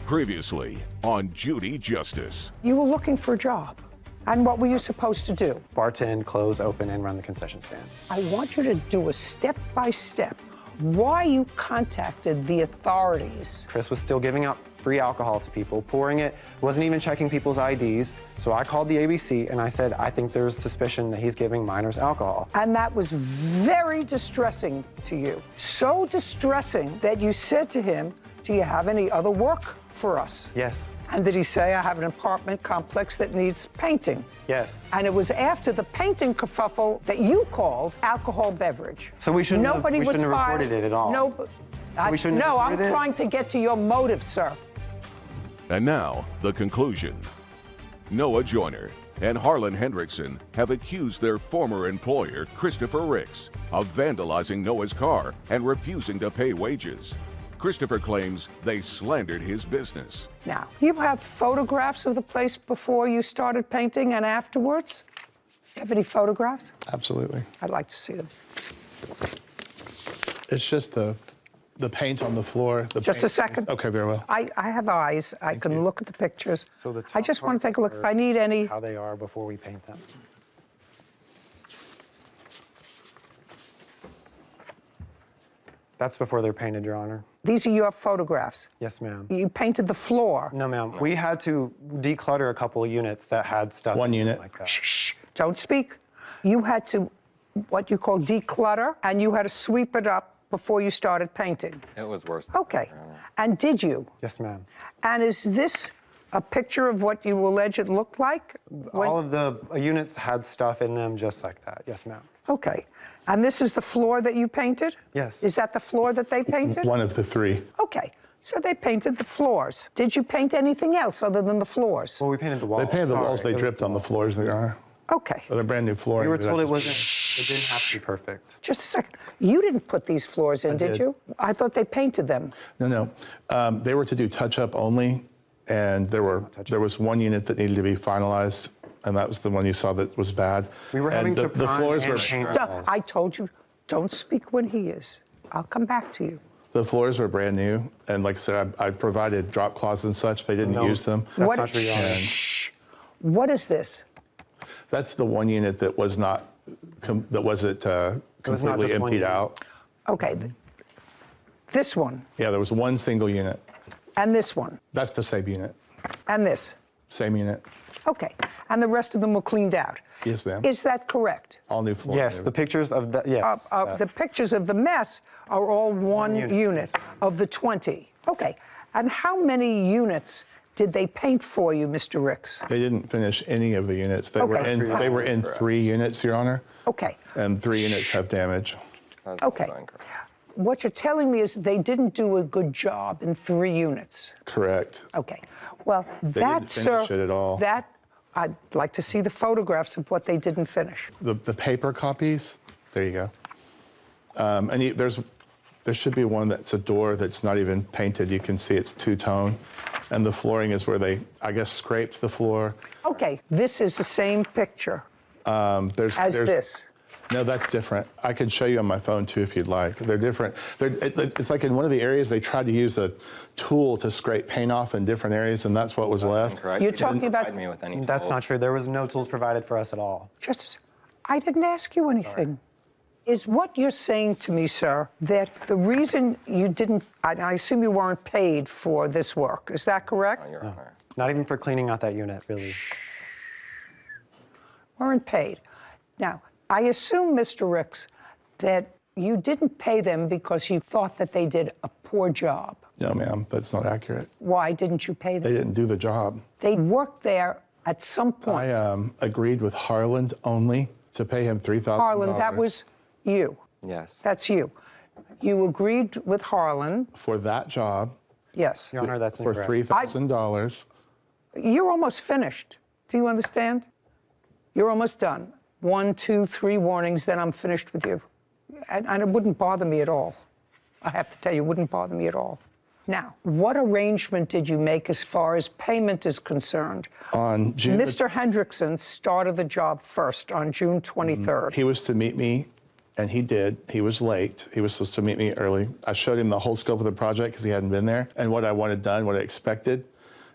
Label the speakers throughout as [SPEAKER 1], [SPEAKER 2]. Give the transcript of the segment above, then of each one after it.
[SPEAKER 1] Previously on Judy Justice.
[SPEAKER 2] You were looking for a job. And what were you supposed to do?
[SPEAKER 3] Bartend, close, open, and run the concession stand.
[SPEAKER 2] I want you to do a step-by-step why you contacted the authorities.
[SPEAKER 3] Chris was still giving out free alcohol to people, pouring it, wasn't even checking people's IDs. So I called the ABC and I said, I think there's suspicion that he's giving minors alcohol.
[SPEAKER 2] And that was very distressing to you. So distressing that you said to him, do you have any other work for us?
[SPEAKER 3] Yes.
[SPEAKER 2] And did he say, I have an apartment complex that needs painting?
[SPEAKER 3] Yes.
[SPEAKER 2] And it was after the painting kerfuffle that you called alcohol beverage.
[SPEAKER 3] So we shouldn't have reported it at all.
[SPEAKER 2] No, I'm trying to get to your motive, sir.
[SPEAKER 1] And now, the conclusion. Noah Joyner and Harlan Hendrickson have accused their former employer, Christopher Ricks, of vandalizing Noah's car and refusing to pay wages. Christopher claims they slandered his business.
[SPEAKER 2] Now, you have photographs of the place before you started painting and afterwards? You have any photographs?
[SPEAKER 4] Absolutely.
[SPEAKER 2] I'd like to see them.
[SPEAKER 4] It's just the paint on the floor.
[SPEAKER 2] Just a second.
[SPEAKER 4] Okay, very well.
[SPEAKER 2] I have eyes. I can look at the pictures.
[SPEAKER 3] So the
[SPEAKER 2] I just want to take a look if I need any.
[SPEAKER 3] How they are before we paint them. That's before they're painted, Your Honor.
[SPEAKER 2] These are your photographs.
[SPEAKER 3] Yes, ma'am.
[SPEAKER 2] You painted the floor.
[SPEAKER 3] No, ma'am. We had to declutter a couple of units that had stuff.
[SPEAKER 4] One unit.
[SPEAKER 3] Like that.
[SPEAKER 2] Shh, don't speak. You had to, what you call declutter, and you had to sweep it up before you started painting.
[SPEAKER 5] It was worse.
[SPEAKER 2] Okay. And did you?
[SPEAKER 3] Yes, ma'am.
[SPEAKER 2] And is this a picture of what you allege it looked like?
[SPEAKER 3] All of the units had stuff in them just like that. Yes, ma'am.
[SPEAKER 2] Okay. And this is the floor that you painted?
[SPEAKER 3] Yes.
[SPEAKER 2] Is that the floor that they painted?
[SPEAKER 4] One of the three.
[SPEAKER 2] Okay. So they painted the floors. Did you paint anything else other than the floors?
[SPEAKER 3] Well, we painted the walls.
[SPEAKER 4] They painted the walls. They
[SPEAKER 3] It was
[SPEAKER 4] dripped on the floors, Your Honor.
[SPEAKER 2] Okay.
[SPEAKER 4] They're brand new flooring.
[SPEAKER 3] We were told it didn't have to be perfect.
[SPEAKER 2] Just a second. You didn't put these floors in, did
[SPEAKER 4] did.
[SPEAKER 2] you? I thought they painted them.
[SPEAKER 4] No. They were to do touch-up only, and there was one unit that needed to be finalized, and that was the one you saw that was bad.
[SPEAKER 3] We were having
[SPEAKER 4] and
[SPEAKER 3] to
[SPEAKER 4] the floors were
[SPEAKER 3] paint
[SPEAKER 2] Duh,
[SPEAKER 3] walls.
[SPEAKER 2] I told you, don't speak when he is. I'll come back to you.
[SPEAKER 4] the floors were brand new, and like I said, I provided drop cloths and such. They didn't use them.
[SPEAKER 3] That's not true, Your Honor.
[SPEAKER 2] Shh. What is this?
[SPEAKER 4] That's the one unit that was not completely
[SPEAKER 3] just one
[SPEAKER 4] emptied
[SPEAKER 3] unit.
[SPEAKER 4] out.
[SPEAKER 2] Okay. This one,
[SPEAKER 4] Yeah, there was one single unit.
[SPEAKER 2] and this one,
[SPEAKER 4] That's the same unit.
[SPEAKER 2] and this.
[SPEAKER 4] Same unit.
[SPEAKER 2] Okay. And the rest of them were cleaned out.
[SPEAKER 4] Yes, ma'am.
[SPEAKER 2] Is that correct?
[SPEAKER 4] All new flooring.
[SPEAKER 3] Yes, the pictures of the, yes.
[SPEAKER 2] The pictures of the mess are all one unit of the 20. Okay. And how many units did they paint for you, Mr. Ricks?
[SPEAKER 4] They didn't finish any of the units. They
[SPEAKER 2] Okay.
[SPEAKER 4] were in 3 units, Your Honor,
[SPEAKER 2] Okay.
[SPEAKER 4] and 3 units have damage.
[SPEAKER 2] Okay. What you're telling me is they didn't do a good job in 3 units.
[SPEAKER 4] Correct.
[SPEAKER 2] Okay. Well,
[SPEAKER 4] They
[SPEAKER 2] that,
[SPEAKER 4] didn't finish it at all.
[SPEAKER 2] That, I'd like to see the photographs of what they didn't finish.
[SPEAKER 4] The paper copies, there you go. There should be one that's a door that's not even painted. You can see it's two-tone. And the flooring is where they, I guess, scraped the floor.
[SPEAKER 2] Okay. This is the same picture as this.
[SPEAKER 4] No, that's different. I could show you on my phone, too, if you'd like. They're different. It's like in one of the areas, they tried to use a tool to scrape paint off in different areas, and that's what was left.
[SPEAKER 2] You're talking about...
[SPEAKER 5] Me with any
[SPEAKER 3] That's
[SPEAKER 5] tools.
[SPEAKER 3] not true. There was no tools provided for us at all.
[SPEAKER 2] I didn't ask you anything. Is what you're saying to me, sir, that the reason you didn't... I assume you weren't paid for this work. Is that correct?
[SPEAKER 5] Your Honor.
[SPEAKER 3] Not even for cleaning out that unit, really.
[SPEAKER 2] Weren't paid. Now, I assume, Mr. Ricks, that you didn't pay them because you thought that they did a poor job.
[SPEAKER 4] No, ma'am, that's not accurate.
[SPEAKER 2] Why didn't you pay
[SPEAKER 4] They
[SPEAKER 2] them?
[SPEAKER 4] didn't do the job.
[SPEAKER 2] They worked there at some point.
[SPEAKER 4] I agreed with Harland only to pay him $3,000.
[SPEAKER 2] Harlan, that was you.
[SPEAKER 5] Yes.
[SPEAKER 2] That's you. You agreed with Harlan.
[SPEAKER 4] For that job.
[SPEAKER 2] Yes.
[SPEAKER 3] Your Honor, that's
[SPEAKER 4] For
[SPEAKER 3] incorrect.
[SPEAKER 4] $3,000.
[SPEAKER 2] You're almost finished. Do you understand? You're almost done. 1, 2, 3 warnings, then I'm finished with you. And it wouldn't bother me at all. I have to tell you, it wouldn't bother me at all. Now, what arrangement did you make as far as payment is concerned?
[SPEAKER 4] On June...
[SPEAKER 2] Mr. Hendrickson started the job first on June 23rd.
[SPEAKER 4] He was to meet me and he did. He was late. He was supposed to meet me early. I showed him the whole scope of the project because he hadn't been there, and what I wanted done, what I expected,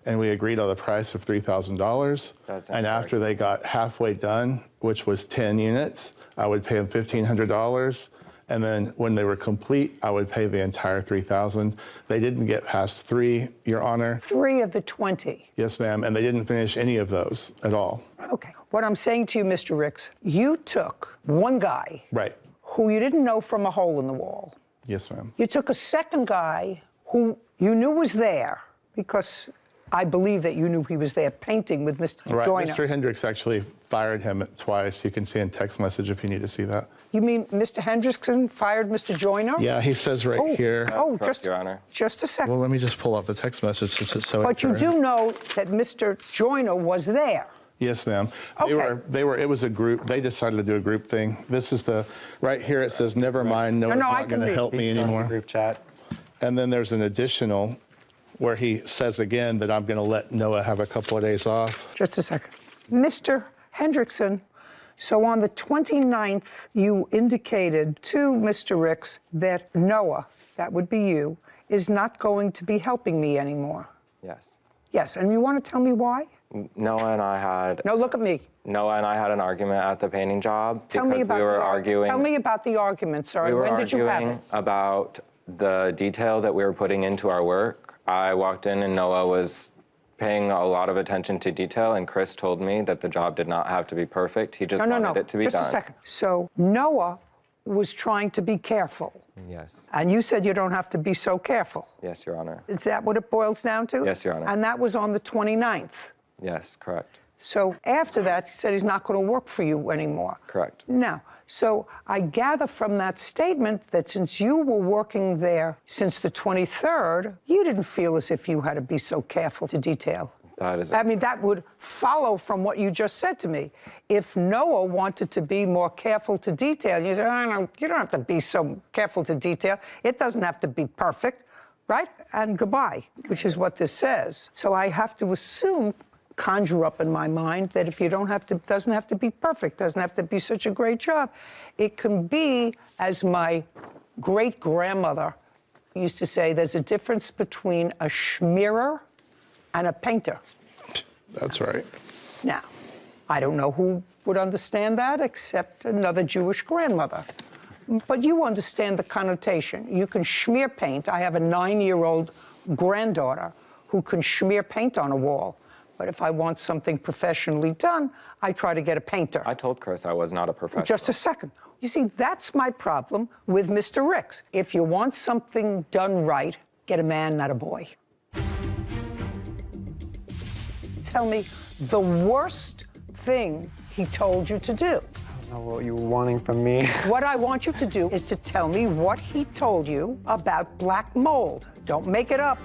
[SPEAKER 4] and we agreed on the price of $3,000. And after they got halfway done, which was 10 units, I would pay them $1,500. And then when they were complete, I would pay the entire $3,000. They didn't get past 3, Your Honor.
[SPEAKER 2] 3 of the 20.
[SPEAKER 4] Yes, ma'am, and they didn't finish any of those at all.
[SPEAKER 2] Okay. What I'm saying to you, Mr. Ricks, you took one guy
[SPEAKER 4] Right.
[SPEAKER 2] who you didn't know from a hole in the wall.
[SPEAKER 4] Yes, ma'am.
[SPEAKER 2] You took a second guy who you knew was there because I believe that you knew he was there painting with Mr.
[SPEAKER 4] Right.
[SPEAKER 2] Joyner.
[SPEAKER 4] Mr. Hendricks actually fired him twice. You can see in text message if you need to see that.
[SPEAKER 2] You mean Mr. Hendrickson fired Mr. Joyner?
[SPEAKER 4] Yeah, he says right here.
[SPEAKER 2] Oh,
[SPEAKER 3] Correct, Your Honor.
[SPEAKER 2] just a second.
[SPEAKER 4] Well, let me just pull up the text message so
[SPEAKER 2] But you do know that Mr. Joyner was there.
[SPEAKER 4] Yes, ma'am.
[SPEAKER 2] Okay.
[SPEAKER 4] It was a group. They decided to do a group thing. This is right here it says, never mind, no one's
[SPEAKER 2] I
[SPEAKER 4] not
[SPEAKER 2] can
[SPEAKER 4] going to
[SPEAKER 2] read.
[SPEAKER 4] help me
[SPEAKER 3] He's on the
[SPEAKER 4] anymore.
[SPEAKER 3] Group chat.
[SPEAKER 4] And then there's an additional where he says again that I'm going to let Noah have a couple of days off.
[SPEAKER 2] Just a second. Mr. Hendrickson, so on the 29th, you indicated to Mr. Ricks that Noah, that would be you, is not going to be helping me anymore.
[SPEAKER 3] Yes.
[SPEAKER 2] Yes, and you want to tell me why?
[SPEAKER 3] Noah and I had
[SPEAKER 2] No, look at me.
[SPEAKER 3] an argument at the painting job
[SPEAKER 2] Tell me
[SPEAKER 3] because
[SPEAKER 2] about
[SPEAKER 3] we were arguing.
[SPEAKER 2] Tell me about the argument, sorry.
[SPEAKER 3] We were
[SPEAKER 2] When did you have
[SPEAKER 3] arguing
[SPEAKER 2] it?
[SPEAKER 3] about the detail that we were putting into our work. I walked in and Noah was paying a lot of attention to detail, and Chris told me that the job did not have to be perfect. He just wanted it to be
[SPEAKER 2] Just
[SPEAKER 3] done.
[SPEAKER 2] a second. So Noah was trying to be careful,
[SPEAKER 3] Yes.
[SPEAKER 2] and you said you don't have to be so careful.
[SPEAKER 3] Yes, Your Honor.
[SPEAKER 2] Is that what it boils down to?
[SPEAKER 3] Yes, Your Honor.
[SPEAKER 2] And that was on the 29th.
[SPEAKER 3] Yes, correct.
[SPEAKER 2] So after that, he said he's not going to work for you anymore.
[SPEAKER 3] Correct.
[SPEAKER 2] Now, so I gather from that statement that since you were working there since the 23rd, you didn't feel as if you had to be so careful to detail.
[SPEAKER 3] That is.
[SPEAKER 2] I mean, that would follow from what you just said to me. If Noah wanted to be more careful to detail, you say, oh, no, you don't have to be so careful to detail. It doesn't have to be perfect, right? And goodbye, which is what this says. So I have to assume, conjure up in my mind that if you doesn't have to be perfect, doesn't have to be such a great job. It can be, as my great-grandmother used to say, there's a difference between a schmearer and a painter.
[SPEAKER 4] That's right.
[SPEAKER 2] Now, I don't know who would understand that except another Jewish grandmother. But you understand the connotation. You can smear paint. I have a 9-year-old granddaughter who can smear paint on a wall. But if I want something professionally done, I try to get a painter.
[SPEAKER 3] I told Chris I was not a professional.
[SPEAKER 2] Just a second. You see, that's my problem with Mr. Ricks. If you want something done right, get a man, not a boy. Tell me the worst thing he told you to do.
[SPEAKER 3] I don't know what you were wanting from me.
[SPEAKER 2] What I want you to do is to tell me what he told you about black mold. Don't make it up.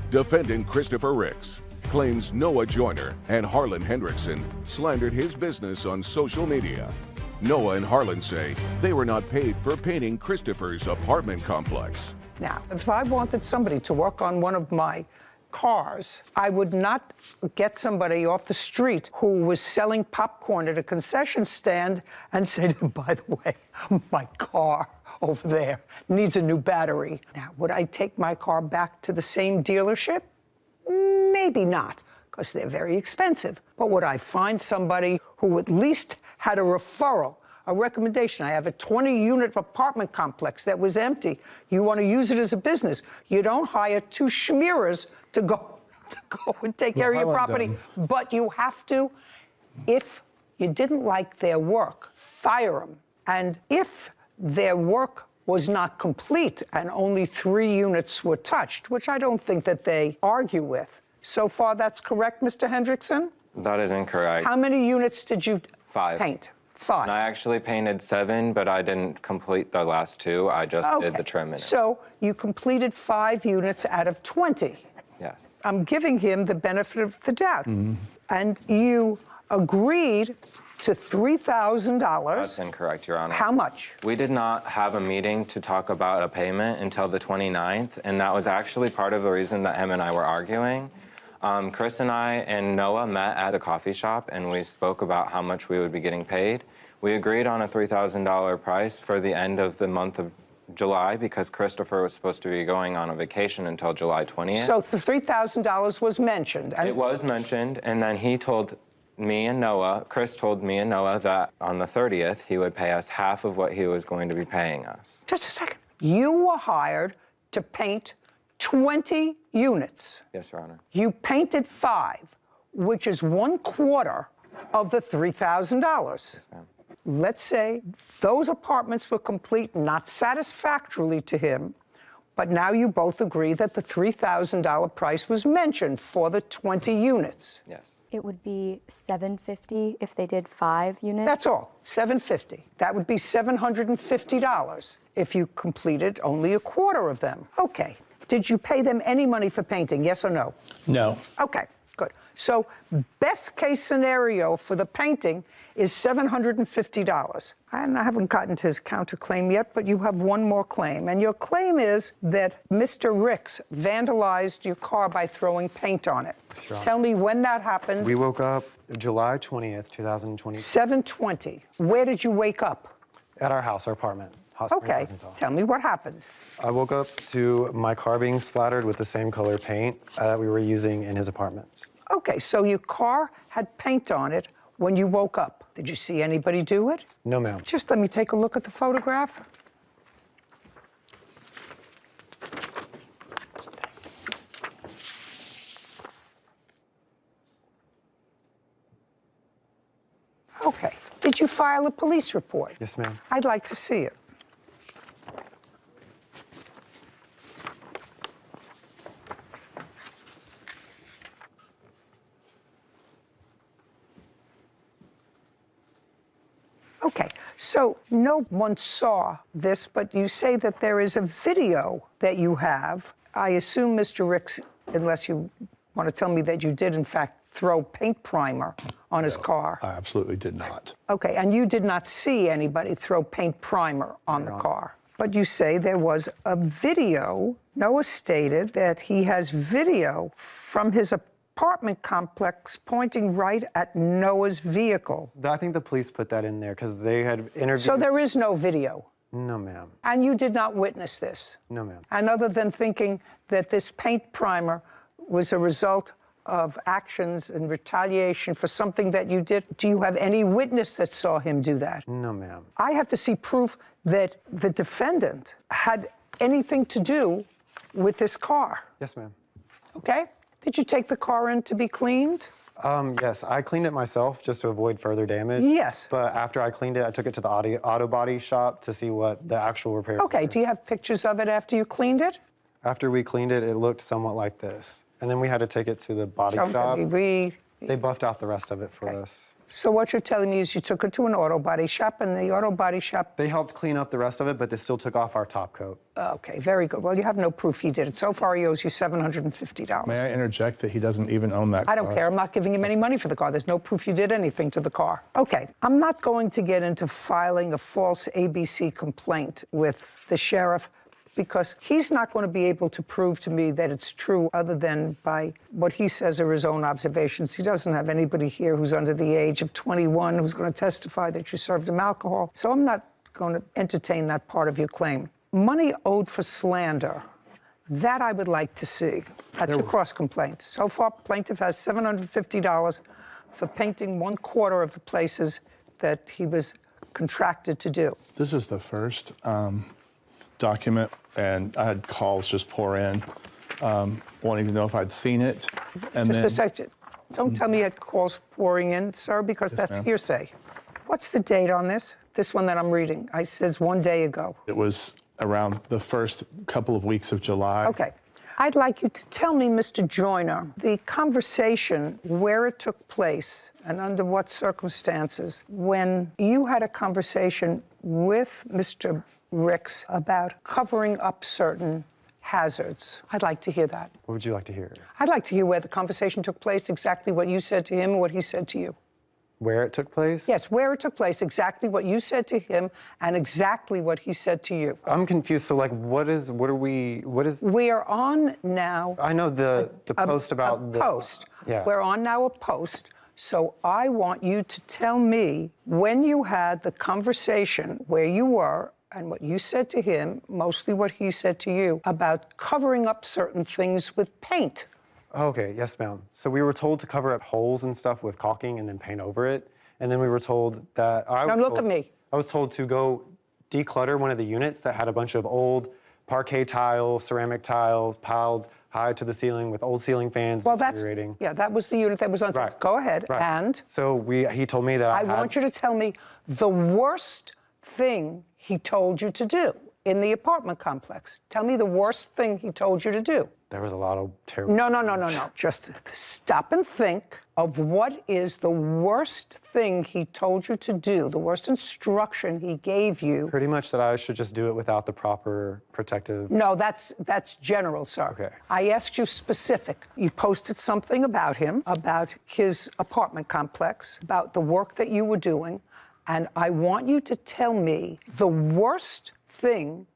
[SPEAKER 1] Defendant Christopher Ricks claims Noah Joyner and Harlan Hendrickson slandered his business on social media. Noah and Harlan say they were not paid for painting Christopher's apartment complex.
[SPEAKER 2] Now, if I wanted somebody to work on one of my cars, I would not get somebody off the street who was selling popcorn at a concession stand and say to them, by the way, my car over there needs a new battery. Now, would I take my car back to the same dealership? Maybe not, because they're very expensive. But would I find somebody who at least had a referral, a recommendation? I have a 20-unit apartment complex that was empty. You want to use it as a business. You don't hire 2 schmearers to go and take care of your property. But you have to, if you didn't like their work, fire them. And if their work was not complete and only 3 units were touched, which I don't think that they argue with. So far, that's correct, Mr. Hendrickson?
[SPEAKER 3] That is incorrect.
[SPEAKER 2] How many units did you
[SPEAKER 3] 5.
[SPEAKER 2] paint? 5.
[SPEAKER 3] And I actually painted 7, but I didn't complete the last 2. I just did the trim in it.
[SPEAKER 2] So you completed 5 units out of 20.
[SPEAKER 3] Yes.
[SPEAKER 2] I'm giving him the benefit of the doubt. And you agreed to $3,000.
[SPEAKER 3] That's incorrect, Your Honor.
[SPEAKER 2] How much?
[SPEAKER 3] We did not have a meeting to talk about a payment until the 29th, and that was actually part of the reason that him and I were arguing. Chris and I and Noah met at a coffee shop, and we spoke about how much we would be getting paid. We agreed on a $3,000 price for the end of the month of July because Christopher was supposed to be going on a vacation until July 20th.
[SPEAKER 2] So the $3,000 was mentioned.
[SPEAKER 3] It was mentioned, and then he told me and Noah, Chris told me and Noah that on the 30th, he would pay us half of what he was going to be paying us.
[SPEAKER 2] Just a second. You were hired to paint 20 units.
[SPEAKER 3] Yes, Your Honor.
[SPEAKER 2] You painted 5, which is 1/4 of the $3,000.
[SPEAKER 3] Yes, ma'am.
[SPEAKER 2] Let's say those apartments were complete, not satisfactorily to him, but now you both agree that the $3,000 price was mentioned for the 20 units.
[SPEAKER 3] Yes.
[SPEAKER 5] It would be $750 if they did 5 units.
[SPEAKER 2] That's all, $750. That would be $750 if you completed only 1/4 of them. Okay. Did you pay them any money for painting, yes or no?
[SPEAKER 4] No.
[SPEAKER 2] Okay, good. So best case scenario for the painting is $750. And I haven't gotten to his counterclaim yet, but you have one more claim. And your claim is that Mr. Ricks vandalized your car by throwing paint on it.
[SPEAKER 6] Sure.
[SPEAKER 2] Tell me when that happened.
[SPEAKER 6] We woke up July 20th, 2020.
[SPEAKER 2] 7:20. Where did you wake up?
[SPEAKER 6] At our house, our apartment. Hot Springs,
[SPEAKER 2] Okay,
[SPEAKER 6] Arkansas.
[SPEAKER 2] tell me what happened.
[SPEAKER 6] I woke up to my car being splattered with the same color paint that we were using in his apartments.
[SPEAKER 2] Okay, so your car had paint on it when you woke up. Did you see anybody do it?
[SPEAKER 6] No, ma'am.
[SPEAKER 2] Just let me take a look at the photograph. Okay. Did you file a police report?
[SPEAKER 6] Yes, ma'am.
[SPEAKER 2] I'd like to see it. Okay, so no one saw this, but you say that there is a video that you have. I assume, Mr. Ricks, unless you want to tell me that you did, in fact, throw paint primer on his car.
[SPEAKER 4] I absolutely did not.
[SPEAKER 2] Okay, and you did not see anybody throw paint primer on the car. But you say there was a video. Noah stated that he has video from his apartment complex pointing right at Noah's vehicle.
[SPEAKER 6] I think the police put that in there because they had interviewed.
[SPEAKER 2] So there is no video.
[SPEAKER 6] No, ma'am.
[SPEAKER 2] And you did not witness this.
[SPEAKER 6] No, ma'am.
[SPEAKER 2] And other than thinking that this paint primer was a result of actions and retaliation for something that you did, do you have any witness that saw him do that?
[SPEAKER 6] No, ma'am.
[SPEAKER 2] I have to see proof that the defendant had anything to do with this car.
[SPEAKER 6] Yes, ma'am.
[SPEAKER 2] Okay? Did you take the car in to be cleaned?
[SPEAKER 6] Yes, I cleaned it myself just to avoid further damage.
[SPEAKER 2] Yes.
[SPEAKER 6] But after I cleaned it, I took it to the auto body shop to see what the actual repairs
[SPEAKER 2] Okay,
[SPEAKER 6] were.
[SPEAKER 2] do you have pictures of it after you cleaned it?
[SPEAKER 6] After we cleaned it, it looked somewhat like this. And then we had to take it to the body shop. They buffed out the rest of it for us.
[SPEAKER 2] So what you're telling me is you took it to an auto body shop, and the auto body shop...
[SPEAKER 6] They helped clean up the rest of it, but they still took off our top coat.
[SPEAKER 2] Okay, very good. Well, you have no proof he did it. So far, he owes you $750.
[SPEAKER 4] May I interject that he doesn't even own that car?
[SPEAKER 2] I don't care. I'm not giving him any money for the car. There's no proof you did anything to the car. Okay, I'm not going to get into filing a false ABC complaint with the sheriff, because he's not going to be able to prove to me that it's true other than by what he says are his own observations. He doesn't have anybody here who's under the age of 21 who's going to testify that you served him alcohol. So I'm not going to entertain that part of your claim. Money owed for slander, that I would like to see. That's your cross complaint. So far, plaintiff has $750 for painting 1/4 of the places that he was contracted to do.
[SPEAKER 4] This is the first document, and I had calls just pour in, wanting to know if I'd seen it. And
[SPEAKER 2] Just
[SPEAKER 4] then,
[SPEAKER 2] a second. Don't tell me you had calls pouring in, sir, because that's
[SPEAKER 4] ma'am.
[SPEAKER 2] hearsay. What's the date on this? This one that I'm reading. I says 1 day ago.
[SPEAKER 4] It was around the first couple of weeks of July.
[SPEAKER 2] Okay. I'd like you to tell me, Mr. Joyner, the conversation, where it took place and under what circumstances, when you had a conversation with Mr. Ricks about covering up certain hazards. I'd like to hear that.
[SPEAKER 6] What would you like to hear?
[SPEAKER 2] I'd like to hear where the conversation took place, exactly what you said to him and what he said to you.
[SPEAKER 6] Where it took place?
[SPEAKER 2] Yes, where it took place, exactly what you said to him and exactly what he said to you.
[SPEAKER 6] I'm confused. So, like, what is?
[SPEAKER 2] We are on now.
[SPEAKER 6] I know the post about the
[SPEAKER 2] post.
[SPEAKER 6] Yeah.
[SPEAKER 2] We're on now a post. So I want you to tell me when you had the conversation where you were and what you said to him, mostly what he said to you, about covering up certain things with paint.
[SPEAKER 6] Okay, yes, ma'am. So we were told to cover up holes and stuff with caulking and then paint over it. And then we were told that
[SPEAKER 2] Now look at me.
[SPEAKER 6] I was told to go declutter one of the units that had a bunch of old parquet tile, ceramic tiles piled high to the ceiling with old ceiling fans deteriorating.
[SPEAKER 2] That was the unit that was on site.
[SPEAKER 6] Right.
[SPEAKER 2] Go ahead.
[SPEAKER 6] Right.
[SPEAKER 2] And
[SPEAKER 6] so he told me that
[SPEAKER 2] I want you to tell me the worst thing he told you to do in the apartment complex. Tell me the worst thing he told you to do.
[SPEAKER 6] There was a lot of terrible...
[SPEAKER 2] No. Just stop and think of what is the worst thing he told you to do, the worst instruction he gave you.
[SPEAKER 6] Pretty much that I should just do it without the proper protective...
[SPEAKER 2] No, that's general, sir.
[SPEAKER 6] Okay.
[SPEAKER 2] I asked you specific. You posted something about him, about his apartment complex, about the work that you were doing, and I want you to tell me the worst thing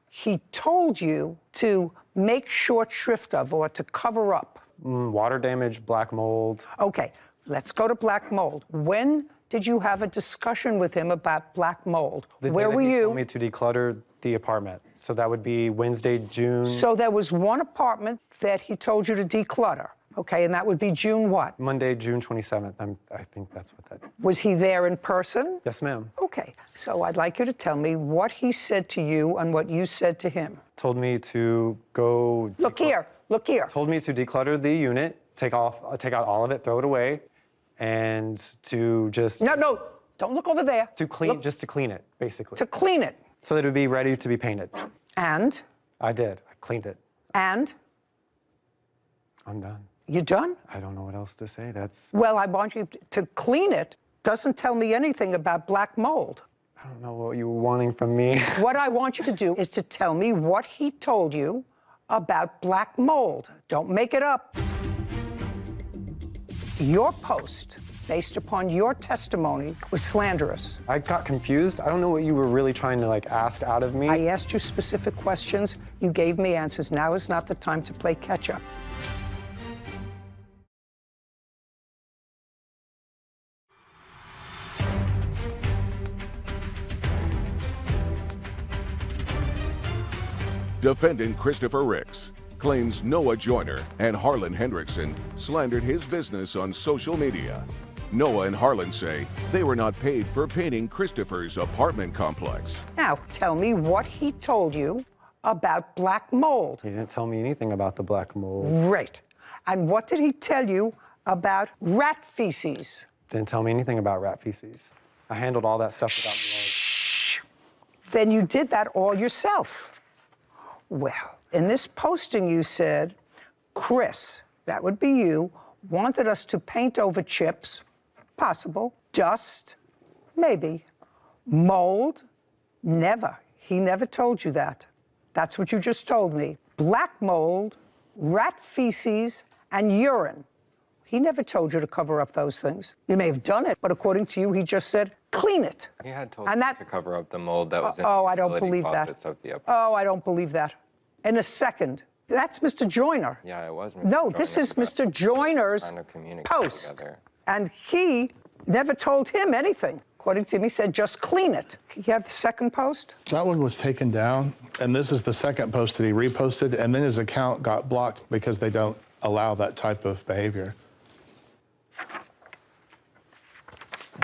[SPEAKER 2] he told you to make short shrift of or to cover up.
[SPEAKER 6] Water damage, black mold.
[SPEAKER 2] Okay, let's go to black mold. When did you have a discussion with him about black mold? Where were you?
[SPEAKER 6] He told me to declutter the apartment. So that would be Wednesday, June.
[SPEAKER 2] So there was one apartment that he told you to declutter. Okay, and that would be June what?
[SPEAKER 6] Monday, June 27th. I think that's what that...
[SPEAKER 2] Was he there in person?
[SPEAKER 6] Yes, ma'am.
[SPEAKER 2] Okay, so I'd like you to tell me what he said to you and what you said to him.
[SPEAKER 6] Told me to go...
[SPEAKER 2] Look here.
[SPEAKER 6] Told me to declutter the unit, take out all of it, throw it away, and to just...
[SPEAKER 2] No, don't look over there.
[SPEAKER 6] Just to clean it, basically.
[SPEAKER 2] To clean it.
[SPEAKER 6] So that it would be ready to be painted.
[SPEAKER 2] And?
[SPEAKER 6] I did. I cleaned it.
[SPEAKER 2] And?
[SPEAKER 6] I'm done.
[SPEAKER 2] You done?
[SPEAKER 6] I don't know what else to say.
[SPEAKER 2] Well, I want you to clean it. Doesn't tell me anything about black mold.
[SPEAKER 6] I don't know what you were wanting from me.
[SPEAKER 2] What I want you to do is to tell me what he told you about black mold. Don't make it up. Your post, based upon your testimony, was slanderous.
[SPEAKER 6] I got confused. I don't know what you were really trying to ask out of me.
[SPEAKER 2] I asked you specific questions. You gave me answers. Now is not the time to play catch up.
[SPEAKER 1] Defendant Christopher Ricks claims Noah Joyner and Harlan Hendrickson slandered his business on social media. Noah and Harlan say they were not paid for painting Christopher's apartment complex.
[SPEAKER 2] Now, tell me what he told you about black mold.
[SPEAKER 6] He didn't tell me anything about the black mold.
[SPEAKER 2] Great. And what did he tell you about rat feces?
[SPEAKER 6] Didn't tell me anything about rat feces. I handled all that stuff without me.
[SPEAKER 2] Shh. Then you did that all yourself. Well, in this posting you said, Chris, that would be you, wanted us to paint over chips, possible, dust, maybe, mold, never. He never told you that. That's what you just told me. Black mold, rat feces, and urine. He never told you to cover up those things. You may have done it, but according to you, he just said, clean it.
[SPEAKER 3] He had told me to cover up the mold that was in
[SPEAKER 2] I
[SPEAKER 3] the
[SPEAKER 2] don't
[SPEAKER 3] utility
[SPEAKER 2] believe that.
[SPEAKER 3] faucets of the apartment.
[SPEAKER 2] Oh, I don't believe that. In a second. That's Mr. Joyner.
[SPEAKER 3] Yeah, it was Mr.
[SPEAKER 2] No,
[SPEAKER 3] Joyner.
[SPEAKER 2] this is Mr. Joyner's
[SPEAKER 3] Trying to communicate
[SPEAKER 2] post.
[SPEAKER 3] together.
[SPEAKER 2] And he never told him anything. According to him, he said, just clean it. You have the second post?
[SPEAKER 4] That one was taken down, and this is the second post that he reposted, and then his account got blocked because they don't allow that type of behavior.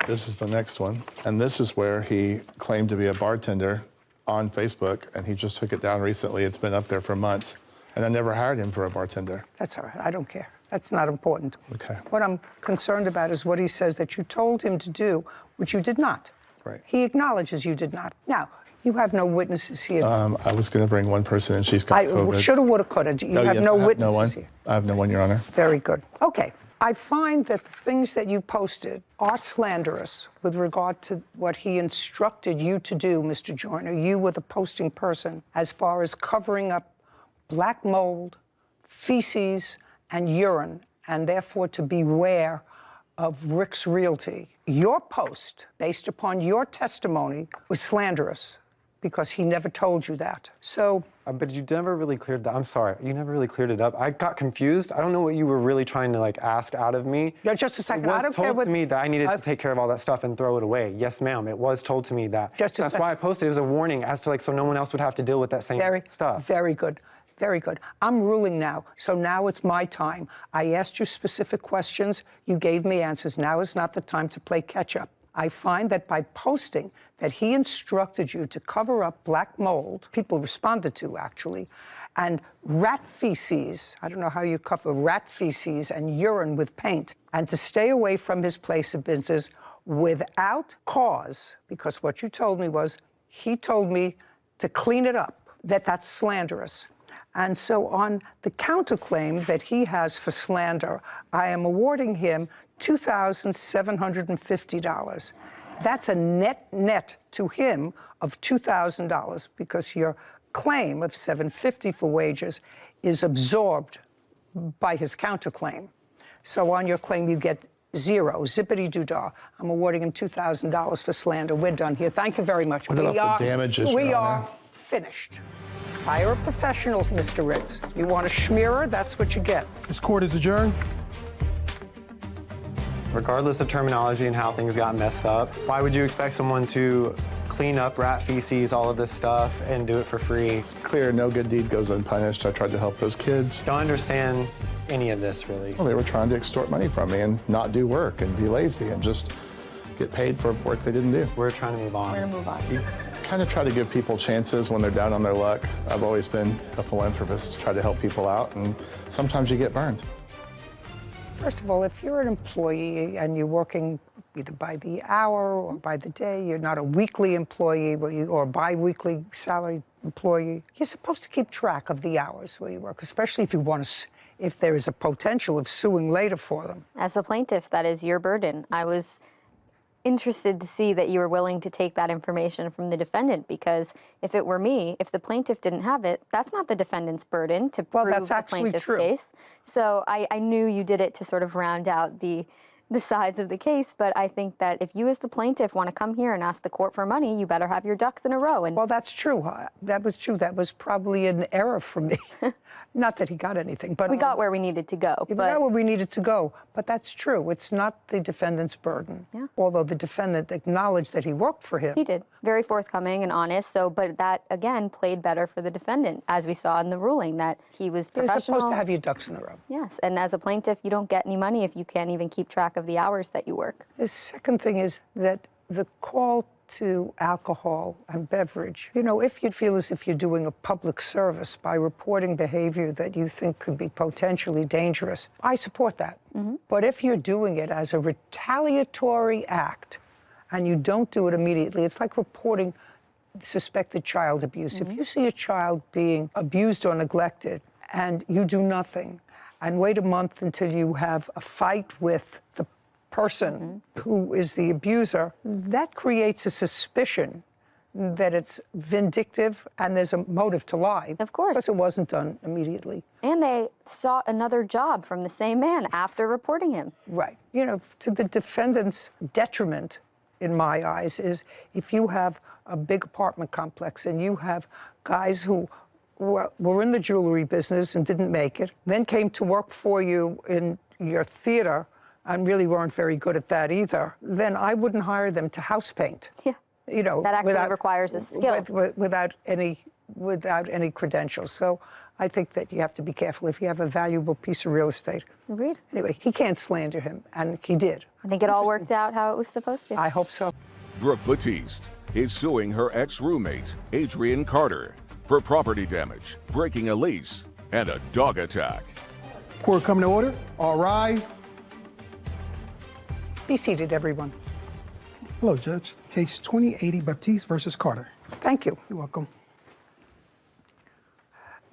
[SPEAKER 4] This is the next one, and this is where he claimed to be a bartender on Facebook, and he just took it down recently. It's been up there for months, and I never hired him for a bartender.
[SPEAKER 2] That's all right. I don't care. That's not important.
[SPEAKER 4] Okay.
[SPEAKER 2] What I'm concerned about is what he says that you told him to do, which you did not.
[SPEAKER 4] Right.
[SPEAKER 2] He acknowledges you did not. Now, you have no witnesses here.
[SPEAKER 4] I was going to bring one person, and she's got COVID.
[SPEAKER 2] Shoulda, woulda, coulda. You have
[SPEAKER 4] yes,
[SPEAKER 2] no
[SPEAKER 4] I have
[SPEAKER 2] witnesses
[SPEAKER 4] no one.
[SPEAKER 2] here.
[SPEAKER 4] I have no one, Your Honor.
[SPEAKER 2] Very good. Okay. I find that the things that you posted are slanderous with regard to what he instructed you to do, Mr. Joyner. You were the posting person as far as covering up black mold, feces, and urine, and therefore to beware of Rick's Realty. Your post, based upon your testimony, was slanderous because he never told you that. So.
[SPEAKER 6] But you never really cleared that. I'm sorry. You never really cleared it up. I got confused. I don't know what you were really trying to ask out of me.
[SPEAKER 2] Yeah, just a second.
[SPEAKER 6] It was
[SPEAKER 2] I don't care
[SPEAKER 6] told
[SPEAKER 2] what.
[SPEAKER 6] to me that I needed to take care of all that stuff and throw it away. Yes, ma'am. It was told to me that. That's why I posted. It was a warning as to so no one else would have to deal with that same stuff.
[SPEAKER 2] Very good. Very good. I'm ruling now, so now it's my time. I asked you specific questions. You gave me answers. Now is not the time to play catch up. I find that by posting that he instructed you to cover up black mold, people responded to actually, and rat feces, I don't know how you cover rat feces and urine with paint, and to stay away from his place of business without cause, because what you told me was, he told me to clean it up, that's slanderous. And so on the counterclaim that he has for slander, I am awarding him $2,750. That's a net to him of $2,000 because your claim of $750 for wages is absorbed by his counterclaim. So on your claim, you get zero, zippity-doo-dah. I'm awarding him $2,000 for slander. We're done here. Thank you very much.
[SPEAKER 4] What about the damages,
[SPEAKER 2] We
[SPEAKER 4] Your
[SPEAKER 2] are
[SPEAKER 4] Honor?
[SPEAKER 2] finished. Hire a professional, Mr. Riggs. You want a schmearer, that's what you get.
[SPEAKER 7] This court is adjourned.
[SPEAKER 6] Regardless of terminology and how things got messed up, why would you expect someone to clean up rat feces, all of this stuff, and do it for free?
[SPEAKER 4] It's clear no good deed goes unpunished. I tried to help those kids.
[SPEAKER 6] Don't understand any of this, really.
[SPEAKER 4] Well, they were trying to extort money from me and not do work and be lazy and just get paid for work they didn't do.
[SPEAKER 6] We're trying to move on.
[SPEAKER 5] We're gonna move on.
[SPEAKER 4] You kind of try to give people chances when they're down on their luck. I've always been a philanthropist, try to help people out, and sometimes you get burned.
[SPEAKER 2] First of all, if you're an employee and you're working either by the hour or by the day, you're not a weekly employee or bi-weekly salaried employee, you're supposed to keep track of the hours where you work, especially if you want to, if there is a potential of suing later for them.
[SPEAKER 5] As a plaintiff, that is your burden. I was interested to see that you were willing to take that information from the defendant, because if it were me, if the plaintiff didn't have it, that's not the defendant's burden to prove the plaintiff's case. So I knew you did it to sort of round out the sides of the case, but I think that if you as the plaintiff want to come here and ask the court for money, you better have your ducks in a row. And
[SPEAKER 2] well, that's true. That was true. That was probably an error for me. Not that he got anything, but
[SPEAKER 5] we got where we needed to go.
[SPEAKER 2] We got where we needed to go, but that's true. It's not the defendant's burden.
[SPEAKER 5] Yeah.
[SPEAKER 2] Although the defendant acknowledged that he worked for him.
[SPEAKER 5] He did. Very forthcoming and honest. So, but that again played better for the defendant, as we saw in the ruling, that he was professional.
[SPEAKER 2] You're supposed to have your ducks in a row.
[SPEAKER 5] Yes, and as a plaintiff, you don't get any money if you can't even keep track of the hours that you work.
[SPEAKER 2] The second thing is that the call to alcohol and beverage, if you feel as if you're doing a public service by reporting behavior that you think could be potentially dangerous, I support that. Mm-hmm. But if you're doing it as a retaliatory act and you don't do it immediately, it's like reporting suspected child abuse. Mm-hmm. If you see a child being abused or neglected and you do nothing and wait a month until you have a fight with the person who is the abuser, that creates a suspicion that it's vindictive and there's a motive to lie.
[SPEAKER 5] Of course.
[SPEAKER 2] Because it wasn't done immediately.
[SPEAKER 5] And they sought another job from the same man after reporting him.
[SPEAKER 2] Right. To the defendant's detriment, in my eyes, is if you have a big apartment complex and you have guys who were in the jewelry business and didn't make it, then came to work for you in your theater and really weren't very good at that either, then I wouldn't hire them to house paint.
[SPEAKER 5] Yeah. That actually requires a skill.
[SPEAKER 2] Without any credentials. So I think that you have to be careful if you have a valuable piece of real estate.
[SPEAKER 5] Agreed.
[SPEAKER 2] Anyway, he can't slander him, and he did.
[SPEAKER 5] I think it all worked out how it was supposed to.
[SPEAKER 2] I hope so.
[SPEAKER 1] Brooke Batiste is suing her ex-roommate, Adrian Carter, for property damage, breaking a lease, and a dog attack.
[SPEAKER 7] Court come to order. All rise.
[SPEAKER 2] Be seated, everyone.
[SPEAKER 7] Hello, Judge. Case 2080 Baptiste versus Carter.
[SPEAKER 2] Thank you.
[SPEAKER 7] You're welcome.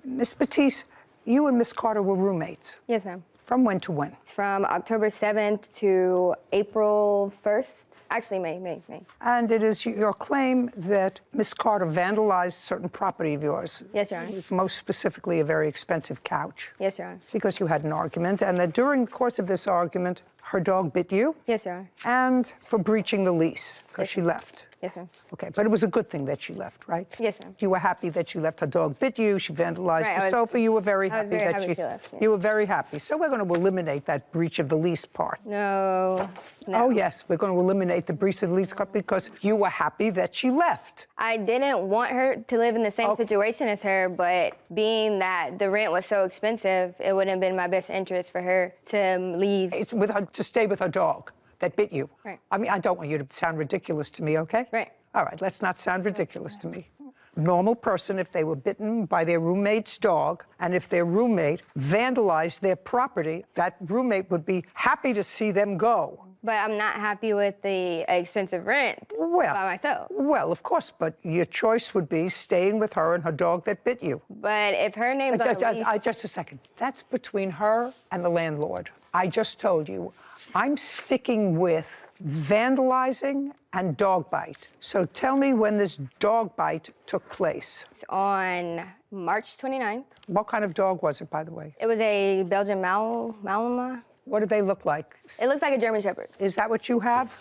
[SPEAKER 2] Miss Batiste, you and Miss Carter were roommates.
[SPEAKER 8] Yes, ma'am.
[SPEAKER 2] From when to when?
[SPEAKER 8] From October 7th to April 1st. Actually, May.
[SPEAKER 2] And it is your claim that Miss Carter vandalized certain property of yours.
[SPEAKER 8] Yes, Your Honor.
[SPEAKER 2] Most specifically, a very expensive couch.
[SPEAKER 8] Yes, Your Honor.
[SPEAKER 2] Because you had an argument, and that during the course of this argument, her dog bit you.
[SPEAKER 8] Yes, Your Honor.
[SPEAKER 2] And for breaching the lease, because she left.
[SPEAKER 8] Yes, ma'am.
[SPEAKER 2] Okay, but it was a good thing that she left, right?
[SPEAKER 8] Yes, ma'am.
[SPEAKER 2] You were happy that she left. Her dog bit you. She vandalized the sofa. You were very happy that
[SPEAKER 8] she left. Yeah.
[SPEAKER 2] You were very happy. So we're going to eliminate that breach of the lease part.
[SPEAKER 8] No.
[SPEAKER 2] Oh, yes, we're going to eliminate the breach of the lease part because you were happy that she left.
[SPEAKER 8] I didn't want her to live in the same situation as her, but being that the rent was so expensive, it wouldn't have been my best interest for her to leave.
[SPEAKER 2] It's with her, to stay with her dog that bit you.
[SPEAKER 8] Right.
[SPEAKER 2] I mean, I don't want you to sound ridiculous to me, okay?
[SPEAKER 8] Right.
[SPEAKER 2] All right, let's not sound ridiculous to me. Normal person, if they were bitten by their roommate's dog, and if their roommate vandalized their property, that roommate would be happy to see them go.
[SPEAKER 8] But I'm not happy with the expensive rent by myself.
[SPEAKER 2] Well, of course, but your choice would be staying with her and her dog that bit you.
[SPEAKER 8] But if her name's on the lease...
[SPEAKER 2] Just a second. That's between her and the landlord. I just told you, I'm sticking with vandalizing and dog bite. So tell me when this dog bite took place.
[SPEAKER 8] It's on March 29th.
[SPEAKER 2] What kind of dog was it, by the way?
[SPEAKER 8] It was a Belgian Malinois.
[SPEAKER 2] What do they look like?
[SPEAKER 8] It looks like a German Shepherd.
[SPEAKER 2] Is that what you have,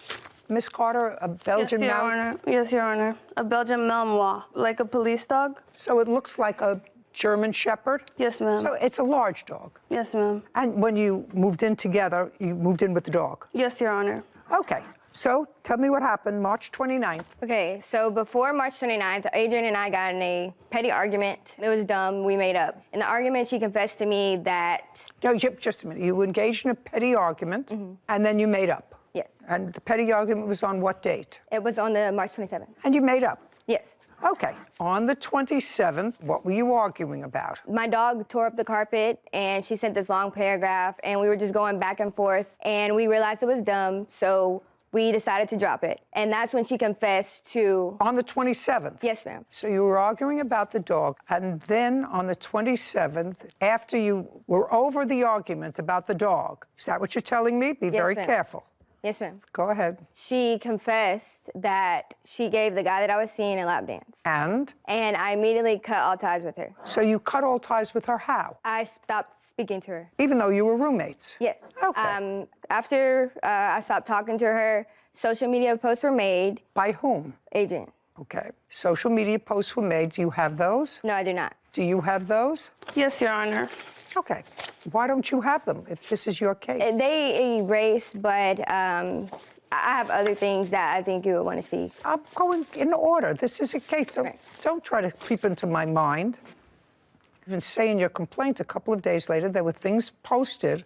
[SPEAKER 2] Miss Carter? A Belgian
[SPEAKER 9] Yes, Your Honor. Yes, Your Honor. A Belgian Malinois, like a police dog.
[SPEAKER 2] So it looks like a German Shepherd?
[SPEAKER 9] Yes, ma'am.
[SPEAKER 2] So it's a large dog?
[SPEAKER 9] Yes, ma'am.
[SPEAKER 2] And when you moved in together, you moved in with the dog?
[SPEAKER 9] Yes, Your Honor.
[SPEAKER 2] Okay. So tell me what happened March 29th.
[SPEAKER 8] Okay, so before March 29th, Adrian and I got in a petty argument. It was dumb. We made up. In the argument, she confessed to me that...
[SPEAKER 2] No, just a minute. You engaged in a petty argument, and then you made up.
[SPEAKER 8] Yes.
[SPEAKER 2] And the petty argument was on what date?
[SPEAKER 8] It was on the March 27th.
[SPEAKER 2] And you made up?
[SPEAKER 8] Yes.
[SPEAKER 2] Okay. On the 27th, what were you arguing about?
[SPEAKER 8] My dog tore up the carpet, and she sent this long paragraph, and we were just going back and forth, and we realized it was dumb, so we decided to drop it. And that's when she confessed to...
[SPEAKER 2] On the 27th?
[SPEAKER 8] Yes, ma'am.
[SPEAKER 2] So you were arguing about the dog, and then on the 27th, after you were over the argument about the dog, is that what you're telling me? Be very careful.
[SPEAKER 8] Yes, ma'am.
[SPEAKER 2] Go ahead.
[SPEAKER 8] She confessed that she gave the guy that I was seeing a lap dance.
[SPEAKER 2] And?
[SPEAKER 8] And I immediately cut all ties with her.
[SPEAKER 2] So you cut all ties with her how?
[SPEAKER 8] I stopped speaking to her.
[SPEAKER 2] Even though you were roommates?
[SPEAKER 8] Yes.
[SPEAKER 2] Okay.
[SPEAKER 8] After I stopped talking to her, social media posts were made.
[SPEAKER 2] By whom?
[SPEAKER 8] Adrian.
[SPEAKER 2] Okay. Social media posts were made. Do you have those?
[SPEAKER 8] No, I do not.
[SPEAKER 2] Do you have those?
[SPEAKER 9] Yes, Your Honor.
[SPEAKER 2] Okay. Why don't you have them if this is your case?
[SPEAKER 8] They erase, but I have other things that I think you would want to see.
[SPEAKER 2] I'm going in order. This is a case, so don't try to creep into my mind. Even say in your complaint a couple of days later, there were things posted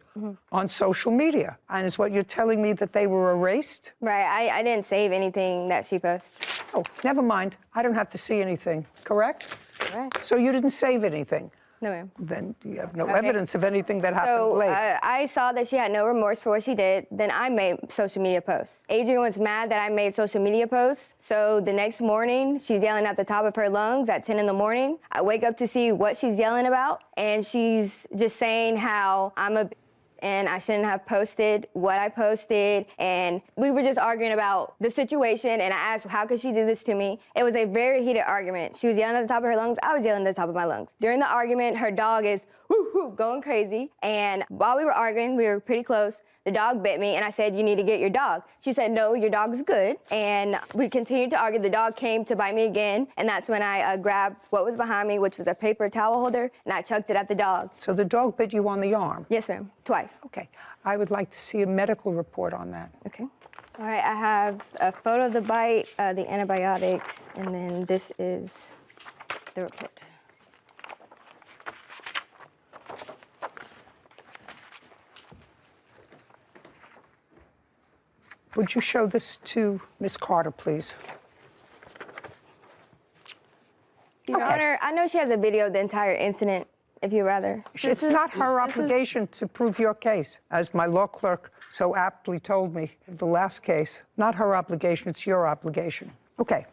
[SPEAKER 2] on social media. And is what you're telling me that they were erased?
[SPEAKER 8] Right. I didn't save anything that she posted.
[SPEAKER 2] Oh, never mind. I don't have to see anything, correct?
[SPEAKER 8] Correct.
[SPEAKER 2] So you didn't save anything?
[SPEAKER 8] No, ma'am.
[SPEAKER 2] Then you have no evidence of anything that happened
[SPEAKER 8] So
[SPEAKER 2] later.
[SPEAKER 8] I saw that she had no remorse for what she did. Then I made social media posts. Adrian was mad that I made social media posts. So the next morning, she's yelling at the top of her lungs at 10 in the morning. I wake up to see what she's yelling about. And she's just saying how I'm a... and I shouldn't have posted what I posted. And we were just arguing about the situation, and I asked, how could she do this to me? It was a very heated argument. She was yelling at the top of her lungs. I was yelling at the top of my lungs. During the argument, her dog is whoo, going crazy. And while we were arguing, we were pretty close, the dog bit me, and I said, you need to get your dog. She said, no, your dog's good. And we continued to argue. The dog came to bite me again, and that's when I grabbed what was behind me, which was a paper towel holder, and I chucked it at the dog.
[SPEAKER 2] So the dog bit you on the arm?
[SPEAKER 8] Yes, ma'am, twice.
[SPEAKER 2] Okay. I would like to see a medical report on that.
[SPEAKER 8] Okay. All right, I have a photo of the bite, the antibiotics, and then this is the report.
[SPEAKER 2] Would you show this to Ms. Carter, please?
[SPEAKER 8] Your Honor, I know she has a video of the entire incident, if you'd rather.
[SPEAKER 2] It's not her obligation to prove your case, as my law clerk so aptly told me in the last case. Not her obligation, it's your obligation. Okay.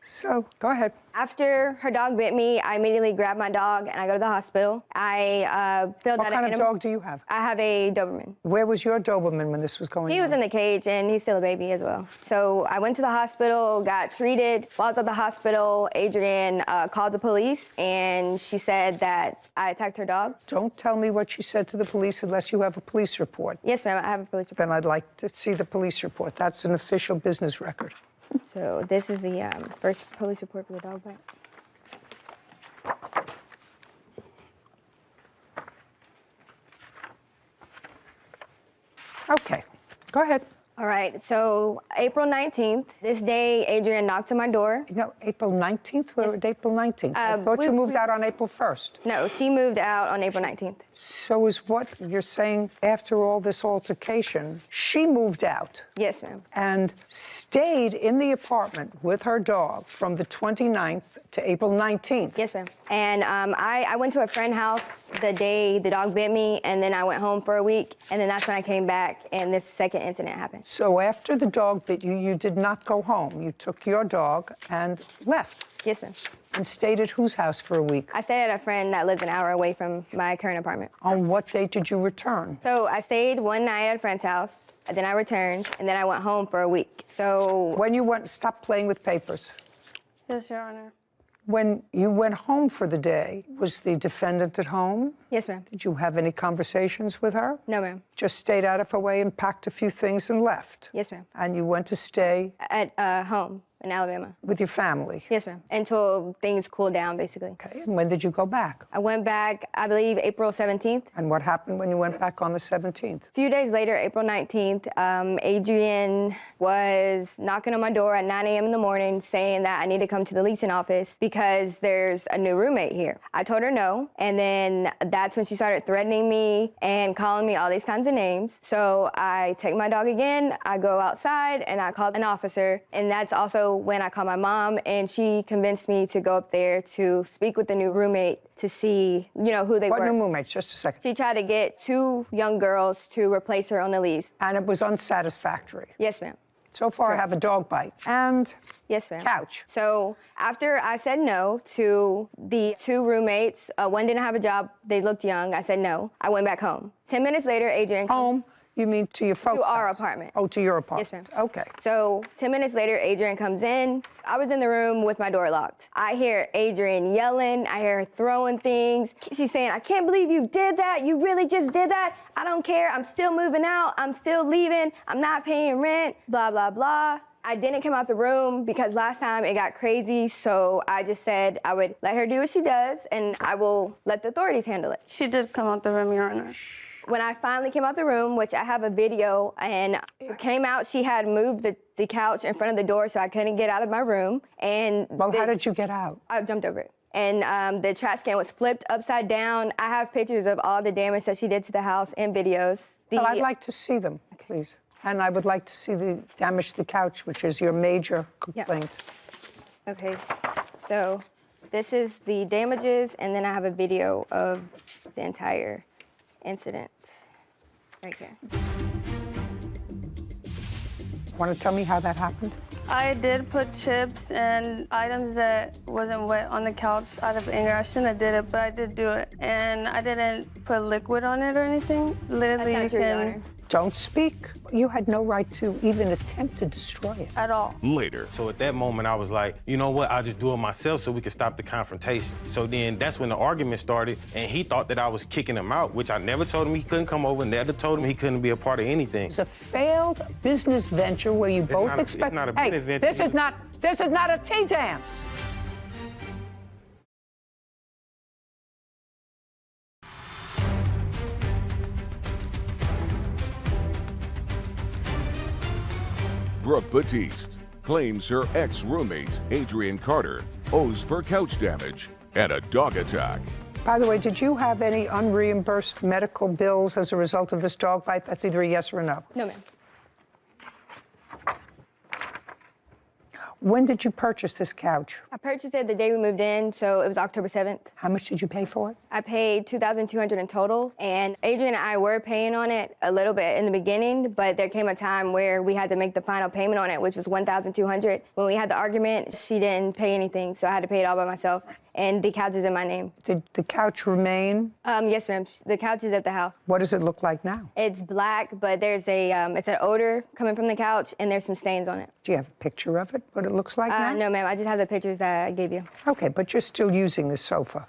[SPEAKER 2] So, go ahead.
[SPEAKER 8] After her dog bit me, I immediately grabbed my dog and I go to the hospital. I filled out
[SPEAKER 2] What kind of dog do you have?
[SPEAKER 8] I have a Doberman.
[SPEAKER 2] Where was your Doberman when this was going on?
[SPEAKER 8] He was in the cage and he's still a baby as well. So I went to the hospital, got treated. While I was at the hospital, Adrian called the police and she said that I attacked her dog.
[SPEAKER 2] Don't tell me what she said to the police unless you have a police report.
[SPEAKER 8] Yes, ma'am, I have a police report.
[SPEAKER 2] Then I'd like to see the police report. That's an official business record.
[SPEAKER 8] So this is the first police report for the dog bite.
[SPEAKER 2] Okay, go ahead.
[SPEAKER 8] All right, so April 19th, this day, Adrian knocked on my door.
[SPEAKER 2] No, April 19th? We're
[SPEAKER 8] Yes.
[SPEAKER 2] at April 19th. I thought you moved out on April 1st.
[SPEAKER 8] No, she moved out on April 19th.
[SPEAKER 2] So is what you're saying after all this altercation, she moved out
[SPEAKER 8] Yes, ma'am.
[SPEAKER 2] and stayed in the apartment with her dog from the 29th to April 19th.
[SPEAKER 8] Yes, ma'am. And I went to a friend's house the day the dog bit me, and then I went home for a week, and then that's when I came back, and this second incident happened.
[SPEAKER 2] So after the dog bit you, you did not go home. You took your dog and left.
[SPEAKER 8] Yes, ma'am.
[SPEAKER 2] And stayed at whose house for a week?
[SPEAKER 8] I stayed at a friend that lives an hour away from my current apartment.
[SPEAKER 2] On what date did you return?
[SPEAKER 8] So I stayed one night at a friend's house, and then I returned, and then I went home for a week. So
[SPEAKER 2] When you went, stop playing with papers.
[SPEAKER 9] Yes, Your Honor.
[SPEAKER 2] When you went home for the day, was the defendant at home?
[SPEAKER 8] yes, ma'am.
[SPEAKER 2] Did you have any conversations with her?
[SPEAKER 8] No, ma'am.
[SPEAKER 2] Just stayed out of her way and packed a few things and left?
[SPEAKER 8] Yes, ma'am.
[SPEAKER 2] And you went to stay
[SPEAKER 8] At home in Alabama.
[SPEAKER 2] with your family?
[SPEAKER 8] Yes, ma'am. Until things cooled down, basically.
[SPEAKER 2] Okay, and when did you go back?
[SPEAKER 8] I went back, I believe, April 17th.
[SPEAKER 2] And what happened when you went back on the 17th?
[SPEAKER 8] A few days later, April 19th, Adrian was knocking on my door at 9 a.m. in the morning saying that I need to come to the leasing office because there's a new roommate here. I told her no, and then that's when she started threatening me and calling me all these kinds of names. So I take my dog again, I go outside, and I call an officer, and that's also when I called my mom, and she convinced me to go up there to speak with the new roommate to see, who they
[SPEAKER 2] What
[SPEAKER 8] were.
[SPEAKER 2] new roommates? Just a second.
[SPEAKER 8] She tried to get 2 young girls to replace her on the lease.
[SPEAKER 2] And it was unsatisfactory.
[SPEAKER 8] Yes, ma'am.
[SPEAKER 2] So far, I have a dog bite and
[SPEAKER 8] Yes, ma'am.
[SPEAKER 2] couch.
[SPEAKER 8] So after I said no to the 2 roommates, one didn't have a job, they looked young, I said no. I went back home. 10 minutes later, Adrian
[SPEAKER 2] Home? You mean to your folks'
[SPEAKER 8] to our
[SPEAKER 2] house?
[SPEAKER 8] apartment.
[SPEAKER 2] Oh, to your apartment.
[SPEAKER 8] Yes, ma'am.
[SPEAKER 2] Okay.
[SPEAKER 8] So 10 minutes later, Adrian comes in. I was in the room with my door locked. I hear Adrian yelling. I hear her throwing things. She's saying, I can't believe you did that. You really just did that. I don't care. I'm still moving out. I'm still leaving. I'm not paying rent. Blah, blah, blah. I didn't come out the room because last time it got crazy, so I just said I would let her do what she does, and I will let the authorities handle it.
[SPEAKER 9] She did come out the room, Your Honor.
[SPEAKER 8] When I finally came out the room, which I have a video, and came out, she had moved the couch in front of the door so I couldn't get out of my room. And
[SPEAKER 2] Well, how did you get out?
[SPEAKER 8] I jumped over it. And the trash can was flipped upside down. I have pictures of all the damage that she did to the house and videos.
[SPEAKER 2] Well, I'd like to see them, please. And I would like to see the damage to the couch, which is your major complaint.
[SPEAKER 8] Okay, so this is the damages, and then I have a video of the entire incident right here.
[SPEAKER 2] Want to tell me how that happened?
[SPEAKER 9] I did put chips and items that wasn't wet on the couch out of anger. I shouldn't have did it, but I did do it. And I didn't put liquid on it or anything. Literally,
[SPEAKER 8] That's
[SPEAKER 9] you
[SPEAKER 8] not true, Your
[SPEAKER 9] can...
[SPEAKER 8] Honor.
[SPEAKER 2] Don't speak. You had no right to even attempt to destroy it.
[SPEAKER 9] At all.
[SPEAKER 1] Later.
[SPEAKER 10] So at that moment, I was like, you know what? I'll just do it myself so we can stop the confrontation. So then that's when the argument started, and he thought that I was kicking him out, which I never told him he couldn't come over, never told him he couldn't be a part of anything.
[SPEAKER 2] It's a failed business venture where you both
[SPEAKER 10] not a-
[SPEAKER 2] expect.
[SPEAKER 10] it's not a
[SPEAKER 2] Hey,
[SPEAKER 10] business venture.
[SPEAKER 2] this is not a tea dance.
[SPEAKER 1] Brooke Batiste claims her ex-roommate, Adrian Carter, owes for couch damage and a dog attack.
[SPEAKER 2] By the way, did you have any unreimbursed medical bills as a result of this dog bite? That's either a yes or a no.
[SPEAKER 8] No, ma'am.
[SPEAKER 2] When did you purchase this couch?
[SPEAKER 8] I purchased it the day we moved in, so it was October 7th.
[SPEAKER 2] How much did you pay for it?
[SPEAKER 8] I paid $2,200 in total, and Adrian and I were paying on it a little bit in the beginning, but there came a time where we had to make the final payment on it, which was $1,200. When we had the argument, she didn't pay anything, so I had to pay it all by myself. And the couch is in my name.
[SPEAKER 2] Did the couch remain?
[SPEAKER 8] Yes, ma'am. The couch is at the house.
[SPEAKER 2] What does it look like now?
[SPEAKER 8] It's black, but there's it's an odor coming from the couch, and there's some stains on it.
[SPEAKER 2] Do you have a picture of it, what it looks like now?
[SPEAKER 8] No, ma'am. I just have the pictures that I gave you.
[SPEAKER 2] Okay, but you're still using the sofa.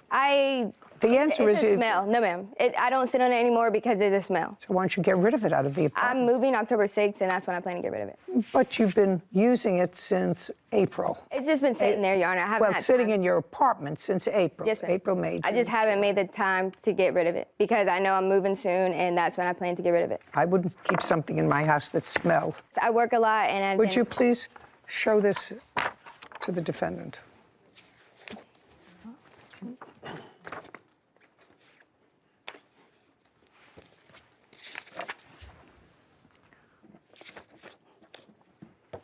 [SPEAKER 2] The answer
[SPEAKER 8] it's
[SPEAKER 2] is...
[SPEAKER 8] a smell. No, ma'am. I don't sit on it anymore because there's a smell.
[SPEAKER 2] So why don't you get rid of it out of the apartment?
[SPEAKER 8] I'm moving October 6th, and that's when I plan to get rid of it.
[SPEAKER 2] But you've been using it since April.
[SPEAKER 8] It's just been sitting there, Your Honor. I haven't had
[SPEAKER 2] sitting
[SPEAKER 8] time.
[SPEAKER 2] in your apartment since April.
[SPEAKER 8] Yes, ma'am.
[SPEAKER 2] April, May,
[SPEAKER 8] I just haven't made the time to get rid of it because I know I'm moving soon, and that's when I plan to get rid of it.
[SPEAKER 2] I wouldn't keep something in my house that smelled.
[SPEAKER 8] I work a lot, and
[SPEAKER 2] Would you please show this to the defendant?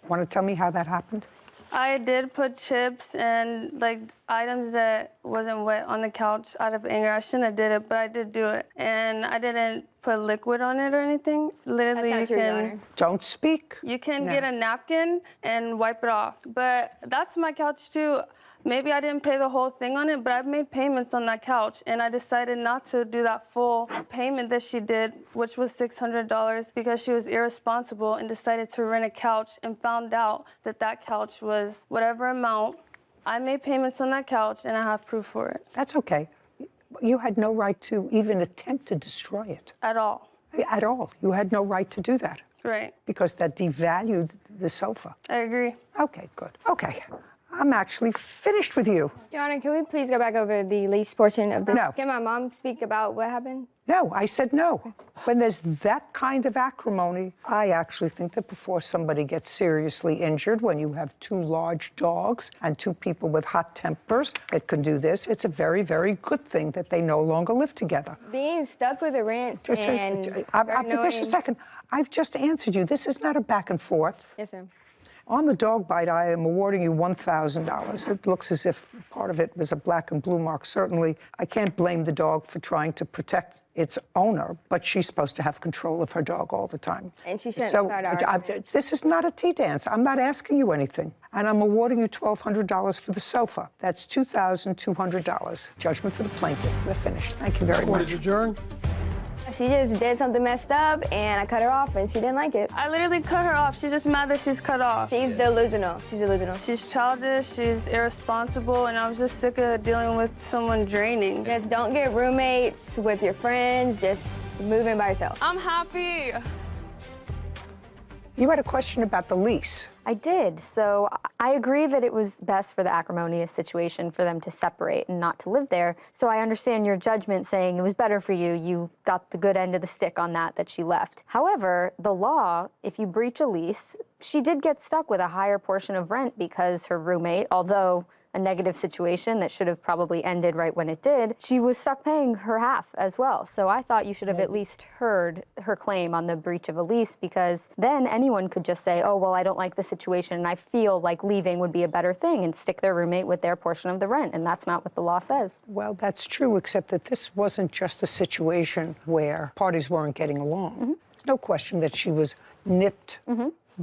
[SPEAKER 2] Want to tell me how that happened?
[SPEAKER 9] I did put chips and like items that wasn't wet on the couch out of anger. I shouldn't have did it, but I did do it. And I didn't put liquid on it or anything. Literally,
[SPEAKER 8] That's not true, Your Honor.
[SPEAKER 2] Don't speak.
[SPEAKER 9] You can get a napkin and wipe it off. But that's my couch too. Maybe I didn't pay the whole thing on it, but I've made payments on that couch, and I decided not to do that full payment that she did, which was $600, because she was irresponsible and decided to rent a couch and found out that that couch was whatever amount. I made payments on that couch, and I have proof for it.
[SPEAKER 2] That's okay. You had no right to even attempt to destroy it.
[SPEAKER 9] At all.
[SPEAKER 2] At all. You had no right to do that.
[SPEAKER 9] Right.
[SPEAKER 2] Because that devalued the sofa.
[SPEAKER 9] I agree.
[SPEAKER 2] Okay, good. Okay. I'm actually finished with you.
[SPEAKER 8] Your Honor, can we please go back over the lease portion of this?
[SPEAKER 2] No.
[SPEAKER 8] Can my mom speak about what happened?
[SPEAKER 2] No, I said no. When there's that kind of acrimony, I actually think that before somebody gets seriously injured, when you have two large dogs and two people with hot tempers that can do this, it's a very, very good thing that they no longer live together.
[SPEAKER 8] Being stuck with a rent and...
[SPEAKER 2] Just a second. I've just answered you. This is not a back and forth.
[SPEAKER 8] Yes, ma'am.
[SPEAKER 2] On the dog bite, I am awarding you $1,000. It looks as if part of it was a black and blue mark. Certainly, I can't blame the dog for trying to protect its owner, but she's supposed to have control of her dog all the time.
[SPEAKER 8] And she shouldn't start arguing.
[SPEAKER 2] This is not a tea dance. I'm not asking you anything. And I'm awarding you $1,200 for the sofa. That's $2,200. Judgment for the plaintiff. We're finished. Thank you very much.
[SPEAKER 7] Court is adjourned.
[SPEAKER 8] She just did something messed up, and I cut her off, and she didn't like it.
[SPEAKER 9] I literally cut her off. She's just mad that she's cut off.
[SPEAKER 8] She's delusional. She's delusional.
[SPEAKER 9] She's childish. She's irresponsible, and I was just sick of dealing with someone draining.
[SPEAKER 8] Just don't get roommates with your friends. Just move in by yourself.
[SPEAKER 9] I'm happy.
[SPEAKER 2] You had a question about the lease.
[SPEAKER 5] I did. So I agree that it was best for the acrimonious situation for them to separate and not to live there. So I understand your judgment saying it was better for you. You got the good end of the stick on that she left. However, the law, if you breach a lease, she did get stuck with a higher portion of rent because her roommate, although a negative situation that should have probably ended right when it did, she was stuck paying her half as well. So I thought you should have at least heard her claim on the breach of a lease, because then anyone could just say, oh, well, I don't like the situation and I feel like leaving would be a better thing, and stick their roommate with their portion of the rent. And that's not what the law says.
[SPEAKER 2] Well, that's true, except that this wasn't just a situation where parties weren't getting along. There's no question that she was nipped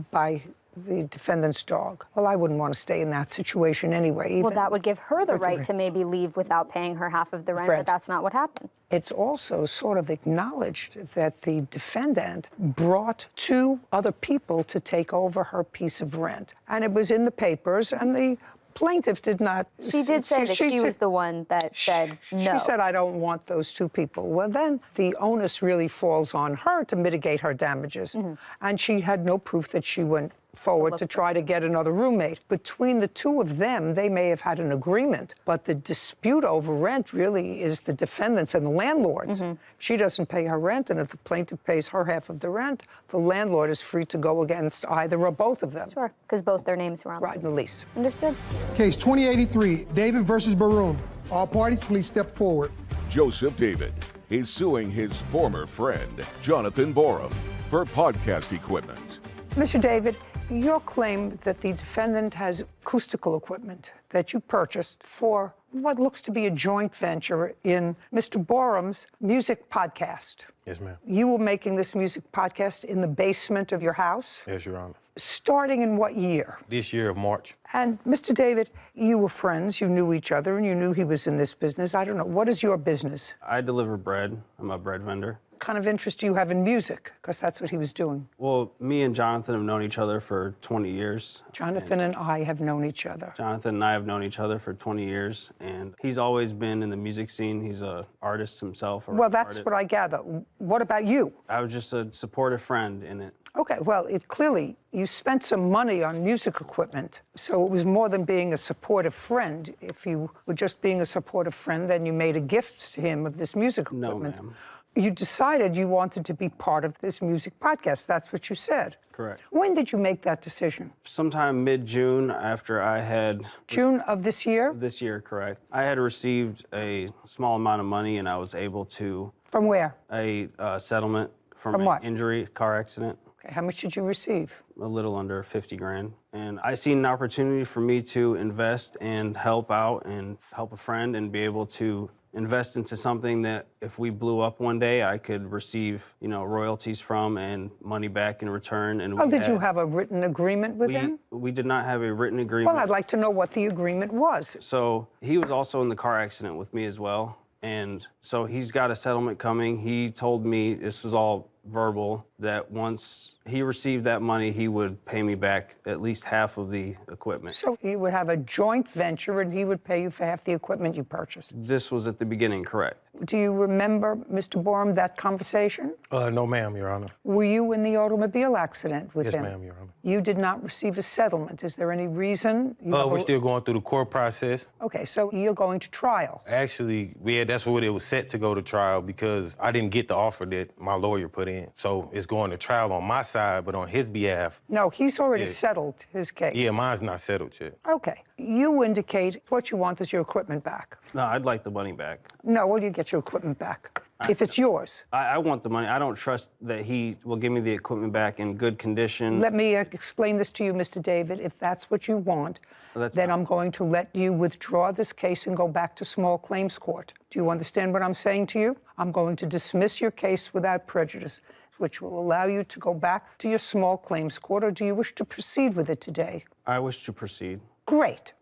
[SPEAKER 2] by the defendant's dog. Well, I wouldn't want to stay in that situation anyway.
[SPEAKER 5] Well, that would give her the right to maybe leave without paying her half of the rent, but that's not what happened.
[SPEAKER 2] It's also sort of acknowledged that the defendant brought two other people to take over her piece of rent. And it was in the papers, and the plaintiff did not...
[SPEAKER 5] She did say that she was the one that said no.
[SPEAKER 2] She said, I don't want those two people. Well, then the onus really falls on her to mitigate her damages. And she had no proof that she went forward to try to get another roommate. Between the two of them, they may have had an agreement, but the dispute over rent really is the defendants and the landlords. She doesn't pay her rent, and if the plaintiff pays her half of the rent, the landlord is free to go against either or both of them.
[SPEAKER 5] Sure, because both their names were on
[SPEAKER 2] right in the lease.
[SPEAKER 5] Understood.
[SPEAKER 7] Case 2083, David versus Baroon. All parties, please step forward.
[SPEAKER 1] Joseph David is suing his former friend, Jonathan Borum, for podcast equipment.
[SPEAKER 2] Mr. David, your claim that the defendant has acoustical equipment that you purchased for what looks to be a joint venture in Mr. Borum's music podcast.
[SPEAKER 10] Yes, ma'am.
[SPEAKER 2] You were making this music podcast in the basement of your house?
[SPEAKER 10] Yes, Your Honor.
[SPEAKER 2] Starting in what year?
[SPEAKER 10] This year of March.
[SPEAKER 2] And Mr. David, you were friends, you knew each other, and you knew he was in this business. I don't know, what is your business?
[SPEAKER 11] I deliver bread. I'm a bread vendor.
[SPEAKER 2] What kind of interest do you have in music? Because that's what he was doing.
[SPEAKER 11] Well, me and Jonathan have known each other for 20 years.
[SPEAKER 2] Jonathan and I have known each other.
[SPEAKER 11] Jonathan and I have known each other for 20 years, and he's always been in the music scene. He's an artist himself.
[SPEAKER 2] Well, that's what I gather. What about you?
[SPEAKER 11] I was just a supportive friend in it.
[SPEAKER 2] Okay, well, clearly you spent some money on music equipment, so it was more than being a supportive friend. If you were just being a supportive friend, then you made a gift to him of this music equipment.
[SPEAKER 11] No, ma'am.
[SPEAKER 2] You decided you wanted to be part of this music podcast. That's what you said.
[SPEAKER 11] Correct.
[SPEAKER 2] When did you make that decision?
[SPEAKER 11] Sometime mid-June after I had...
[SPEAKER 2] June of this year?
[SPEAKER 11] This year, correct. I had received a small amount of money, and I was able to...
[SPEAKER 2] From where?
[SPEAKER 11] A settlement from an
[SPEAKER 2] what?
[SPEAKER 11] injury, car accident.
[SPEAKER 2] Okay, how much did you receive?
[SPEAKER 11] A little under 50 grand. And I seen an opportunity for me to invest and help out and help a friend and be able to invest into something that if we blew up one day, I could receive, royalties from and money back in return. And
[SPEAKER 2] did you have a written agreement with him?
[SPEAKER 11] We did not have a written agreement.
[SPEAKER 2] Well, I'd like to know what the agreement was.
[SPEAKER 11] So he was also in the car accident with me as well. And so he's got a settlement coming. He told me, this was all verbal, that once he received that money, he would pay me back at least half of the equipment.
[SPEAKER 2] So you would have a joint venture and he would pay you for half the equipment you purchased?
[SPEAKER 11] This was at the beginning, correct.
[SPEAKER 2] Do you remember, Mr. Borum, that conversation?
[SPEAKER 10] No, ma'am, Your Honor.
[SPEAKER 2] Were you in the automobile accident with him?
[SPEAKER 10] Yes, ma'am, Your Honor.
[SPEAKER 2] You did not receive a settlement. Is there any reason?
[SPEAKER 10] We're still going through the court process.
[SPEAKER 2] Okay, so you're going to trial.
[SPEAKER 10] Actually, that's what it was set to go to trial because I didn't get the offer that my lawyer put in. So it's going to trial on my side, but on his behalf.
[SPEAKER 2] No, he's already settled his case.
[SPEAKER 10] Yeah, mine's not settled yet.
[SPEAKER 2] Okay. You indicate what you want is your equipment back.
[SPEAKER 11] No, I'd like the money back.
[SPEAKER 2] No, well, you get your equipment back if it's yours.
[SPEAKER 11] I want the money. I don't trust that he will give me the equipment back in good condition.
[SPEAKER 2] Let me explain this to you, Mr. David. If that's what you want, then I'm going to let you withdraw this case and go back to small claims court. Do you understand what I'm saying to you? I'm going to dismiss your case without prejudice, which will allow you to go back to your small claims court, or do you wish to proceed with it today?
[SPEAKER 11] I wish to proceed.
[SPEAKER 2] Great.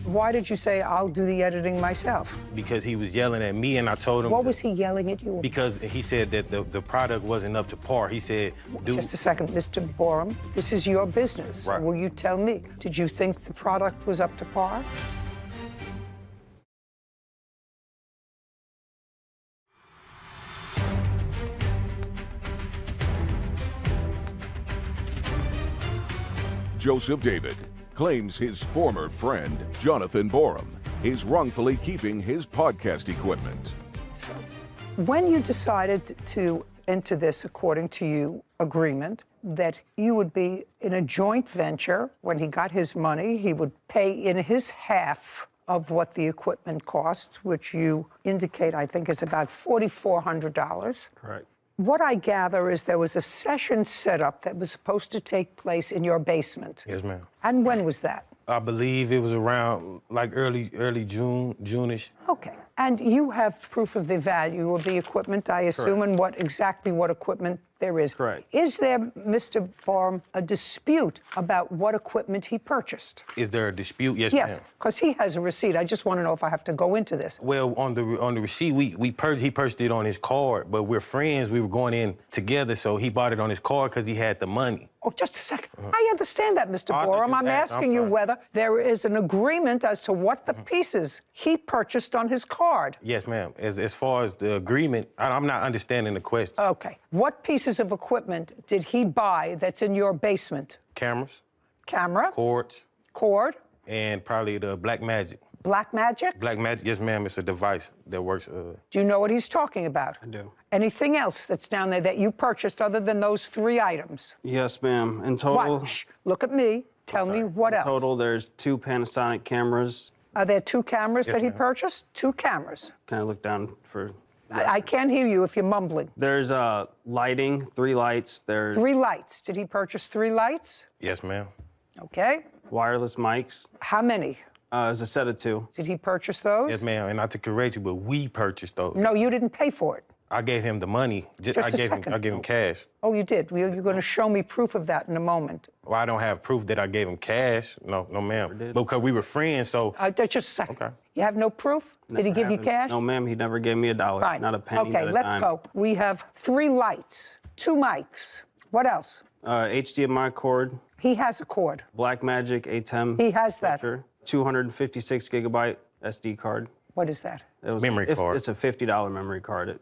[SPEAKER 2] Why did you say, I'll do the editing myself?
[SPEAKER 10] Because he was yelling at me and I told him...
[SPEAKER 2] What was he yelling at you?
[SPEAKER 10] Because he said that the product wasn't up to par. He said...
[SPEAKER 2] Just a second, Mr. Borum, this is your business.
[SPEAKER 10] Right.
[SPEAKER 2] Will you tell me, did you think the product was up to par?
[SPEAKER 1] Joseph David claims his former friend, Jonathan Borum, is wrongfully keeping his podcast equipment.
[SPEAKER 2] So, when you decided to enter this, according to you, agreement, that you would be in a joint venture, when he got his money, he would pay in his half of what the equipment costs, which you indicate, I think, is about $4,400.
[SPEAKER 11] Correct.
[SPEAKER 2] What I gather is there was a session set up that was supposed to take place in your basement.
[SPEAKER 10] Yes, ma'am.
[SPEAKER 2] And when was that?
[SPEAKER 10] I believe it was around like early June-ish.
[SPEAKER 2] Okay. And you have proof of the value of the equipment, I assume, and exactly what equipment there is.
[SPEAKER 11] Correct.
[SPEAKER 2] Is there, Mr. Borum, a dispute about what equipment he purchased?
[SPEAKER 10] Is there a dispute? Yes, ma'am.
[SPEAKER 2] Yes, because he has a receipt. I just want to know if I have to go into this.
[SPEAKER 10] Well, on the receipt, he purchased it on his card, but we're friends. We were going in together, so he bought it on his card because he had the money.
[SPEAKER 2] Oh, just a second. I understand that, Mr. Borum. I'm asking you whether there is an agreement as to what the pieces he purchased on his card.
[SPEAKER 10] Yes, ma'am. As far as the agreement, I'm not understanding the question.
[SPEAKER 2] Okay. What pieces of equipment did he buy that's in your basement?
[SPEAKER 10] Cameras.
[SPEAKER 2] Camera.
[SPEAKER 10] Cords.
[SPEAKER 2] Cord.
[SPEAKER 10] And probably the Black Magic.
[SPEAKER 2] Black Magic?
[SPEAKER 10] Black Magic, yes, ma'am. It's a device that works.
[SPEAKER 2] Do you know what he's talking about?
[SPEAKER 11] I do.
[SPEAKER 2] Anything else that's down there that you purchased other than those 3 items?
[SPEAKER 11] Yes, ma'am. In total...
[SPEAKER 2] What? Shh, look at me. Tell me what else.
[SPEAKER 11] In total, there's 2 Panasonic cameras.
[SPEAKER 2] Are there 2 cameras that he purchased? 2 cameras.
[SPEAKER 11] Can I look down for...
[SPEAKER 2] I can't hear you if you're mumbling.
[SPEAKER 11] There's lighting, 3 lights. There's
[SPEAKER 2] 3 lights. Did he purchase 3 lights?
[SPEAKER 10] Yes, ma'am.
[SPEAKER 2] Okay.
[SPEAKER 11] wireless mics.
[SPEAKER 2] How many?
[SPEAKER 11] It was a set of 2.
[SPEAKER 2] Did he purchase those?
[SPEAKER 10] Yes, ma'am. And not to correct you, but we purchased those.
[SPEAKER 2] No, you didn't pay for it.
[SPEAKER 10] I gave him the money. I gave him cash.
[SPEAKER 2] Oh, you did? You're going to show me proof of that in a moment.
[SPEAKER 10] Well, I don't have proof that I gave him cash. No, ma'am. Because we were friends, so.
[SPEAKER 2] Just a second.
[SPEAKER 10] Okay.
[SPEAKER 2] You have no proof? Did he give you cash?
[SPEAKER 11] No, ma'am. He never gave me $1.
[SPEAKER 2] Fine.
[SPEAKER 11] Not a penny.
[SPEAKER 2] Okay,
[SPEAKER 11] not a
[SPEAKER 2] let's
[SPEAKER 11] dime.
[SPEAKER 2] go. We have 3 lights, 2 mics. What else?
[SPEAKER 11] HDMI cord.
[SPEAKER 2] He has a cord.
[SPEAKER 11] Blackmagic ATEM.
[SPEAKER 2] He has that.
[SPEAKER 11] 256 gigabyte SD card.
[SPEAKER 2] What is that?
[SPEAKER 10] Memory card.
[SPEAKER 11] It's a $50 memory card. It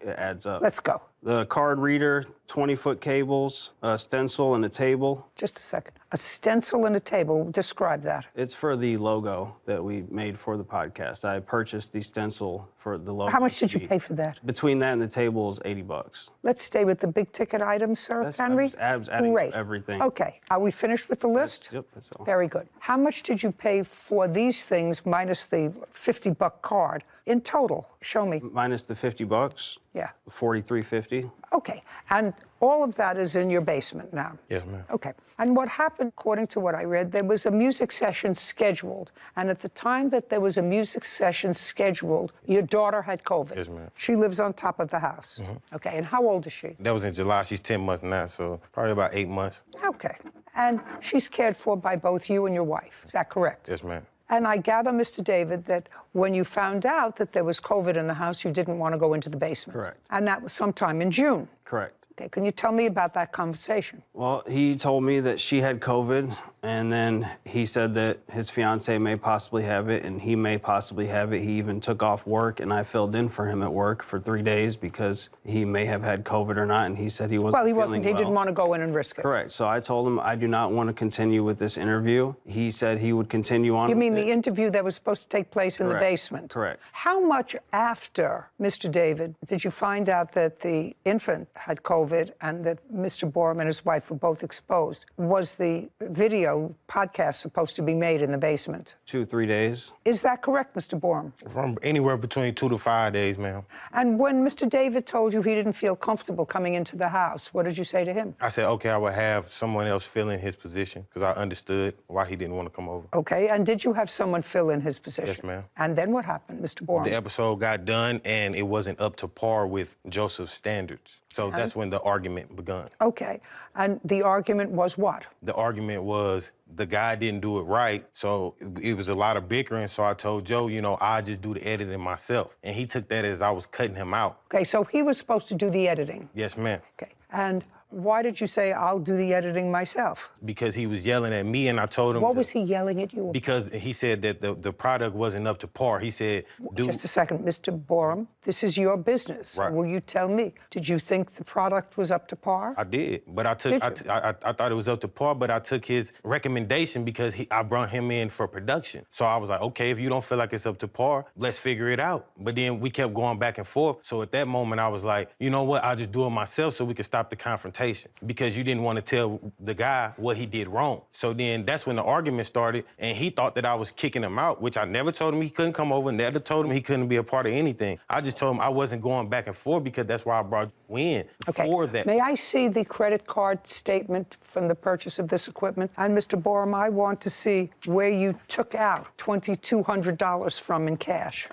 [SPEAKER 11] adds up.
[SPEAKER 2] Let's go.
[SPEAKER 11] The card reader, 20-foot cables, a stencil, and a table.
[SPEAKER 2] Just a second. A stencil and a table. Describe that.
[SPEAKER 11] It's for the logo that we made for the podcast. I purchased the stencil for the logo.
[SPEAKER 2] How much did you pay for that?
[SPEAKER 11] Between that and the table is $80.
[SPEAKER 2] Let's stay with the big ticket items, sir, Henry.
[SPEAKER 11] I was adding
[SPEAKER 2] Great.
[SPEAKER 11] everything.
[SPEAKER 2] Okay. Are we finished with the list?
[SPEAKER 11] Yep, that's all.
[SPEAKER 2] Very good. How much did you pay for these things minus the $50 card in total? Show me.
[SPEAKER 11] Minus the $50.
[SPEAKER 2] Yeah.
[SPEAKER 11] $43.50.
[SPEAKER 2] Okay. And all of that is in your basement now?
[SPEAKER 10] Yes, ma'am.
[SPEAKER 2] Okay. And what happened, according to what I read, there was a music session scheduled. And at the time that there was a music session scheduled, your daughter had COVID.
[SPEAKER 10] Yes, ma'am.
[SPEAKER 2] She lives on top of the house. Okay. And how old is she?
[SPEAKER 10] That was in July. She's 10 months now, so probably about 8 months.
[SPEAKER 2] Okay. And she's cared for by both you and your wife. Is that correct?
[SPEAKER 10] Yes, ma'am.
[SPEAKER 2] And I gather, Mr. David, that when you found out that there was COVID in the house, you didn't want to go into the basement.
[SPEAKER 11] Correct.
[SPEAKER 2] And that was sometime in June.
[SPEAKER 11] Correct.
[SPEAKER 2] Okay, can you tell me about that conversation?
[SPEAKER 11] Well, he told me that she had COVID, and then he said that his fiance may possibly have it, and he may possibly have it. He even took off work, and I filled in for him at work for 3 days because he may have had COVID or not, and he said he wasn't
[SPEAKER 2] Well, he
[SPEAKER 11] feeling
[SPEAKER 2] wasn't. He didn't want to go in and risk it.
[SPEAKER 11] Correct. So I told him I do not want to continue with this interview. He said he would continue on.
[SPEAKER 2] You mean
[SPEAKER 11] with
[SPEAKER 2] the
[SPEAKER 11] it.
[SPEAKER 2] interview that was supposed to take place in the
[SPEAKER 11] Correct.
[SPEAKER 2] basement?
[SPEAKER 11] Correct.
[SPEAKER 2] How much after, Mr. David, did you find out that the infant had COVID and that Mr. Borum and his wife were both exposed? Was the video podcast supposed to be made in the basement?
[SPEAKER 11] 2-3 days.
[SPEAKER 2] Is that correct, Mr. Borum?
[SPEAKER 10] From anywhere between 2 to 5 days, ma'am.
[SPEAKER 2] And when Mr. David told you he didn't feel comfortable coming into the house, what did you say to him?
[SPEAKER 10] I said, okay, I would have someone else fill in his position because I understood why he didn't want to come over.
[SPEAKER 2] Okay, and did you have someone fill in his position?
[SPEAKER 10] Yes, ma'am.
[SPEAKER 2] And then what happened, Mr. Borum?
[SPEAKER 10] The episode got done, and it wasn't up to par with Joseph's standards. So that's when the argument begun.
[SPEAKER 2] Okay, and the argument was what?
[SPEAKER 10] The argument was the guy didn't do it right, so it was a lot of bickering. So I told Joe, I just do the editing myself. And he took that as I was cutting him out.
[SPEAKER 2] Okay, so he was supposed to do the editing.
[SPEAKER 10] Yes, ma'am.
[SPEAKER 2] Okay, and why did you say, I'll do the editing myself?
[SPEAKER 10] Because he was yelling at me, and I told him...
[SPEAKER 2] What was he yelling at you about?
[SPEAKER 10] Because he said that the product wasn't up to par. He said...
[SPEAKER 2] Just a second, Mr. Borum, this is your business.
[SPEAKER 10] Right.
[SPEAKER 2] Will you tell me, did you think the product was up to par?
[SPEAKER 10] I did, but I thought it was up to par, but I took his recommendation because I brought him in for production. So I was like, okay, if you don't feel like it's up to par, let's figure it out. But then we kept going back and forth. So at that moment, I was like, you know what? I'll just do it myself so we can stop the confrontation. Because you didn't want to tell the guy what he did wrong. So then that's when the argument started, and he thought that I was kicking him out, which I never told him he couldn't come over, never told him he couldn't be a part of anything. I just told him I wasn't going back and forth because that's why I brought you in for that.
[SPEAKER 2] May I see the credit card statement from the purchase of this equipment? And Mr. Borum, I want to see where you took out $2,200 from in cash.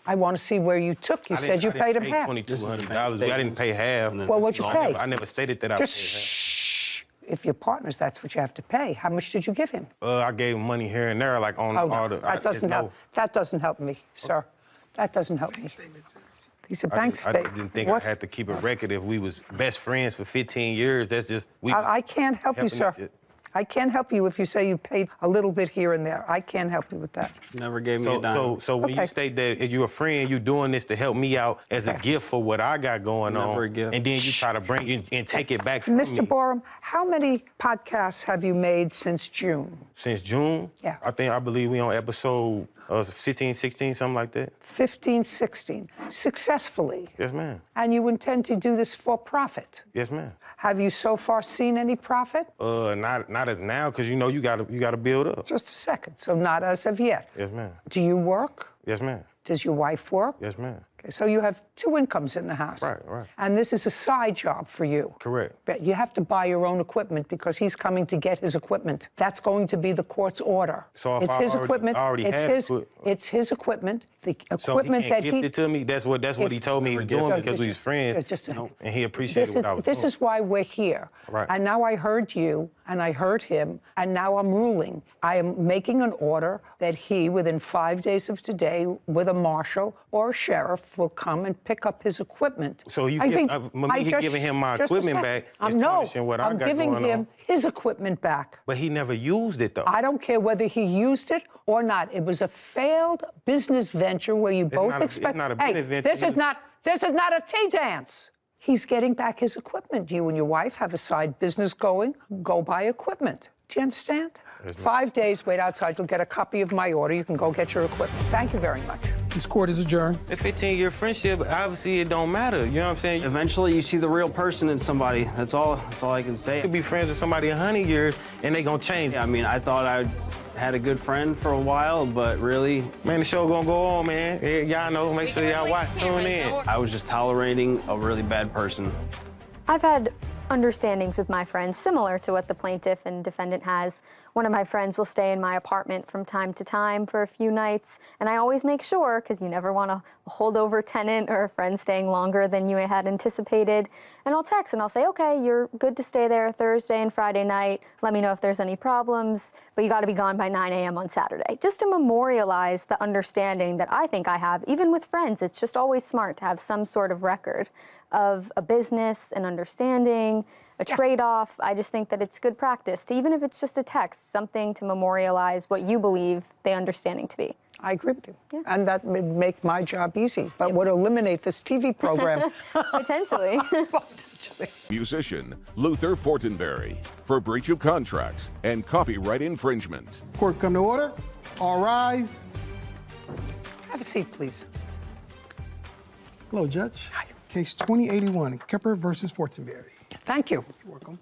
[SPEAKER 2] I want to see where you took. You said you paid him half.
[SPEAKER 10] $2,200. I didn't pay half.
[SPEAKER 2] Well, what'd you pay?
[SPEAKER 10] I never stated that I
[SPEAKER 2] Just
[SPEAKER 10] paid half.
[SPEAKER 2] shh. If you're partners, that's what you have to pay. How much did you give him?
[SPEAKER 10] I gave him money here and there, like on all the...
[SPEAKER 2] That doesn't help. That doesn't help me, sir. That doesn't help me. These are bank statements.
[SPEAKER 10] I didn't think I had to keep a record if we was best friends for 15 years. That's just...
[SPEAKER 2] I can't help you, sir. I can't help you if you say you paid a little bit here and there. I can't help you with that.
[SPEAKER 11] Never gave me a dime.
[SPEAKER 10] So when you state that if you're a friend, you're doing this to help me out as a gift for what I got going on.
[SPEAKER 11] Never a gift.
[SPEAKER 10] And then you try to bring it and take it back from me.
[SPEAKER 2] Mr. Borum, how many podcasts have you made since June?
[SPEAKER 10] Since June?
[SPEAKER 2] Yeah.
[SPEAKER 10] I believe we on episode 15, 16, something like that. 15,
[SPEAKER 2] 16. Successfully.
[SPEAKER 10] Yes, ma'am.
[SPEAKER 2] And you intend to do this for profit?
[SPEAKER 10] Yes, ma'am.
[SPEAKER 2] Have you so far seen any profit?
[SPEAKER 10] Not as now, because you gotta build up.
[SPEAKER 2] Just a second. So not as of yet.
[SPEAKER 10] Yes, ma'am.
[SPEAKER 2] Do you work?
[SPEAKER 10] Yes, ma'am.
[SPEAKER 2] Does your wife work?
[SPEAKER 10] Yes, ma'am.
[SPEAKER 2] Okay, so you have 2 incomes in the house.
[SPEAKER 10] Right, right.
[SPEAKER 2] And this is a side job for you.
[SPEAKER 10] Correct.
[SPEAKER 2] But you have to buy your own equipment because he's coming to get his equipment. That's going to be the court's order.
[SPEAKER 10] So if
[SPEAKER 2] it's
[SPEAKER 10] I
[SPEAKER 2] his
[SPEAKER 10] already-
[SPEAKER 2] equipment.
[SPEAKER 10] already
[SPEAKER 2] it's
[SPEAKER 10] had
[SPEAKER 2] his.
[SPEAKER 10] equip-
[SPEAKER 2] It's his equipment. The
[SPEAKER 10] So
[SPEAKER 2] equipment
[SPEAKER 10] he can't
[SPEAKER 2] that
[SPEAKER 10] gift it to me? That's what he told me he was doing because we was friends,
[SPEAKER 2] Just a-
[SPEAKER 10] and he appreciated what I was
[SPEAKER 2] This
[SPEAKER 10] doing.
[SPEAKER 2] is why we're here.
[SPEAKER 10] Right.
[SPEAKER 2] And now I heard you, and I heard him, and now I'm ruling. I am making an order that he, within 5 days of today, with a marshal or a sheriff, will come and pick up his equipment.
[SPEAKER 10] So you
[SPEAKER 2] I
[SPEAKER 10] give-
[SPEAKER 2] think-
[SPEAKER 10] me
[SPEAKER 2] I just-
[SPEAKER 10] giving him my
[SPEAKER 2] just a
[SPEAKER 10] equipment
[SPEAKER 2] sec.
[SPEAKER 10] back is
[SPEAKER 2] No,
[SPEAKER 10] tarnishing what I
[SPEAKER 2] I'm
[SPEAKER 10] got
[SPEAKER 2] giving
[SPEAKER 10] going
[SPEAKER 2] him
[SPEAKER 10] on.
[SPEAKER 2] his equipment back.
[SPEAKER 10] But he never used it, though.
[SPEAKER 2] I don't care whether he used it or not. It was a failed business venture where you both
[SPEAKER 10] not a-
[SPEAKER 2] expect.
[SPEAKER 10] it's not a
[SPEAKER 2] Hey,
[SPEAKER 10] business venture.
[SPEAKER 2] this is not a tea dance. He's getting back his equipment. You and your wife have a side business going. Go buy equipment. Do you understand? 5 days, wait outside. You'll get a copy of my order. You can go get your equipment. Thank you very much.
[SPEAKER 7] This court is adjourned.
[SPEAKER 10] A 15-year friendship, obviously it don't matter. You know what I'm saying? You
[SPEAKER 11] Eventually, you see the real person in somebody. That's all I can say.
[SPEAKER 10] could be friends with somebody 100 years, and they gonna change.
[SPEAKER 11] Yeah, I mean, I thought I had a good friend for a while, but really,
[SPEAKER 10] Man, the show gonna go on, man. Y'all know, make sure y'all watch, tune in.
[SPEAKER 11] I was just tolerating a really bad person.
[SPEAKER 5] I've had understandings with my friends similar to what the plaintiff and defendant has. One of my friends will stay in my apartment from time to time for a few nights, and I always make sure, because you never want a holdover tenant or a friend staying longer than you had anticipated, and I'll text and I'll say, okay, you're good to stay there Thursday and Friday night. Let me know if there's any problems, but you got to be gone by 9 a.m. on Saturday. Just to memorialize the understanding that I think I have, even with friends. It's just always smart to have some sort of record of a business, an understanding, a trade-off. I just think that it's good practice, to, even if it's just a text, something to memorialize what you believe the understanding to be.
[SPEAKER 2] I agree with you. Yeah. And that would make my job easy, but would eliminate this TV program.
[SPEAKER 5] Potentially.
[SPEAKER 2] Potentially.
[SPEAKER 1] Musician Luther Fortenberry for breach of contracts and copyright infringement.
[SPEAKER 7] Court come to order. All rise.
[SPEAKER 2] Have a seat, please.
[SPEAKER 7] Hello, Judge.
[SPEAKER 2] Hi.
[SPEAKER 7] Case 2081, Kemper versus Fortenberry.
[SPEAKER 2] Thank you.
[SPEAKER 7] You're welcome.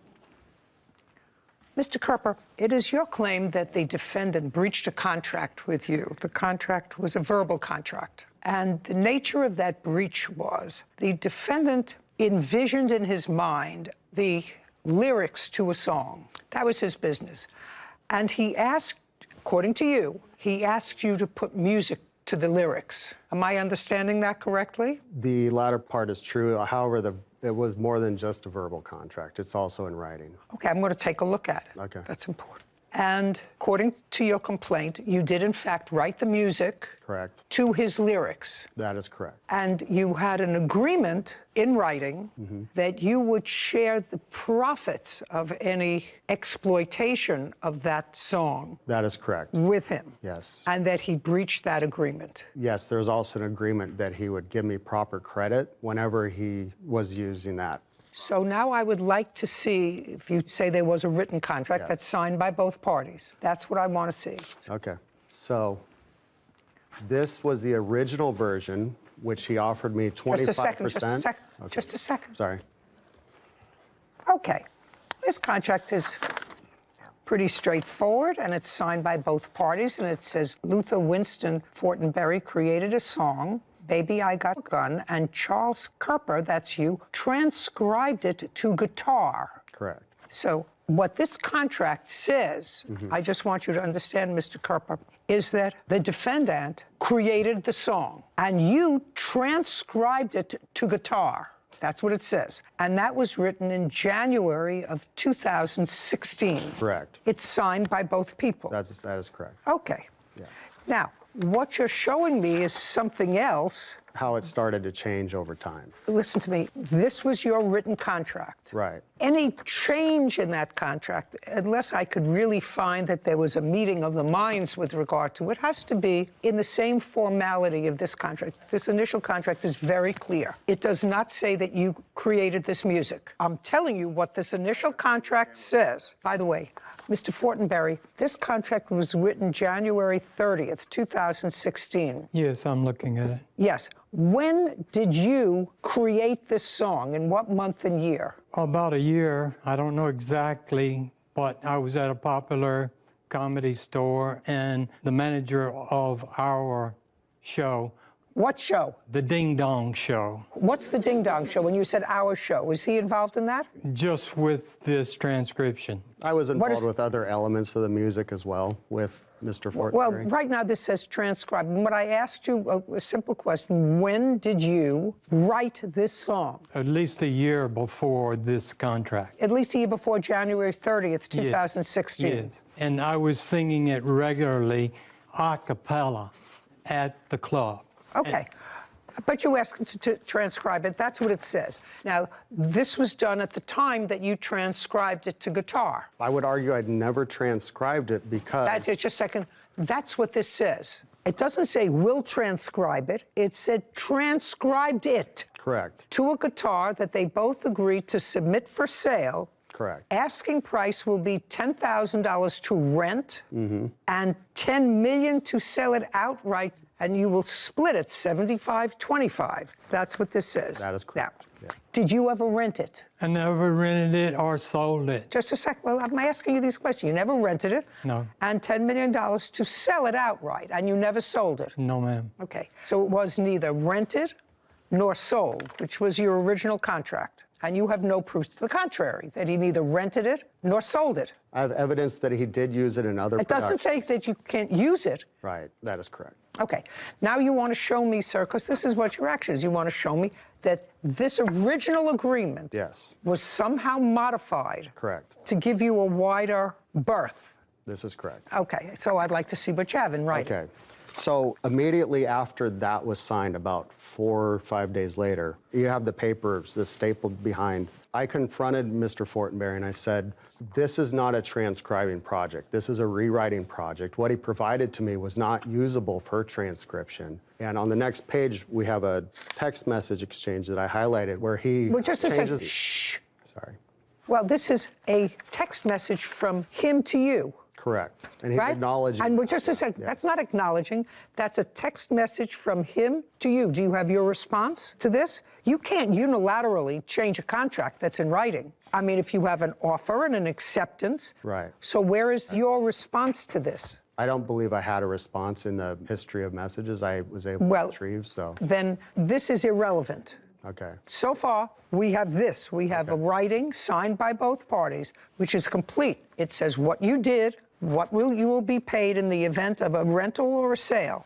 [SPEAKER 2] Mr. Kerper, it is your claim that the defendant breached a contract with you. The contract was a verbal contract. And the nature of that breach was the defendant envisioned in his mind the lyrics to a song. That was his business. And he asked, according to you, he asked you to put music to the lyrics. Am I understanding that correctly?
[SPEAKER 12] The latter part is true. However, it was more than just a verbal contract. It's also in writing.
[SPEAKER 2] Okay, I'm going to take a look at it.
[SPEAKER 12] Okay.
[SPEAKER 2] That's important. And according to your complaint, you did in fact write the music
[SPEAKER 12] Correct.
[SPEAKER 2] to his lyrics.
[SPEAKER 12] That is correct.
[SPEAKER 2] And you had an agreement in writing that you would share the profits of any exploitation of that song
[SPEAKER 12] That is correct.
[SPEAKER 2] with him.
[SPEAKER 12] Yes.
[SPEAKER 2] And that he breached that agreement.
[SPEAKER 12] Yes, there's also an agreement that he would give me proper credit whenever he was using that.
[SPEAKER 2] So now I would like to see, if you say there was a written contract that's signed by both parties. That's what I want to see.
[SPEAKER 12] Okay. So this was the original version, which he offered me 25%.
[SPEAKER 2] Just a second,
[SPEAKER 12] Okay.
[SPEAKER 2] just a second.
[SPEAKER 12] Sorry.
[SPEAKER 2] Okay, this contract is pretty straightforward, and it's signed by both parties, and it says Luther Winston Fortenberry created a song, Baby I Got a Gun, and Charles Kerper, that's you, transcribed it to guitar.
[SPEAKER 12] Correct.
[SPEAKER 2] So what this contract says, I just want you to understand, Mr. Kerper, is that the defendant created the song, and you transcribed it to guitar. That's what it says. And that was written in January of 2016.
[SPEAKER 12] Correct.
[SPEAKER 2] It's signed by both people.
[SPEAKER 12] That is correct.
[SPEAKER 2] Okay.
[SPEAKER 12] Yeah.
[SPEAKER 2] Now, what you're showing me is something else.
[SPEAKER 12] How it started to change over time.
[SPEAKER 2] Listen to me. This was your written contract.
[SPEAKER 12] Right.
[SPEAKER 2] Any change in that contract, unless I could really find that there was a meeting of the minds with regard to it, has to be in the same formality of this contract. This initial contract is very clear. It does not say that you created this music. I'm telling you what this initial contract says. By the way, Mr. Fortenberry, this contract was written January 30th, 2016.
[SPEAKER 13] Yes, I'm looking at it.
[SPEAKER 2] Yes. When did you create this song? In what month and year?
[SPEAKER 13] About a year. I don't know exactly, but I was at a popular comedy store, and the manager of our show
[SPEAKER 2] What show?
[SPEAKER 13] The Ding Dong Show.
[SPEAKER 2] What's the Ding Dong Show? When you said our show, was he involved in that?
[SPEAKER 13] Just with this transcription.
[SPEAKER 12] I was involved with other elements of the music as well with Mr. Fortenberry.
[SPEAKER 2] Well, right now this says transcribe. And what I asked you, a simple question, when did you write this song?
[SPEAKER 13] At least a year before this contract.
[SPEAKER 2] At least a year before January 30th, 2016.
[SPEAKER 13] Yes. And I was singing it regularly a cappella at the club.
[SPEAKER 2] Okay. But you asked to transcribe it. That's what it says. Now, this was done at the time that you transcribed it to guitar.
[SPEAKER 12] I would argue I'd never transcribed it because...
[SPEAKER 2] That's just a second. That's what this says. It doesn't say will transcribe it. It said transcribed it.
[SPEAKER 12] Correct.
[SPEAKER 2] To a guitar that they both agreed to submit for sale.
[SPEAKER 12] Correct.
[SPEAKER 2] Asking price will be $10,000 to rent and $10 million to sell it outright, and you will split it 75-25. That's what this says.
[SPEAKER 12] That is correct.
[SPEAKER 2] Now, did you ever rent it?
[SPEAKER 13] I never rented it or sold it.
[SPEAKER 2] Just a sec. Well, I'm asking you these questions. You never rented it?
[SPEAKER 13] No.
[SPEAKER 2] And $10 million to sell it outright, and you never sold it?
[SPEAKER 13] No, ma'am.
[SPEAKER 2] Okay. So it was neither rented nor sold, which was your original contract. And you have no proof to the contrary, that he neither rented it nor sold it.
[SPEAKER 12] I have evidence that he did use it in other
[SPEAKER 2] It doesn't say that you can't use it.
[SPEAKER 12] Right, that is correct.
[SPEAKER 2] Okay, now you want to show me, sir, because this is what your action is, you want to show me that this original agreement was somehow modified to give you a wider berth.
[SPEAKER 12] This is correct.
[SPEAKER 2] Okay, so I'd like to see what you have in writing.
[SPEAKER 12] Okay. So immediately after that was signed, about 4 or 5 days later, you have the papers that's stapled behind. I confronted Mr. Fortenberry and I said, this is not a transcribing project. This is a rewriting project. What he provided to me was not usable for transcription. And on the next page, we have a text message exchange that I highlighted where he
[SPEAKER 2] Well, just a second.
[SPEAKER 12] changes...
[SPEAKER 2] Shh.
[SPEAKER 12] Sorry.
[SPEAKER 2] Well, this is a text message from him to you.
[SPEAKER 12] Correct. And he acknowledged...
[SPEAKER 2] And just a second, that's not acknowledging. That's a text message from him to you. Do you have your response to this? You can't unilaterally change a contract that's in writing. I mean, if you have an offer and an acceptance.
[SPEAKER 12] Right.
[SPEAKER 2] So where is your response to this?
[SPEAKER 12] I don't believe I had a response in the history of messages I was able to retrieve, so...
[SPEAKER 2] Then this is irrelevant.
[SPEAKER 12] Okay.
[SPEAKER 2] So far, we have this. We have a writing signed by both parties, which is complete. It says what you did, what you will be paid in the event of a rental or a sale.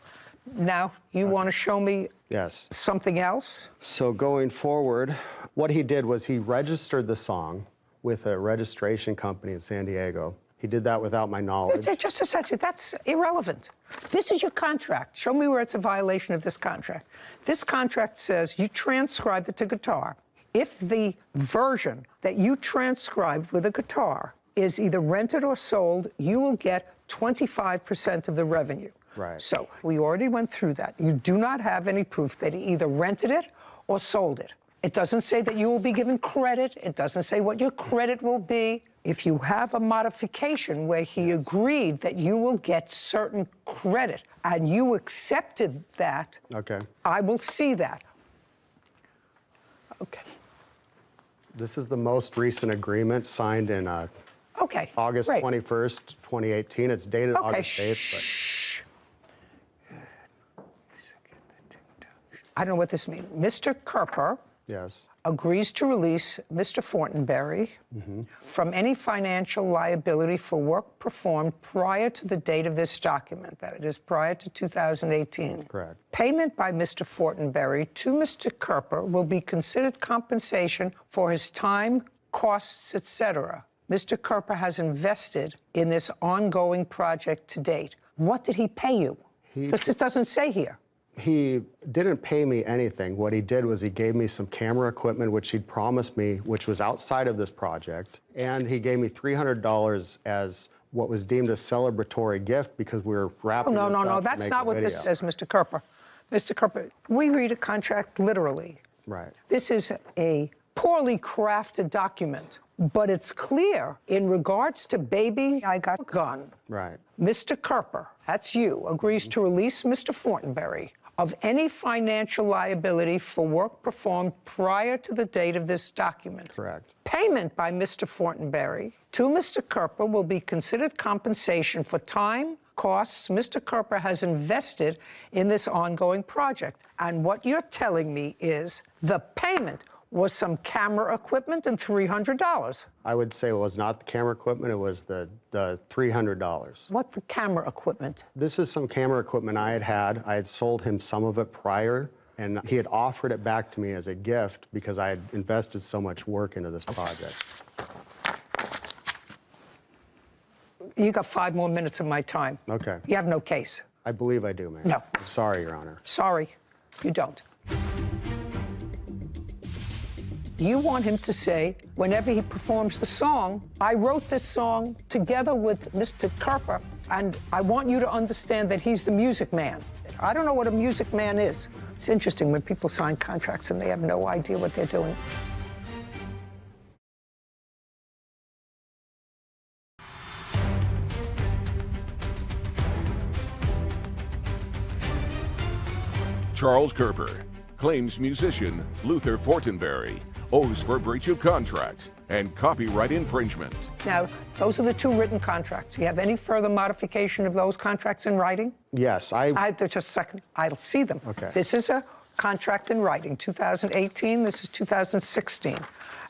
[SPEAKER 2] Now, you want to show me something else?
[SPEAKER 12] So going forward, what he did was he registered the song with a registration company in San Diego. He did that without my knowledge.
[SPEAKER 2] Just a second, that's irrelevant. This is your contract. Show me where it's a violation of this contract. This contract says you transcribed it to guitar. If the version that you transcribed with a guitar is either rented or sold, you will get 25% of the revenue.
[SPEAKER 12] Right.
[SPEAKER 2] So we already went through that. You do not have any proof that he either rented it or sold it. It doesn't say that you will be given credit. It doesn't say what your credit will be. If you have a modification where he agreed that you will get certain credit and you accepted that, I will see that. Okay.
[SPEAKER 12] This is the most recent agreement signed in August 21st, 2018. It's dated August 8th.
[SPEAKER 2] I don't know what this means. Mr. Kerper agrees to release Mr. Fortenberry from any financial liability for work performed prior to the date of this document, that is prior to 2018.
[SPEAKER 12] Correct.
[SPEAKER 2] Payment by Mr. Fortenberry to Mr. Kerper will be considered compensation for his time, costs, etc. Mr. Kerper has invested in this ongoing project to date. What did he pay you? Because it doesn't say here.
[SPEAKER 12] He didn't pay me anything. What he did was he gave me some camera equipment, which he'd promised me, which was outside of this project. And he gave me $300 as what was deemed a celebratory gift because we were wrapping this up.
[SPEAKER 2] No, that's not what this says, Mr. Kerper. Mr. Kerper, we read a contract literally.
[SPEAKER 12] Right.
[SPEAKER 2] This is a poorly crafted document, but it's clear in regards to baby, I got a gun.
[SPEAKER 12] Right.
[SPEAKER 2] Mr. Kerper, that's you, agrees to release Mr. Fortenberry of any financial liability for work performed prior to the date of this document.
[SPEAKER 12] Correct.
[SPEAKER 2] Payment by Mr. Fortenberry to Mr. Kerper will be considered compensation for time, costs Mr. Kerper has invested in this ongoing project. And what you're telling me is the payment was some camera equipment and $300.
[SPEAKER 12] I would say it was not the camera equipment, it was the $300.
[SPEAKER 2] What the camera equipment?
[SPEAKER 12] This is some camera equipment I had. I had sold him some of it prior, and he had offered it back to me as a gift because I had invested so much work into this project.
[SPEAKER 2] You got 5 more minutes of my time.
[SPEAKER 12] Okay.
[SPEAKER 2] You have no case.
[SPEAKER 12] I believe I do, ma'am.
[SPEAKER 2] No.
[SPEAKER 12] I'm sorry, Your Honor.
[SPEAKER 2] Sorry, you don't. You want him to say, whenever he performs the song, I wrote this song together with Mr. Kerper, and I want you to understand that he's the music man. I don't know what a music man is. It's interesting when people sign contracts and they have no idea what they're doing.
[SPEAKER 1] Charles Kerper claims musician Luther Fortenberry owes for breach of contract and copyright infringement.
[SPEAKER 2] Now, those are the 2 written contracts. You have any further modification of those contracts in writing?
[SPEAKER 12] Yes,
[SPEAKER 2] Just a second. I'll see them.
[SPEAKER 12] Okay.
[SPEAKER 2] This is a contract in writing, 2018. This is 2016.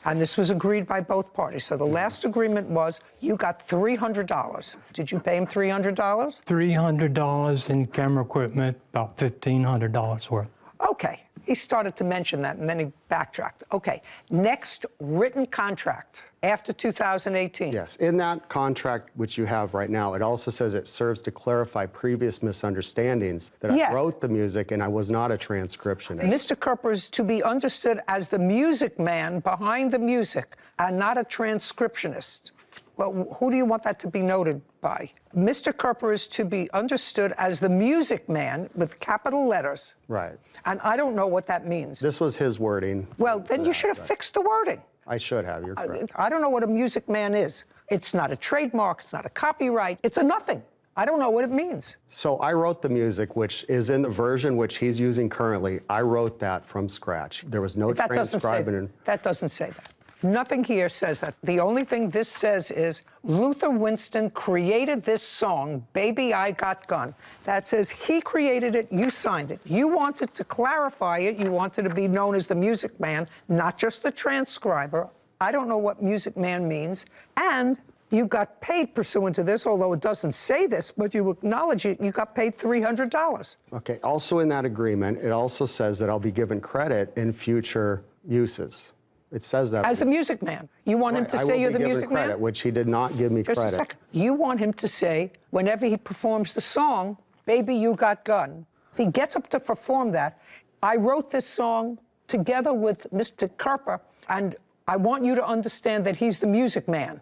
[SPEAKER 2] And this was agreed by both parties. So the last agreement was you got $300. Did you pay him $300?
[SPEAKER 13] $300 in camera equipment, about $1,500 worth.
[SPEAKER 2] Okay. He started to mention that, and then he backtracked. Okay. Next written contract after 2018.
[SPEAKER 12] Yes. In that contract, which you have right now, it also says it serves to clarify previous misunderstandings that
[SPEAKER 2] Yes.
[SPEAKER 12] I wrote the music and I was not a transcriptionist.
[SPEAKER 2] Mr. Kerper is to be understood as the music man behind the music and not a transcriptionist. Well, who do you want that to be noted by? Mr. Kerper is to be understood as the music man with capital letters.
[SPEAKER 12] Right.
[SPEAKER 2] And I don't know what that means.
[SPEAKER 12] This was his wording.
[SPEAKER 2] Well, then you should have fixed the wording.
[SPEAKER 12] I should have, you're correct.
[SPEAKER 2] I don't know what a music man is. It's not a trademark, it's not a copyright, it's a nothing. I don't know what it means.
[SPEAKER 12] So I wrote the music, which is in the version which he's using currently. I wrote that from scratch. There was no transcribing.
[SPEAKER 2] That doesn't say that. Nothing here says that. The only thing this says is Luther Winston created this song, Baby I Got Gun. That says he created it, you signed it. You wanted to clarify it. You wanted to be known as the music man, not just the transcriber. I don't know what music man means. And you got paid pursuant to this, although it doesn't say this, but you acknowledge it, you got paid $300.
[SPEAKER 12] Okay, also in that agreement, it also says that I'll be given credit in future uses. It says that.
[SPEAKER 2] As the music man. You want him to say you're the music man?
[SPEAKER 12] Credit, which he did not give me credit.
[SPEAKER 2] Just a second. You want him to say, whenever he performs the song, Baby You Got Gun, if he gets up to perform that, I wrote this song together with Mr. Kerper, and I want you to understand that he's the music man.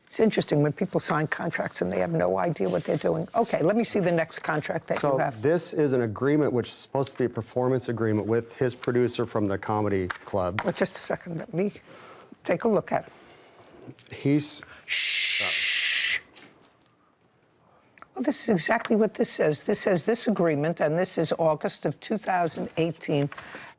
[SPEAKER 2] It's interesting when people sign contracts and they have no idea what they're doing. Okay, let me see the next contract that you have.
[SPEAKER 12] So this is an agreement which is supposed to be a performance agreement with his producer from the comedy club.
[SPEAKER 2] Well, just a second, let me take a look at it. Shh. Well, this is exactly what this says. This says this agreement, and this is August of 2018.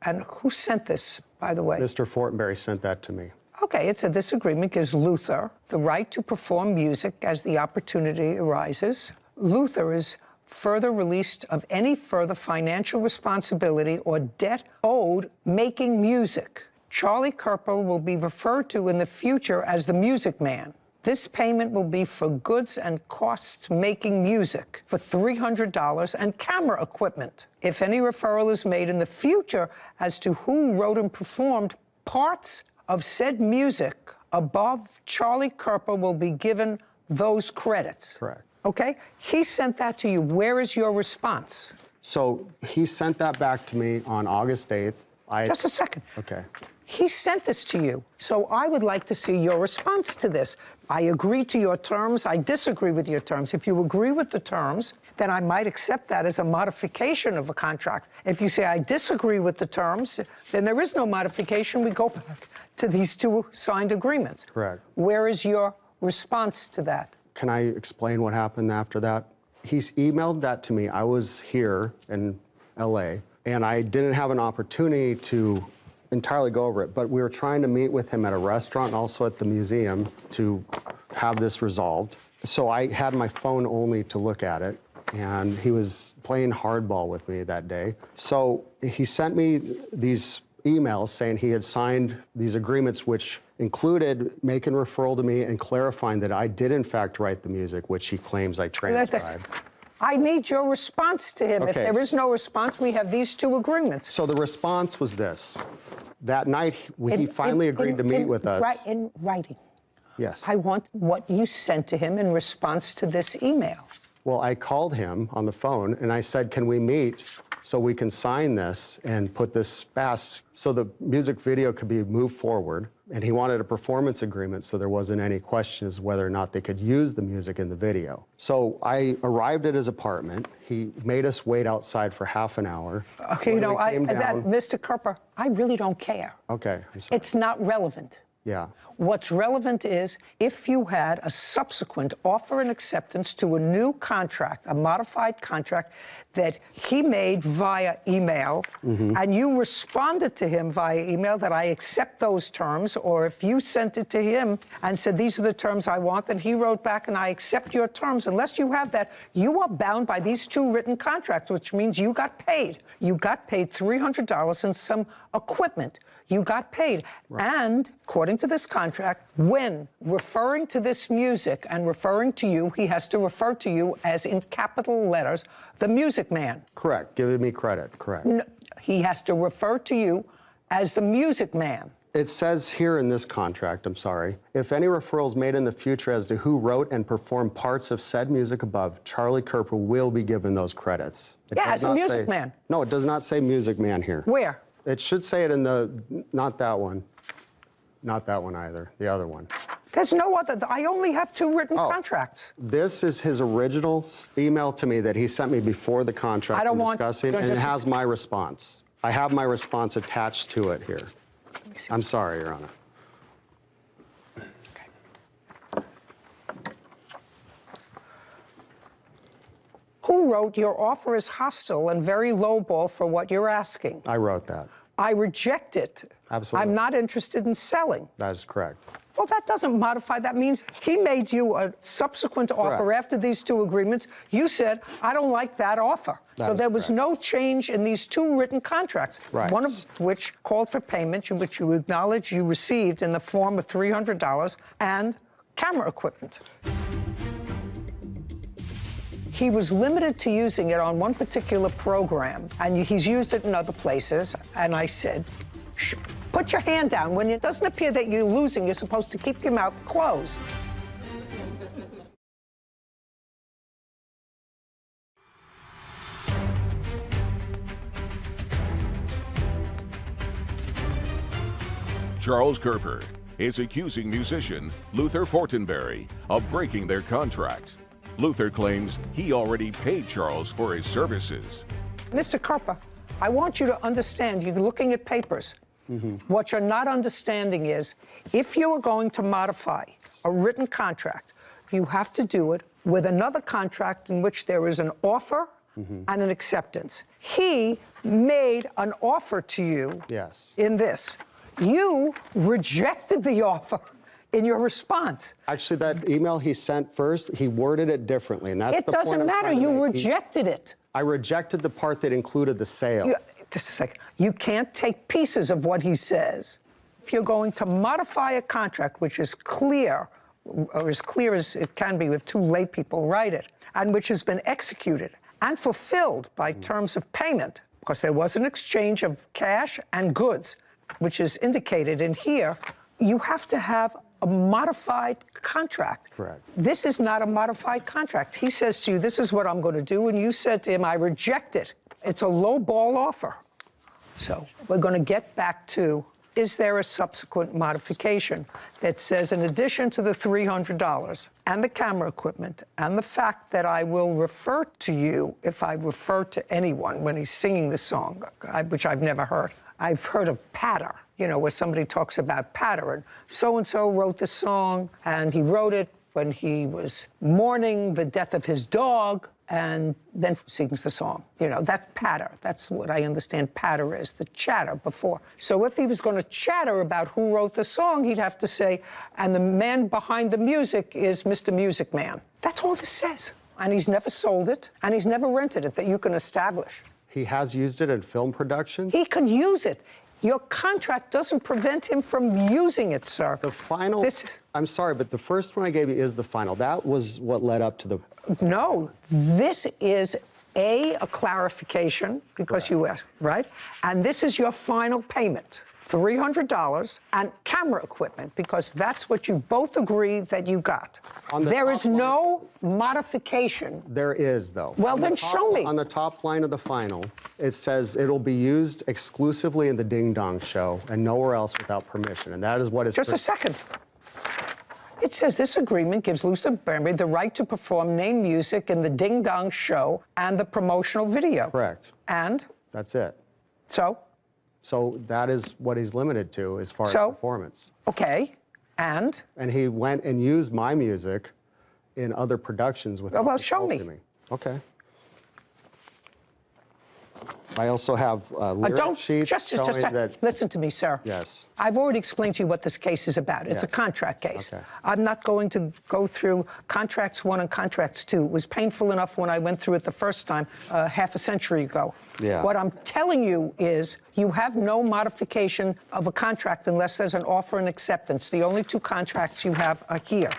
[SPEAKER 2] And who sent this, by the way?
[SPEAKER 12] Mr. Fortenberry sent that to me.
[SPEAKER 2] Okay, it said this agreement gives Luther the right to perform music as the opportunity arises. Luther is further released of any further financial responsibility or debt owed making music. Charlie Kerper will be referred to in the future as the music man. This payment will be for goods and costs making music for $300 and camera equipment. If any referral is made in the future as to who wrote and performed parts of said music above, Charlie Kerper will be given those credits.
[SPEAKER 12] Correct.
[SPEAKER 2] Okay? He sent that to you. Where is your response?
[SPEAKER 12] So he sent that back to me on August 8th.
[SPEAKER 2] Just a second.
[SPEAKER 12] Okay.
[SPEAKER 2] He sent this to you. So I would like to see your response to this. I agree to your terms. I disagree with your terms. If you agree with the terms, then I might accept that as a modification of a contract. If you say I disagree with the terms, then there is no modification. We go back to these 2 signed agreements.
[SPEAKER 12] Correct.
[SPEAKER 2] Where is your response to that?
[SPEAKER 12] Can I explain what happened after that? He's emailed that to me. I was here in LA, and I didn't have an opportunity to entirely go over it, but we were trying to meet with him at a restaurant and also at the museum to have this resolved. So I had my phone only to look at it, and he was playing hardball with me that day. So he sent me these emails saying he had signed these agreements, which included making referral to me and clarifying that I did in fact write the music, which he claims I transcribed.
[SPEAKER 2] I need your response to him.
[SPEAKER 12] Okay.
[SPEAKER 2] If there is no response, we have these two agreements.
[SPEAKER 12] So the response was this. That night, he finally agreed to meet with us.
[SPEAKER 2] Right, in writing.
[SPEAKER 12] Yes.
[SPEAKER 2] I want what you sent to him in response to this email.
[SPEAKER 12] Well, I called him on the phone and I said, can we meet so we can sign this and put this fast so the music video could be moved forward? And he wanted a performance agreement so there wasn't any questions whether or not they could use the music in the video. So I arrived at his apartment. He made us wait outside for half an hour.
[SPEAKER 2] Okay, you know, Mr. Kerper, I really don't care.
[SPEAKER 12] Okay, I'm sorry.
[SPEAKER 2] It's not relevant.
[SPEAKER 12] Yeah.
[SPEAKER 2] What's relevant is if you had a subsequent offer and acceptance to a new contract, a modified contract that he made via email, and you responded to him via email that I accept those terms, or if you sent it to him and said, these are the terms I want, and he wrote back and I accept your terms, unless you have that, you are bound by these two written contracts, which means you got paid. You got paid $300 and some equipment. You got paid. Right. And according to this contract, when referring to this music and referring to you, he has to refer to you as in capital letters, the music man.
[SPEAKER 12] Correct. Giving me credit. Correct.
[SPEAKER 2] No, he has to refer to you as the music man.
[SPEAKER 12] It says here in this contract, I'm sorry, if any referrals made in the future as to who wrote and performed parts of said music above, Charlie Kerper will be given those credits.
[SPEAKER 2] Yeah, as the music man.
[SPEAKER 12] No, it does not say music man here.
[SPEAKER 2] Where?
[SPEAKER 12] It should say it in the, not that one. Not that one either, the other one.
[SPEAKER 2] There's no other, I only have two written contracts.
[SPEAKER 12] This is his original email to me that he sent me before the contract
[SPEAKER 2] I don't want,
[SPEAKER 12] discussing, and it has my response. I have my response attached to it here. I'm sorry, Your Honor.
[SPEAKER 2] Who wrote, your offer is hostile and very lowball for what you're asking?
[SPEAKER 12] I wrote that.
[SPEAKER 2] I reject it.
[SPEAKER 12] Absolutely.
[SPEAKER 2] I'm not interested in selling.
[SPEAKER 12] That is correct.
[SPEAKER 2] Well, that doesn't modify. That means he made you a subsequent offer after these two agreements. You said, I don't like that offer. So there was no change in these two written contracts, one of which called for payment, which you acknowledge you received in the form of $300 and camera equipment. He was limited to using it on one particular program, and he's used it in other places. And I said, put your hand down. When it doesn't appear that you're losing, you're supposed to keep your mouth closed.
[SPEAKER 1] Charles Kerper is accusing musician Luther Fortenberry of breaking their contract. Luther claims he already paid Charles for his services.
[SPEAKER 2] Mr. Kerper, I want you to understand, you're looking at papers. What you're not understanding is, if you are going to modify a written contract, you have to do it with another contract in which there is an offer and an acceptance. He made an offer to you in this. You rejected the offer in your response.
[SPEAKER 12] Actually, that email he sent first, he worded it differently, and that's the point.
[SPEAKER 2] It doesn't matter. You rejected it.
[SPEAKER 12] I rejected the part that included the sale.
[SPEAKER 2] Just a second. You can't take pieces of what he says. If you're going to modify a contract which is clear, or as clear as it can be if two lay people write it, and which has been executed and fulfilled by terms of payment, because there was an exchange of cash and goods, which is indicated in here, you have to have a modified contract.
[SPEAKER 12] Correct.
[SPEAKER 2] This is not a modified contract. He says to you, this is what I'm going to do, and you said to him, I reject it. It's a low ball offer. So we're going to get back to, is there a subsequent modification that says, in addition to the $300 and the camera equipment and the fact that I will refer to you if I refer to anyone when he's singing the song, which I've never heard. I've heard of patter, you know, where somebody talks about patter, and so-and-so wrote the song, and he wrote it when he was mourning the death of his dog. and then sings the song. You know, that's patter. That's what I understand patter is, the chatter before. So if he was going to chatter about who wrote the song, he'd have to say, and the man behind the music is Mr. Music Man. That's all this says. And he's never sold it, and he's never rented it that you can establish.
[SPEAKER 12] He has used it in film productions?
[SPEAKER 2] He can use it. Your contract doesn't prevent him from using it, sir.
[SPEAKER 12] The final, I'm sorry, but the first one I gave you is the final. That was what led up to the...
[SPEAKER 2] No, this is a clarification, because you asked, right? And this is your final payment, $300, and camera equipment, because that's what you both agree that you got. There is no modification.
[SPEAKER 12] There is, though.
[SPEAKER 2] Well, then show me.
[SPEAKER 12] On the top line of the final, it says it'll be used exclusively in the Ding Dong Show and nowhere else without permission, and that is what is...
[SPEAKER 2] Just a second. It says this agreement gives Luther Berry the right to perform name music in the Ding Dong Show and the promotional video.
[SPEAKER 12] Correct.
[SPEAKER 2] And?
[SPEAKER 12] That's it.
[SPEAKER 2] So?
[SPEAKER 12] So that is what he's limited to as far as performance.
[SPEAKER 2] Okay, and?
[SPEAKER 12] And he went and used my music in other productions without consulting me. Okay. I also have lyric sheets showing that...
[SPEAKER 2] Listen to me, sir.
[SPEAKER 12] Yes.
[SPEAKER 2] I've already explained to you what this case is about. It's a contract case.
[SPEAKER 12] Okay.
[SPEAKER 2] I'm not going to go through contracts 1 and contracts 2. It was painful enough when I went through it the first time, half a century ago.
[SPEAKER 12] Yeah.
[SPEAKER 2] What I'm telling you is you have no modification of a contract unless there's an offer and acceptance. The only 2 contracts you have are here.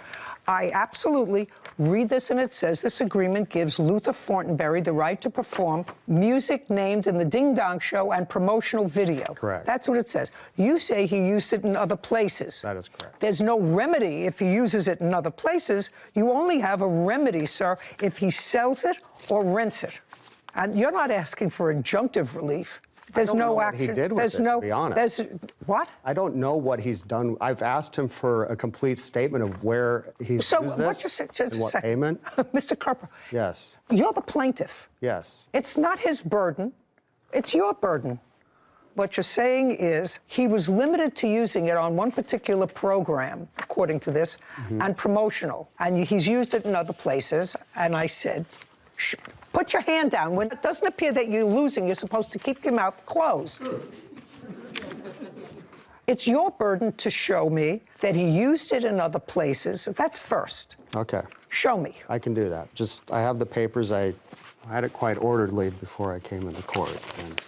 [SPEAKER 2] I absolutely read this, and it says this agreement gives Luther Fortenberry the right to perform music named in the Ding Dong Show and promotional video.
[SPEAKER 12] Correct.
[SPEAKER 2] That's what it says. You say he used it in other places.
[SPEAKER 12] That is correct.
[SPEAKER 2] There's no remedy if he uses it in other places. You only have a remedy, sir, if he sells it or rents it. And you're not asking for injunctive relief. There's no action.
[SPEAKER 12] He did with it, to be honest.
[SPEAKER 2] What?
[SPEAKER 12] I don't know what he's done. I've asked him for a complete statement of where he's used this and what payment.
[SPEAKER 2] Mr. Carper.
[SPEAKER 12] Yes.
[SPEAKER 2] You're the plaintiff.
[SPEAKER 12] Yes.
[SPEAKER 2] It's not his burden. It's your burden. What you're saying is he was limited to using it on one particular program, according to this, and promotional. And he's used it in other places. And I said, put your hand down. When it doesn't appear that you're losing, you're supposed to keep your mouth closed. It's your burden to show me that he used it in other places. That's first.
[SPEAKER 12] Okay.
[SPEAKER 2] Show me.
[SPEAKER 12] I can do that. Just, I have the papers. I had it quite orderly before I came into court, and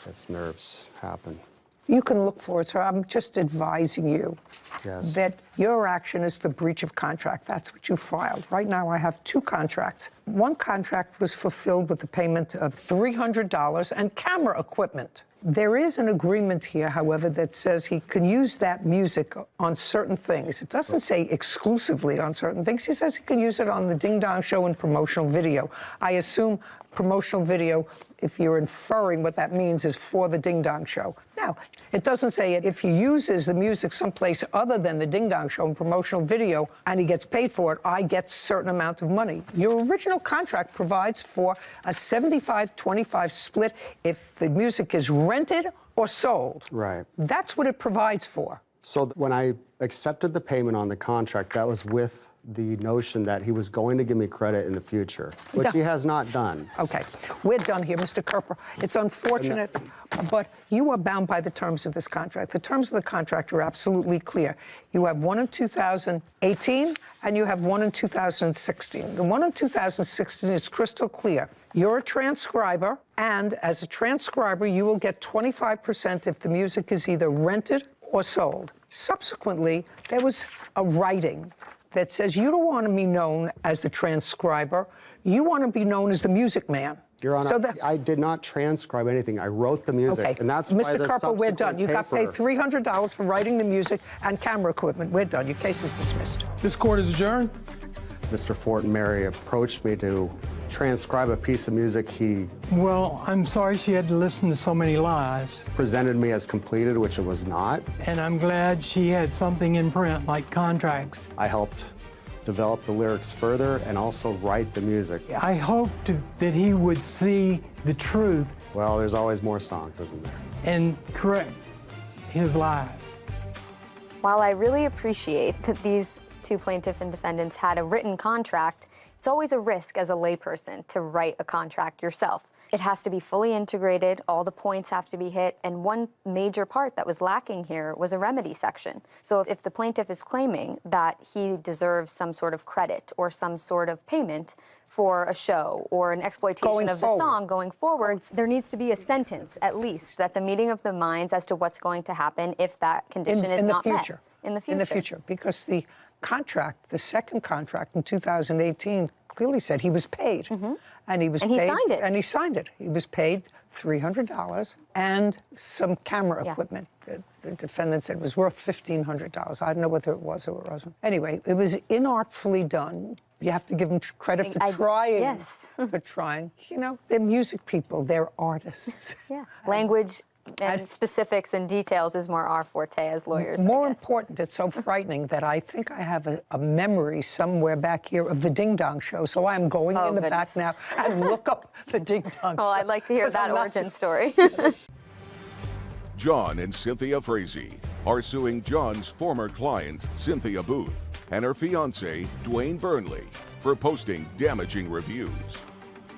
[SPEAKER 12] its nerves happen.
[SPEAKER 2] You can look for it, sir. I'm just advising you that your action is for breach of contract. That's what you filed. Right now, I have 2 contracts. One contract was fulfilled with the payment of $300 and camera equipment. There is an agreement here, however, that says he can use that music on certain things. It doesn't say exclusively on certain things. He says he can use it on the Ding Dong Show and promotional video. I assume promotional video, if you're inferring what that means, is for the Ding Dong Show. Now, it doesn't say it. If he uses the music someplace other than the Ding Dong Show and promotional video, and he gets paid for it, I get a certain amount of money. Your original contract provides for a 75-25 split if the music is rented or sold.
[SPEAKER 12] Right.
[SPEAKER 2] That's what it provides for.
[SPEAKER 12] So when I accepted the payment on the contract, that was with the notion that he was going to give me credit in the future, which he has not done.
[SPEAKER 2] Okay, we're done here, Mr. Kerper. It's unfortunate, but you are bound by the terms of this contract. The terms of the contract are absolutely clear. You have one in 2018, and you have one in 2016. The one in 2016 is crystal clear. You're a transcriber, and as a transcriber, you will get 25% if the music is either rented or sold. Subsequently, there was a writing that says you don't want to be known as the transcriber, you want to be known as the music man.
[SPEAKER 12] Your Honor, so I did not transcribe anything. I wrote the music, and that's
[SPEAKER 2] Mr.
[SPEAKER 12] by the
[SPEAKER 2] Carper, we're done. You got paid
[SPEAKER 12] paper.
[SPEAKER 2] $300 for writing the music and camera equipment. We're done. Your case is dismissed.
[SPEAKER 7] This court is adjourned.
[SPEAKER 12] Mr. Fortenberry approached me to transcribe a piece of music he...
[SPEAKER 13] Well, I'm sorry she had to listen to so many lies.
[SPEAKER 12] ...presented me as completed, which it was not.
[SPEAKER 13] And I'm glad she had something in print, like contracts.
[SPEAKER 12] I helped develop the lyrics further and also write the music.
[SPEAKER 13] I hoped that he would see the truth.
[SPEAKER 12] Well, there's always more songs, isn't there?
[SPEAKER 13] And correct his lies.
[SPEAKER 5] While I really appreciate that these two plaintiff and defendants had a written contract, it's always a risk as a layperson to write a contract yourself. It has to be fully integrated, all the points have to be hit, and one major part that was lacking here was a remedy section. So if the plaintiff is claiming that he deserves some sort of credit or some sort of payment for a show or an exploitation of the song going forward, there needs to be a sentence, at least, that's a meeting of the minds as to what's going to happen if that condition is not met. In the future.
[SPEAKER 2] In the future, because the contract, the second contract in 2018, clearly said he was paid. And he was paid.
[SPEAKER 5] And he signed it.
[SPEAKER 2] And he signed it. He was paid $300 and some camera equipment. The defendant said it was worth $1,500. I don't know whether it was or it wasn't. Anyway, it was inartfully done. You have to give them credit for trying.
[SPEAKER 5] Yes.
[SPEAKER 2] For trying. You know, they're music people. They're artists.
[SPEAKER 5] Yeah. Language and specifics and details is more our forte as lawyers.
[SPEAKER 2] More important, it's so frightening that I think I have a memory somewhere back here of the Ding Dong Show. So I'm going in the back now and look up the Ding Dong Show.
[SPEAKER 5] Well, I'd like to hear that origin story.
[SPEAKER 1] John and Cynthia Frazee are suing John's former client, Cynthia Booth, and her fiancé, Dwayne Burnley, for posting damaging reviews.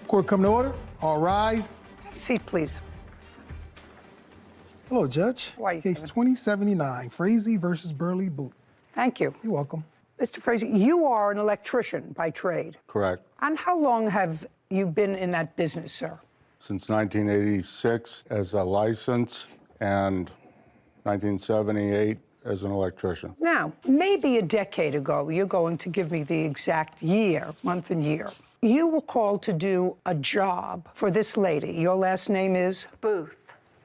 [SPEAKER 7] Court come to order. All rise.
[SPEAKER 2] Have a seat, please.
[SPEAKER 7] Hello, Judge. Case 2079, Frazee versus Burley Booth.
[SPEAKER 2] Thank you.
[SPEAKER 7] You're welcome.
[SPEAKER 2] Mr. Frazee, you are an electrician by trade.
[SPEAKER 14] Correct.
[SPEAKER 2] And how long have you been in that business, sir?
[SPEAKER 14] Since 1986 as a license and 1978 as an electrician.
[SPEAKER 2] Now, maybe a decade ago, you're going to give me the exact year, month and year. You were called to do a job for this lady. Your last name is? Booth.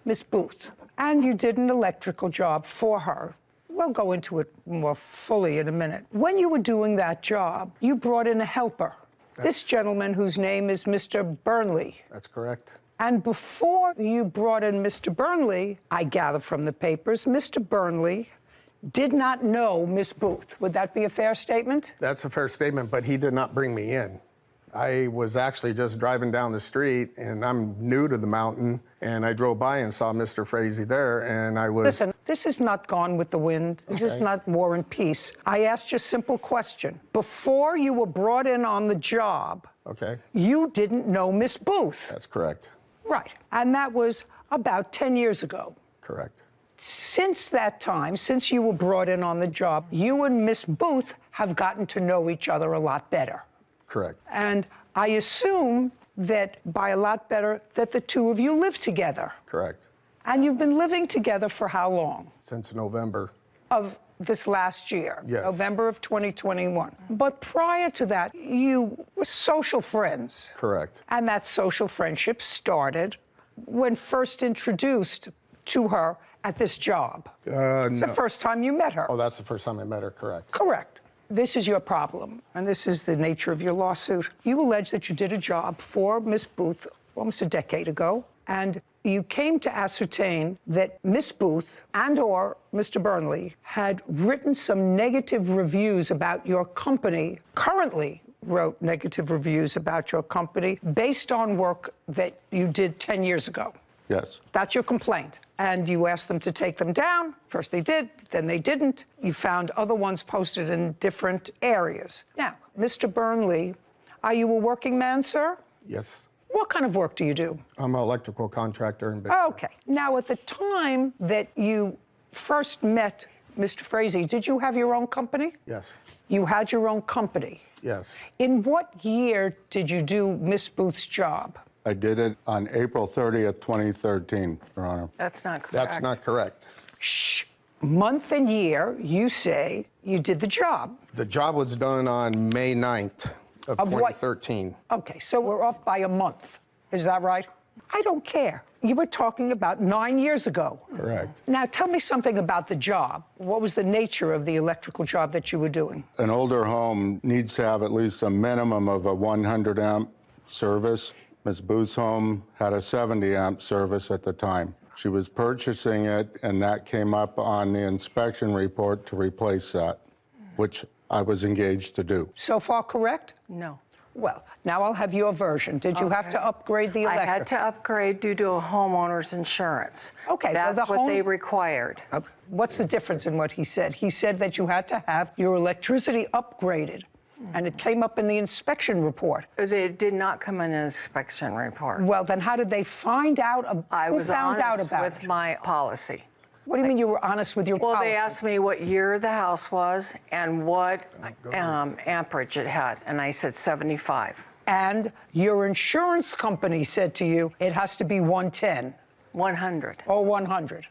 [SPEAKER 2] Miss Booth. And you did an electrical job for her. We'll go into it more fully in a minute. When you were doing that job, you brought in a helper. This gentleman whose name is Mr. Burnley.
[SPEAKER 12] That's correct.
[SPEAKER 2] And before you brought in Mr. Burnley, I gather from the papers, Mr. Burnley did not know Miss Booth. Would that be a fair statement?
[SPEAKER 15] That's a fair statement, but he did not bring me in. I was actually just driving down the street, and I'm new to the mountain, and I drove by and saw Mr. Frazee there, and I was...
[SPEAKER 2] Listen, this is not Gone with the Wind. This is not War and Peace. I asked you a simple question. Before you were brought in on the job, you didn't know Miss Booth.
[SPEAKER 15] That's correct.
[SPEAKER 2] Right. And that was about 10 years ago.
[SPEAKER 15] Correct.
[SPEAKER 2] Since that time, since you were brought in on the job, you and Miss Booth have gotten to know each other a lot better.
[SPEAKER 15] Correct.
[SPEAKER 2] And I assume that by a lot better, that the two of you live together.
[SPEAKER 15] Correct.
[SPEAKER 2] And you've been living together for how long?
[SPEAKER 15] Since November.
[SPEAKER 2] Of this last year.
[SPEAKER 15] Yes.
[SPEAKER 2] November of 2021. But prior to that, you were social friends.
[SPEAKER 15] Correct.
[SPEAKER 2] And that social friendship started when first introduced to her at this job. It's the first time you met her.
[SPEAKER 15] Oh, that's the first time I met her, correct.
[SPEAKER 2] Correct. This is your problem, and this is the nature of your lawsuit. You allege that you did a job for Miss Booth almost a decade ago, and you came to ascertain that Miss Booth and/or Mr. Burnley had written some negative reviews about your company, currently wrote negative reviews about your company based on work that you did 10 years ago.
[SPEAKER 14] Yes.
[SPEAKER 2] That's your complaint. And you asked them to take them down. First they did, then they didn't. You found other ones posted in different areas. Now, Mr. Burnley, are you a working man, sir?
[SPEAKER 15] Yes.
[SPEAKER 2] What kind of work do you do?
[SPEAKER 15] I'm an electrical contractor in Big
[SPEAKER 2] Okay. Now, at the time that you first met Mr. Frazee, did you have your own company?
[SPEAKER 15] Yes.
[SPEAKER 2] You had your own company?
[SPEAKER 15] Yes.
[SPEAKER 2] In what year did you do Miss Booth's job?
[SPEAKER 14] I did it on April 30th, 2013, Your Honor.
[SPEAKER 2] That's not correct.
[SPEAKER 15] That's not correct.
[SPEAKER 2] Shh. Month and year, you say you did the job.
[SPEAKER 15] The job was done on May 9th of 2013.
[SPEAKER 2] Okay, so we're off by a month. Is that right? I don't care. You were talking about 9 years ago.
[SPEAKER 15] Correct.
[SPEAKER 2] Now, tell me something about the job. What was the nature of the electrical job that you were doing?
[SPEAKER 14] An older home needs to have at least a minimum of a 100-amp service. Ms. Booth's home had a 70-amp service at the time. She was purchasing it, and that came up on the inspection report to replace that, which I was engaged to do.
[SPEAKER 2] So far correct? No. Well, now I'll have your version. Did you have to upgrade the electric?
[SPEAKER 16] I had to upgrade due to a homeowner's insurance.
[SPEAKER 2] Okay, well,
[SPEAKER 16] That's what they required.
[SPEAKER 2] What's the difference in what he said? He said that you had to have your electricity upgraded, and it came up in the inspection report.
[SPEAKER 16] It did not come in an inspection report.
[SPEAKER 2] Well, then how did they find out?
[SPEAKER 16] I was
[SPEAKER 2] honest
[SPEAKER 16] with my policy.
[SPEAKER 2] What do you mean you were honest with your policy?
[SPEAKER 16] Well, they asked me what year the house was and what amperage it had, and I said 75.
[SPEAKER 2] And your insurance company said to you, it has to be 110.
[SPEAKER 16] 100.
[SPEAKER 2] Or 100.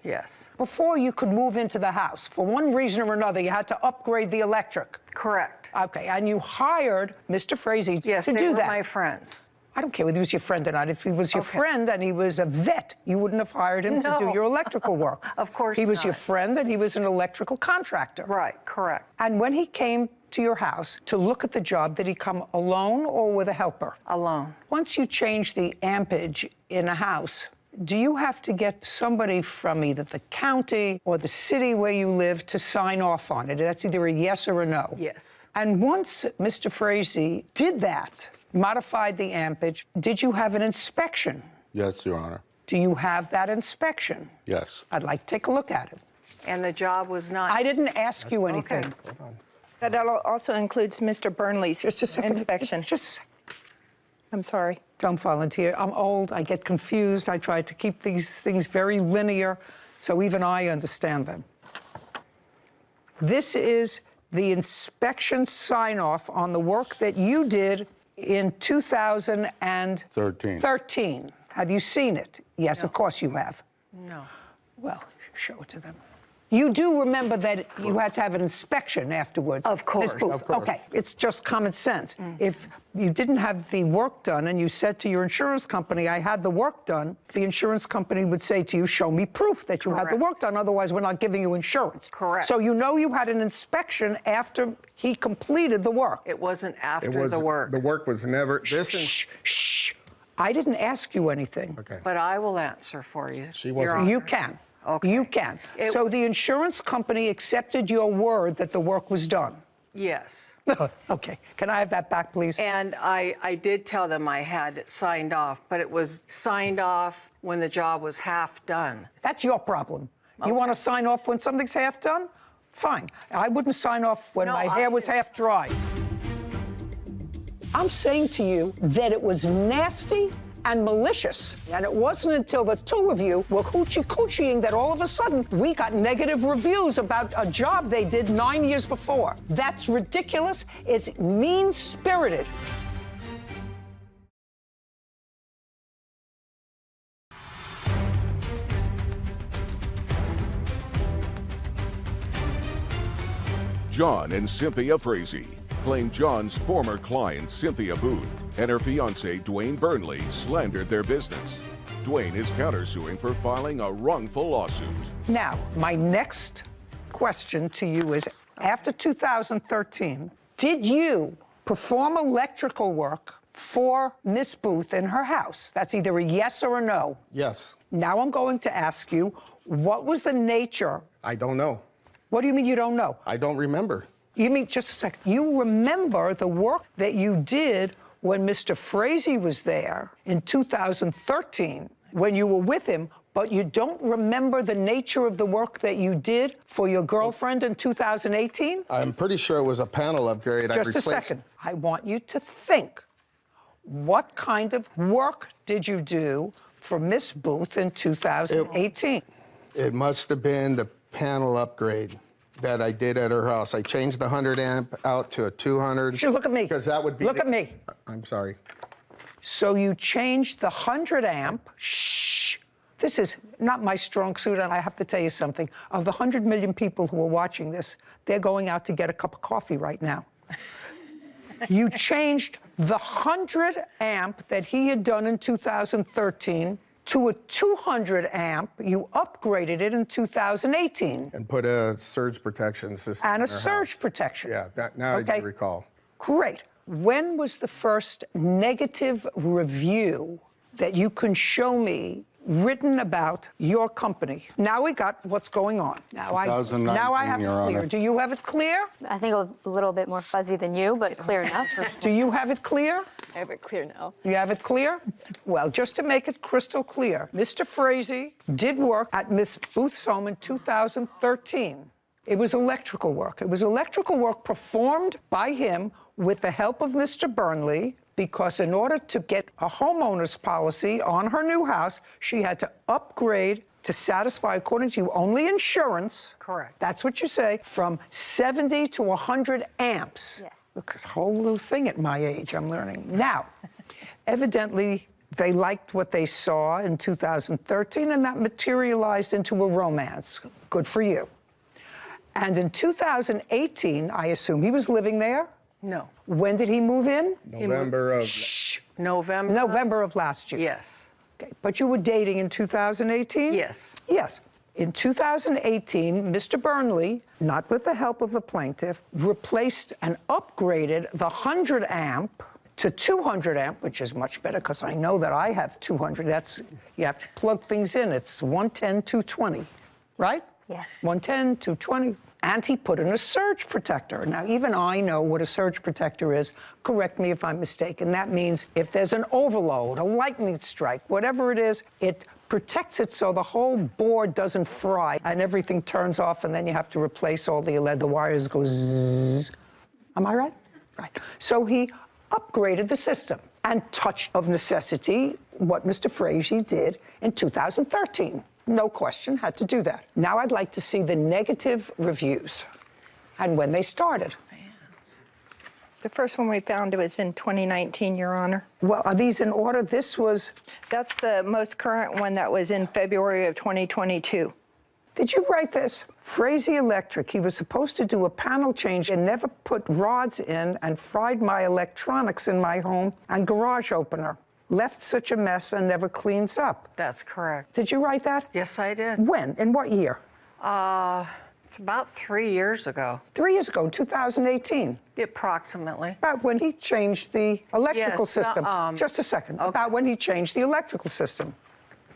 [SPEAKER 16] Yes.
[SPEAKER 2] Before you could move into the house, for one reason or another, you had to upgrade the electric.
[SPEAKER 16] Correct.
[SPEAKER 2] Okay, and you hired Mr. Frazee to do that.
[SPEAKER 16] Yes, they were my friends.
[SPEAKER 2] I don't care whether he was your friend or not. If he was your friend and he was a vet, you wouldn't have hired him to do your electrical work.
[SPEAKER 16] Of course
[SPEAKER 2] He was
[SPEAKER 16] not.
[SPEAKER 2] your friend and he was an electrical contractor.
[SPEAKER 16] Right, correct.
[SPEAKER 2] And when he came to your house to look at the job, did he come alone or with a helper?
[SPEAKER 16] Alone.
[SPEAKER 2] Once you change the ampage in a house, do you have to get somebody from either the county or the city where you live to sign off on it? That's either a yes or a no.
[SPEAKER 16] Yes.
[SPEAKER 2] And once Mr. Frazee did that, modified the ampage, did you have an inspection?
[SPEAKER 14] Yes, Your Honor.
[SPEAKER 2] Do you have that inspection?
[SPEAKER 14] Yes.
[SPEAKER 2] I'd like to take a look at it.
[SPEAKER 16] And the job was not...
[SPEAKER 2] I didn't ask you anything.
[SPEAKER 16] Okay.
[SPEAKER 17] That also includes Mr. Burnley's inspection.
[SPEAKER 2] Just a second.
[SPEAKER 17] I'm sorry.
[SPEAKER 2] Don't volunteer. I'm old. I get confused. I try to keep these things very linear, so even I understand them. This is the inspection sign-off on the work that you did in 2013. Have you seen it? Yes, of course you have.
[SPEAKER 16] No.
[SPEAKER 2] Well, show it to them. You do remember that you had to have an inspection afterwards.
[SPEAKER 16] Of course.
[SPEAKER 2] Ms. Booth.
[SPEAKER 16] Of course.
[SPEAKER 2] Okay, it's just common sense. If you didn't have the work done and you said to your insurance company, I had the work done, the insurance company would say to you, show me proof that you had the work done, otherwise we're not giving you insurance.
[SPEAKER 16] Correct.
[SPEAKER 2] So you know you had an inspection after he completed the work.
[SPEAKER 16] It wasn't after the work.
[SPEAKER 15] The work was never...
[SPEAKER 2] Shh. I didn't ask you anything.
[SPEAKER 15] Okay.
[SPEAKER 16] But I will answer for you.
[SPEAKER 15] She wasn't...
[SPEAKER 2] You can.
[SPEAKER 16] Okay.
[SPEAKER 2] You can. So the insurance company accepted your word that the work was done?
[SPEAKER 16] Yes.
[SPEAKER 2] Okay. Can I have that back, please?
[SPEAKER 16] And I did tell them I had it signed off, but it was signed off when the job was half done.
[SPEAKER 2] That's your problem. You want to sign off when something's half done? Fine. I wouldn't sign off when my hair was half dry. I'm saying to you that it was nasty and malicious. And it wasn't until the two of you were hoochie-coochieing that all of a sudden we got negative reviews about a job they did 9 years before. That's ridiculous. It's mean-spirited.
[SPEAKER 1] John and Cynthia Frazee claim John's former client, Cynthia Booth, and her fiancé, Dwayne Burnley, slandered their business. Dwayne is countersuing for filing a wrongful lawsuit.
[SPEAKER 2] Now, my next question to you is, after 2013, did you perform electrical work for Miss Booth in her house? That's either a yes or a no.
[SPEAKER 15] Yes.
[SPEAKER 2] Now I'm going to ask you, what was the nature?
[SPEAKER 15] I don't know.
[SPEAKER 2] What do you mean you don't know?
[SPEAKER 15] I don't remember.
[SPEAKER 2] You mean, just a second, you remember the work that you did when Mr. Frazee was there in 2013, when you were with him, but you don't remember the nature of the work that you did for your girlfriend in 2018?
[SPEAKER 15] I'm pretty sure it was a panel upgrade.
[SPEAKER 2] Just a second. I want you to think. What kind of work did you do for Miss Booth in 2018?
[SPEAKER 15] It must have been the panel upgrade that I did at her house. I changed the 100 amp out to a 200.
[SPEAKER 2] Look at me.
[SPEAKER 15] Because that would be...
[SPEAKER 2] Look at me.
[SPEAKER 15] I'm sorry.
[SPEAKER 2] So you changed the 100 amp. Shh. This is not my strong suit, and I have to tell you something. Of the 100 million people who are watching this, they're going out to get a cup of coffee right now. You changed the 100 amp that he had done in 2013 to a 200 amp. You upgraded it in 2018.
[SPEAKER 15] And put a surge protection system
[SPEAKER 2] And a
[SPEAKER 15] in her
[SPEAKER 2] surge
[SPEAKER 15] house.
[SPEAKER 2] protection.
[SPEAKER 15] Yeah, now I do recall.
[SPEAKER 2] Great. When was the first negative review that you can show me written about your company. Now we got what's going on. Now I have it
[SPEAKER 14] Your
[SPEAKER 2] clear.
[SPEAKER 14] Honor.
[SPEAKER 2] Do you have it clear?
[SPEAKER 5] I think a little bit more fuzzy than you, but clear enough.
[SPEAKER 2] Do you have it clear?
[SPEAKER 5] I have it clear now.
[SPEAKER 2] You have it clear? Well, just to make it crystal clear, Mr. Frazee did work at Miss Booth's home in 2013. It was electrical work. It was electrical work performed by him with the help of Mr. Burnley, because in order to get a homeowner's policy on her new house, she had to upgrade to satisfy, according to you, only insurance.
[SPEAKER 16] Correct.
[SPEAKER 2] That's what you say, from 70 to 100 amps.
[SPEAKER 5] Yes.
[SPEAKER 2] Look, this whole little thing at my age, I'm learning. Now, evidently, they liked what they saw in 2013, and that materialized into a romance. Good for you. And in 2018, I assume he was living there?
[SPEAKER 16] No.
[SPEAKER 2] When did he move in?
[SPEAKER 15] November of...
[SPEAKER 16] November.
[SPEAKER 2] November of last year.
[SPEAKER 16] Yes.
[SPEAKER 2] Okay, but you were dating in 2018?
[SPEAKER 16] Yes.
[SPEAKER 2] Yes. In 2018, Mr. Burnley, not with the help of the plaintiff, replaced and upgraded the 100 amp to 200 amp, which is much better because I know that I have 200. That's, you have to plug things in. It's 110, 220, right?
[SPEAKER 5] Yeah.
[SPEAKER 2] 110, 220. And he put in a surge protector. Now, even I know what a surge protector is. Correct me if I'm mistaken. That means if there's an overload, a lightning strike, whatever it is, it protects it so the whole board doesn't fry and everything turns off, and then you have to replace all the wires go zzz. Am I right? Right. So he upgraded the system, and touch of necessity, what Mr. Frazee did in 2013. No question, had to do that. Now I'd like to see the negative reviews and when they started.
[SPEAKER 17] The first one we found was in 2019, Your Honor.
[SPEAKER 2] Well, are these in order? This was...
[SPEAKER 17] That's the most current one that was in February of 2022.
[SPEAKER 2] Did you write this? Frazee Electric, he was supposed to do a panel change and never put rods in, and fried my electronics in my home and garage opener. Left such a mess and never cleans up.
[SPEAKER 16] That's correct.
[SPEAKER 2] Did you write that?
[SPEAKER 16] Yes, I did.
[SPEAKER 2] When? In what year?
[SPEAKER 16] It's about 3 years ago.
[SPEAKER 2] 3 years ago, 2018.
[SPEAKER 16] Approximately.
[SPEAKER 2] About when he changed the electrical
[SPEAKER 16] Yes,
[SPEAKER 2] system. Just a second.
[SPEAKER 16] Okay.
[SPEAKER 2] About when he changed the electrical system.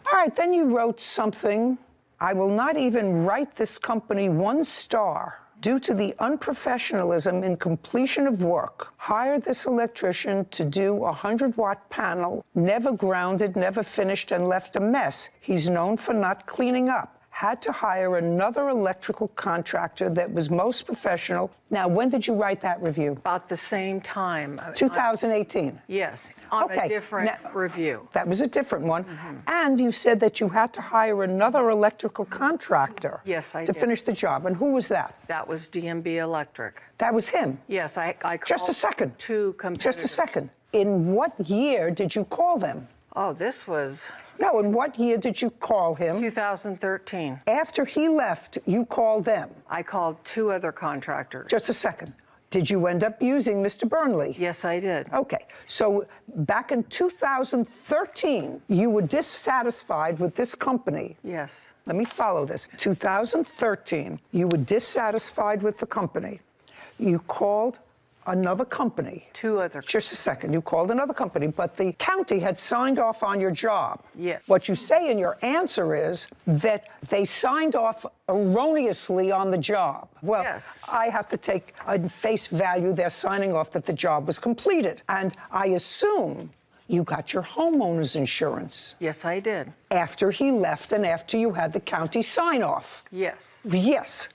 [SPEAKER 2] All right, then you wrote something. I will not even write this company 1 star due to the unprofessionalism in completion of work. Hired this electrician to do a 100-watt panel, never grounded, never finished, and left a mess. He's known for not cleaning up. Had to hire another electrical contractor that was most professional. Now, when did you write that review?
[SPEAKER 16] About the same time.
[SPEAKER 2] 2018?
[SPEAKER 16] Yes, on a different review.
[SPEAKER 2] That was a different one. And you said that you had to hire another electrical contractor.
[SPEAKER 16] Yes, I
[SPEAKER 2] to
[SPEAKER 16] did.
[SPEAKER 2] finish the job. And who was that?
[SPEAKER 16] That was DMB Electric.
[SPEAKER 2] That was him?
[SPEAKER 16] Yes, I called
[SPEAKER 2] Just a second.
[SPEAKER 16] 2 competitors.
[SPEAKER 2] Just a second. In what year did you call them?
[SPEAKER 16] Oh, this was...
[SPEAKER 2] No, in what year did you call him?
[SPEAKER 16] 2013.
[SPEAKER 2] After he left, you called them?
[SPEAKER 16] I called 2 other contractors.
[SPEAKER 2] Just a second. Did you end up using Mr. Burnley?
[SPEAKER 16] Yes, I did.
[SPEAKER 2] Okay. So back in 2013, you were dissatisfied with this company.
[SPEAKER 16] Yes.
[SPEAKER 2] Let me follow this. 2013, you were dissatisfied with the company. You called another company.
[SPEAKER 16] 2 other.
[SPEAKER 2] Just a second. You called another company, but the county had signed off on your job.
[SPEAKER 16] Yes.
[SPEAKER 2] What you say in your answer is that they signed off erroneously on the job. Well,
[SPEAKER 16] yes.
[SPEAKER 2] I have to take on face value they're signing off that the job was completed. And I assume you got your homeowner's insurance.
[SPEAKER 16] Yes, I did.
[SPEAKER 2] After he left and after you had the county sign off.
[SPEAKER 16] Yes.
[SPEAKER 2] Yes.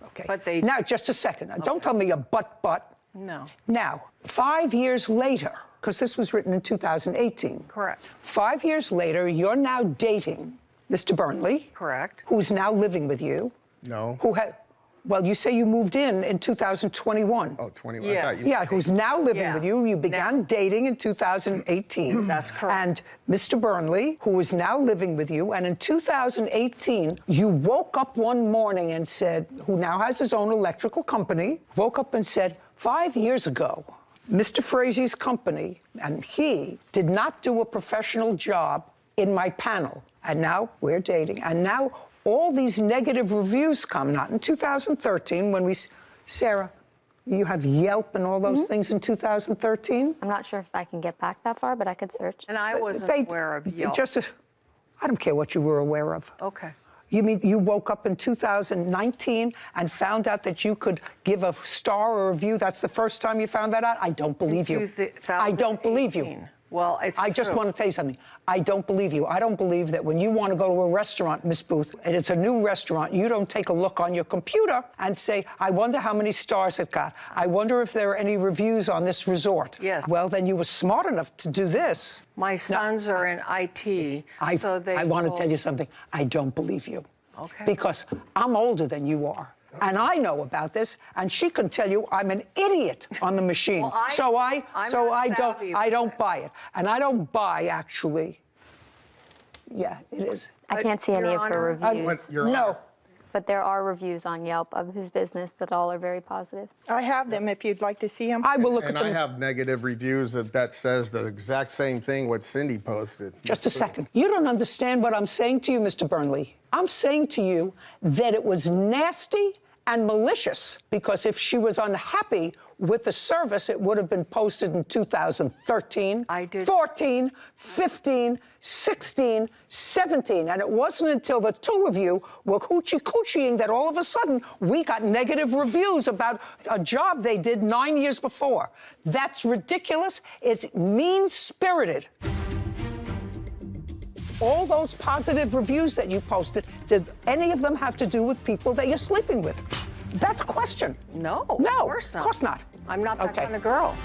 [SPEAKER 2] Okay.
[SPEAKER 16] But they...
[SPEAKER 2] Now, just a second. Now, don't tell me a but.
[SPEAKER 16] No.
[SPEAKER 2] Now, 5 years later, because this was written in 2018.
[SPEAKER 16] Correct.
[SPEAKER 2] 5 years later, you're now dating Mr. Burnley.
[SPEAKER 16] Correct.
[SPEAKER 2] Who's now living with you.
[SPEAKER 15] No.
[SPEAKER 2] Who had, well, you say you moved in 2021.
[SPEAKER 15] Oh, 21.
[SPEAKER 16] Yes.
[SPEAKER 15] I thought you
[SPEAKER 2] Yeah, who's now living
[SPEAKER 16] Yeah.
[SPEAKER 2] with you. You began dating in 2018.
[SPEAKER 16] That's correct.
[SPEAKER 2] And Mr. Burnley, who is now living with you, and in 2018, you woke up one morning and said, who now has his own electrical company, woke up and said, 5 years ago, Mr. Frazee's company and he did not do a professional job in my panel. And now we're dating. And now all these negative reviews come, not in 2013 when we, Sarah, you have Yelp and all those things in 2013?
[SPEAKER 5] I'm not sure if I can get back that far, but I could search.
[SPEAKER 16] And I wasn't aware of Yelp.
[SPEAKER 2] I don't care what you were aware of.
[SPEAKER 16] Okay.
[SPEAKER 2] You mean you woke up in 2019 and found out that you could give a star or a review? That's the first time you found that out? I don't believe you. I don't believe you.
[SPEAKER 16] Well, it's
[SPEAKER 2] I just
[SPEAKER 16] true.
[SPEAKER 2] want to tell you something. I don't believe you. I don't believe that when you want to go to a restaurant, Miss Booth, and it's a new restaurant, you don't take a look on your computer and say, I wonder how many stars it got. I wonder if there are any reviews on this resort.
[SPEAKER 16] Yes.
[SPEAKER 2] Well, then you were smart enough to do this.
[SPEAKER 16] My sons are in IT, so they
[SPEAKER 2] I want to
[SPEAKER 16] will-
[SPEAKER 2] tell you something. I don't believe you.
[SPEAKER 16] Okay.
[SPEAKER 2] Because I'm older than you are. And I know about this, and she can tell you I'm an idiot on the machine.
[SPEAKER 16] Well,
[SPEAKER 2] I
[SPEAKER 16] I'm
[SPEAKER 2] don't buy it. And I don't buy, actually. Yeah, it is.
[SPEAKER 5] I can't see any of her reviews.
[SPEAKER 2] No.
[SPEAKER 5] But there are reviews on Yelp of his business that all are very positive.
[SPEAKER 17] I have them if you'd like to see them.
[SPEAKER 2] I will look
[SPEAKER 15] And
[SPEAKER 2] at them.
[SPEAKER 15] I have negative reviews that says the exact same thing what Cindy posted.
[SPEAKER 2] Just a second. You don't understand what I'm saying to you, Mr. Burnley. I'm saying to you that it was nasty and malicious, because if she was unhappy with the service, it would have been posted in 2013, 14, 15, 16, 17. And it wasn't until the two of you were hoochie-coochieing that all of a sudden we got negative reviews about a job they did 9 years before. That's ridiculous. It's mean-spirited. All those positive reviews that you posted, did any of them have to do with people that you're sleeping with? That's a question.
[SPEAKER 16] No,
[SPEAKER 2] No,
[SPEAKER 16] of course not.
[SPEAKER 2] Of course not.
[SPEAKER 16] I'm not that kind of girl.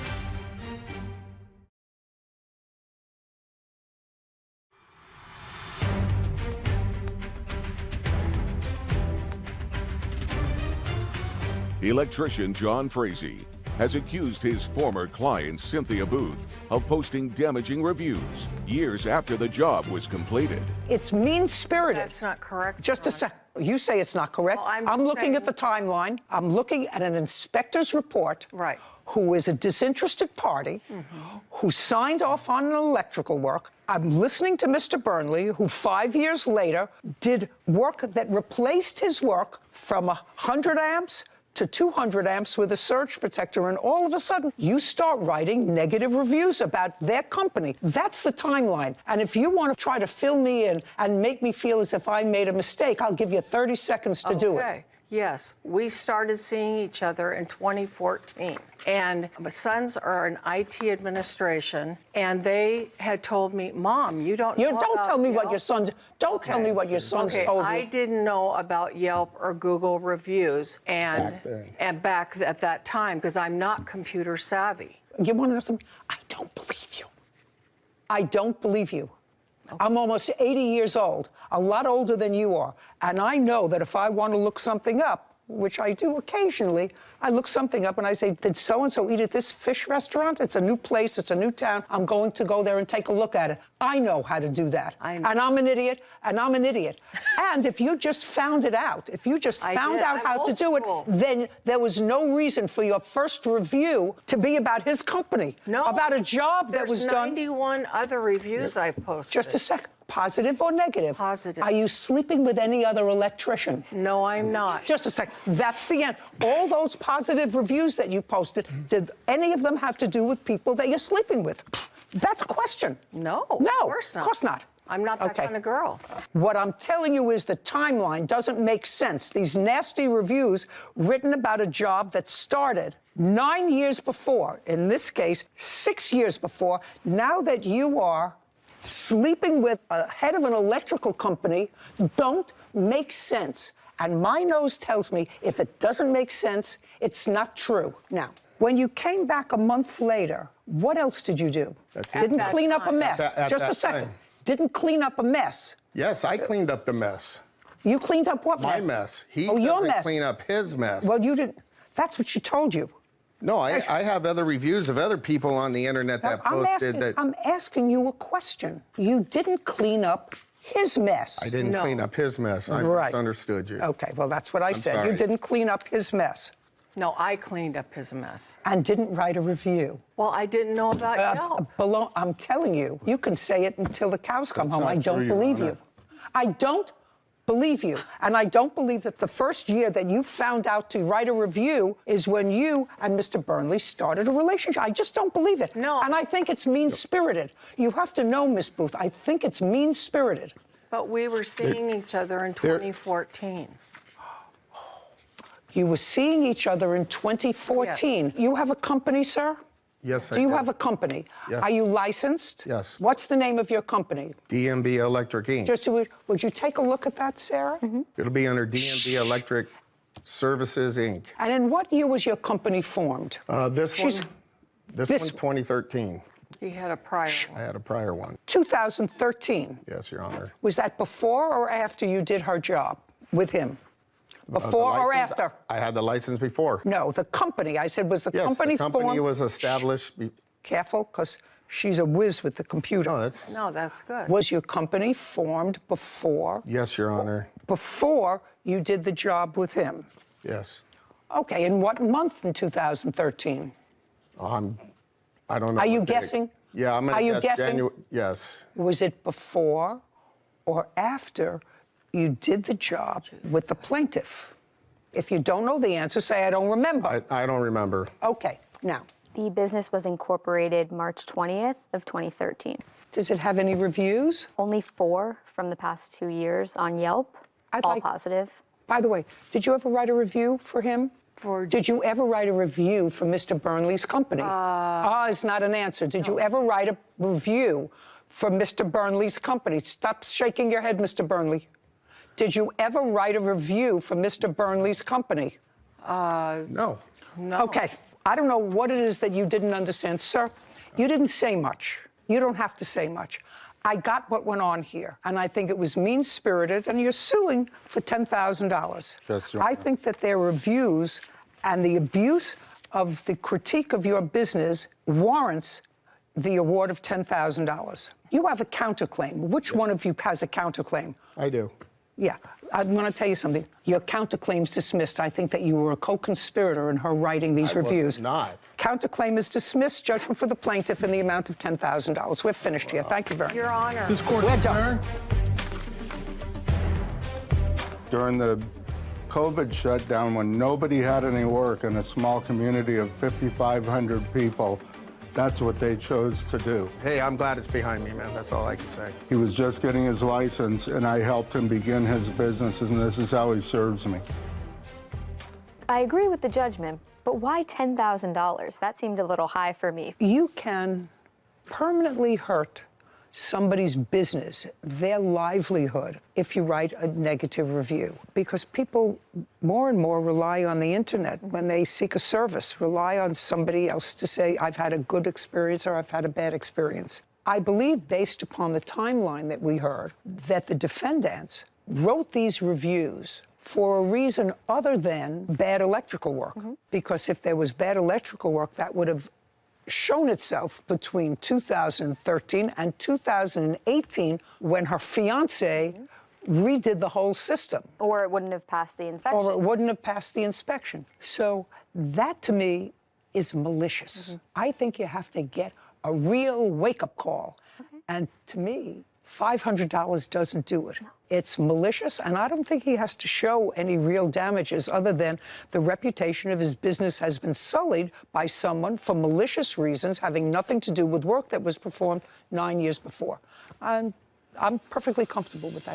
[SPEAKER 1] Electrician John Frazee has accused his former client, Cynthia Booth, of posting damaging reviews years after the job was completed.
[SPEAKER 2] It's mean-spirited.
[SPEAKER 16] That's not correct.
[SPEAKER 2] Just a sec. You say it's not correct.
[SPEAKER 16] Well, I'm
[SPEAKER 2] I'm
[SPEAKER 16] just
[SPEAKER 2] looking at the timeline. I'm looking at an inspector's report.
[SPEAKER 16] Right.
[SPEAKER 2] Who is a disinterested party, who signed off on an electrical work. I'm listening to Mr. Burnley, who 5 years later did work that replaced his work from 100 amps to 200 amps with a surge protector, and all of a sudden, you start writing negative reviews about their company. That's the timeline. And if you want to try to fill me in and make me feel as if I made a mistake, I'll give you 30 seconds to do it.
[SPEAKER 16] Okay. Yes, we started seeing each other in 2014. And my sons are in IT administration, and they had told me, Mom, you don't know
[SPEAKER 2] don't
[SPEAKER 16] about
[SPEAKER 2] tell me
[SPEAKER 16] Yelp?
[SPEAKER 2] what your sons, don't tell me what your sons told you.
[SPEAKER 16] I didn't know about Yelp or Google reviews back at that time, because I'm not computer savvy.
[SPEAKER 2] You want to know something? I don't believe you. I don't believe you. I'm almost 80 years old, a lot older than you are. And I know that if I want to look something up, which I do occasionally, I look something up and I say, did so-and-so eat at this fish restaurant? It's a new place, it's a new town. I'm going to go there and take a look at it. I know how to do that.
[SPEAKER 16] I know.
[SPEAKER 2] And I'm an idiot, and I'm an idiot. And if you just found it out, if you just found out how to do it, then there was no reason for your first review to be about his company.
[SPEAKER 16] No.
[SPEAKER 2] About a job that was done.
[SPEAKER 16] There's 91 other reviews I've posted.
[SPEAKER 2] Just a second. Positive or negative?
[SPEAKER 16] Positive.
[SPEAKER 2] Are you sleeping with any other electrician?
[SPEAKER 16] No, I'm not.
[SPEAKER 2] Just a second. That's the end. All those positive reviews that you posted, did any of them have to do with people that you're sleeping with? That's a question.
[SPEAKER 16] No,
[SPEAKER 2] No,
[SPEAKER 16] of course not.
[SPEAKER 2] Of course not.
[SPEAKER 16] I'm not that kind of girl.
[SPEAKER 2] What I'm telling you is the timeline doesn't make sense. These nasty reviews written about a job that started 9 years before, in this case, 6 years before, now that you are sleeping with a head of an electrical company, don't make sense. And my nose tells me if it doesn't make sense, it's not true. Now, when you came back a month later, what else did you do? Didn't clean up a mess. Just a second. Didn't clean up a mess.
[SPEAKER 15] Yes, I cleaned up the mess.
[SPEAKER 2] You cleaned up what mess?
[SPEAKER 15] My mess. He
[SPEAKER 2] your
[SPEAKER 15] doesn't
[SPEAKER 2] mess.
[SPEAKER 15] clean up his mess.
[SPEAKER 2] Well, you didn't. That's what she told you.
[SPEAKER 15] No, I have other reviews of other people on the internet that posted that.
[SPEAKER 2] I'm asking you a question. You didn't clean up his mess.
[SPEAKER 15] I didn't clean up his mess. I misunderstood you.
[SPEAKER 2] Okay, well, that's what I said.
[SPEAKER 15] sorry.
[SPEAKER 2] You didn't clean up his mess.
[SPEAKER 16] No, I cleaned up his mess.
[SPEAKER 2] And didn't write a review.
[SPEAKER 16] Well, I didn't know about Yelp.
[SPEAKER 2] I'm telling you, you can say it until the cows come home.
[SPEAKER 15] not
[SPEAKER 2] I don't
[SPEAKER 15] true, Your
[SPEAKER 2] believe
[SPEAKER 15] Honor.
[SPEAKER 2] you. I don't believe you. And I don't believe that the first year that you found out to write a review is when you and Mr. Burnley started a relationship. I just don't believe it.
[SPEAKER 16] No.
[SPEAKER 2] And I think it's mean-spirited. You have to know, Miss Booth, I think it's mean-spirited.
[SPEAKER 16] But we were seeing each other in 2014.
[SPEAKER 2] You were seeing each other in 2014.
[SPEAKER 16] Yes.
[SPEAKER 2] You have a company, sir?
[SPEAKER 15] Yes, I
[SPEAKER 2] Do you
[SPEAKER 15] do.
[SPEAKER 2] have a company?
[SPEAKER 15] Yes.
[SPEAKER 2] Are you licensed?
[SPEAKER 15] Yes.
[SPEAKER 2] What's the name of your company?
[SPEAKER 15] DMB Electric Inc.
[SPEAKER 2] Just would you take a look at that, Sarah?
[SPEAKER 15] It'll be under DMB Electric Services Inc.
[SPEAKER 2] And in what year was your company formed?
[SPEAKER 15] This
[SPEAKER 2] She's-
[SPEAKER 15] one, this
[SPEAKER 2] this-
[SPEAKER 15] one, 2013.
[SPEAKER 16] He had a prior
[SPEAKER 15] I had a prior one.
[SPEAKER 2] 2013.
[SPEAKER 15] Yes, Your Honor.
[SPEAKER 2] Was that before or after you did her job with him? Before
[SPEAKER 15] The
[SPEAKER 2] or
[SPEAKER 15] license-
[SPEAKER 2] after?
[SPEAKER 15] I had the license before.
[SPEAKER 2] No, the company. I said, was the
[SPEAKER 15] Yes,
[SPEAKER 2] company
[SPEAKER 15] the company
[SPEAKER 2] formed?
[SPEAKER 15] was established.
[SPEAKER 2] Careful, because she's a whiz with the computer.
[SPEAKER 16] No, that's good.
[SPEAKER 2] Was your company formed before?
[SPEAKER 15] Yes, Your Honor.
[SPEAKER 2] Before you did the job with him?
[SPEAKER 15] Yes.
[SPEAKER 2] Okay, in what month in 2013?
[SPEAKER 15] I don't know.
[SPEAKER 2] Are you
[SPEAKER 15] what day.
[SPEAKER 2] guessing?
[SPEAKER 15] Yeah, I'm going
[SPEAKER 2] Are
[SPEAKER 15] to
[SPEAKER 2] you
[SPEAKER 15] guess
[SPEAKER 2] guessing?
[SPEAKER 15] January. Yes.
[SPEAKER 2] Was it before or after you did the job with the plaintiff? If you don't know the answer, say, I don't remember.
[SPEAKER 15] I don't remember.
[SPEAKER 2] Okay, now.
[SPEAKER 5] The business was incorporated March 20th of 2013.
[SPEAKER 2] Does it have any reviews?
[SPEAKER 5] Only 4 from the past 2 years on Yelp, all positive.
[SPEAKER 2] By the way, did you ever write a review for him? Did you ever write a review for Mr. Burnley's company? Is not an answer. Did you ever write a review for Mr. Burnley's company? Stop shaking your head, Mr. Burnley. Did you ever write a review for Mr. Burnley's company?
[SPEAKER 15] No.
[SPEAKER 2] Okay. I don't know what it is that you didn't understand. Sir, you didn't say much. You don't have to say much. I got what went on here, and I think it was mean-spirited, and you're suing for $10,000.
[SPEAKER 14] Yes, Your
[SPEAKER 2] I
[SPEAKER 14] Honor.
[SPEAKER 2] think that their reviews and the abuse of the critique of your business warrants the award of $10,000. You have a counterclaim. Which one of you has a counterclaim?
[SPEAKER 15] I do.
[SPEAKER 2] Yeah, I'm going to tell you something. Your counterclaim's dismissed. I think that you were a co-conspirator in her writing these reviews.
[SPEAKER 15] Not.
[SPEAKER 2] Counterclaim is dismissed. Judgment for the plaintiff in the amount of $10,000. We're finished here. Thank you very much.
[SPEAKER 16] Your Honor.
[SPEAKER 7] This court
[SPEAKER 2] We're
[SPEAKER 7] is
[SPEAKER 2] done.
[SPEAKER 7] adjourned.
[SPEAKER 14] During the COVID shutdown, when nobody had any work in a small community of 5,500 people, that's what they chose to do.
[SPEAKER 15] Hey, I'm glad it's behind me, man. That's all I can say.
[SPEAKER 14] He was just getting his license, and I helped him begin his business, and this is how he serves me.
[SPEAKER 5] I agree with the judgment, but why $10,000? That seemed a little high for me.
[SPEAKER 2] You can permanently hurt somebody's business, their livelihood, if you write a negative review. Because people more and more rely on the internet when they seek a service, rely on somebody else to say, I've had a good experience or I've had a bad experience. I believe, based upon the timeline that we heard, that the defendants wrote these reviews for a reason other than bad electrical work. Because if there was bad electrical work, that would have shown itself between 2013 and 2018 when her fiance redid the whole system.
[SPEAKER 5] Or it wouldn't have passed the inspection.
[SPEAKER 2] Or it wouldn't have passed the inspection. So that, to me, is malicious. I think you have to get a real wake-up call. And to me, $500 doesn't do it. It's malicious, and I don't think he has to show any real damages other than the reputation of his business has been sullied by someone for malicious reasons having nothing to do with work that was performed 9 years before. And I'm perfectly comfortable with that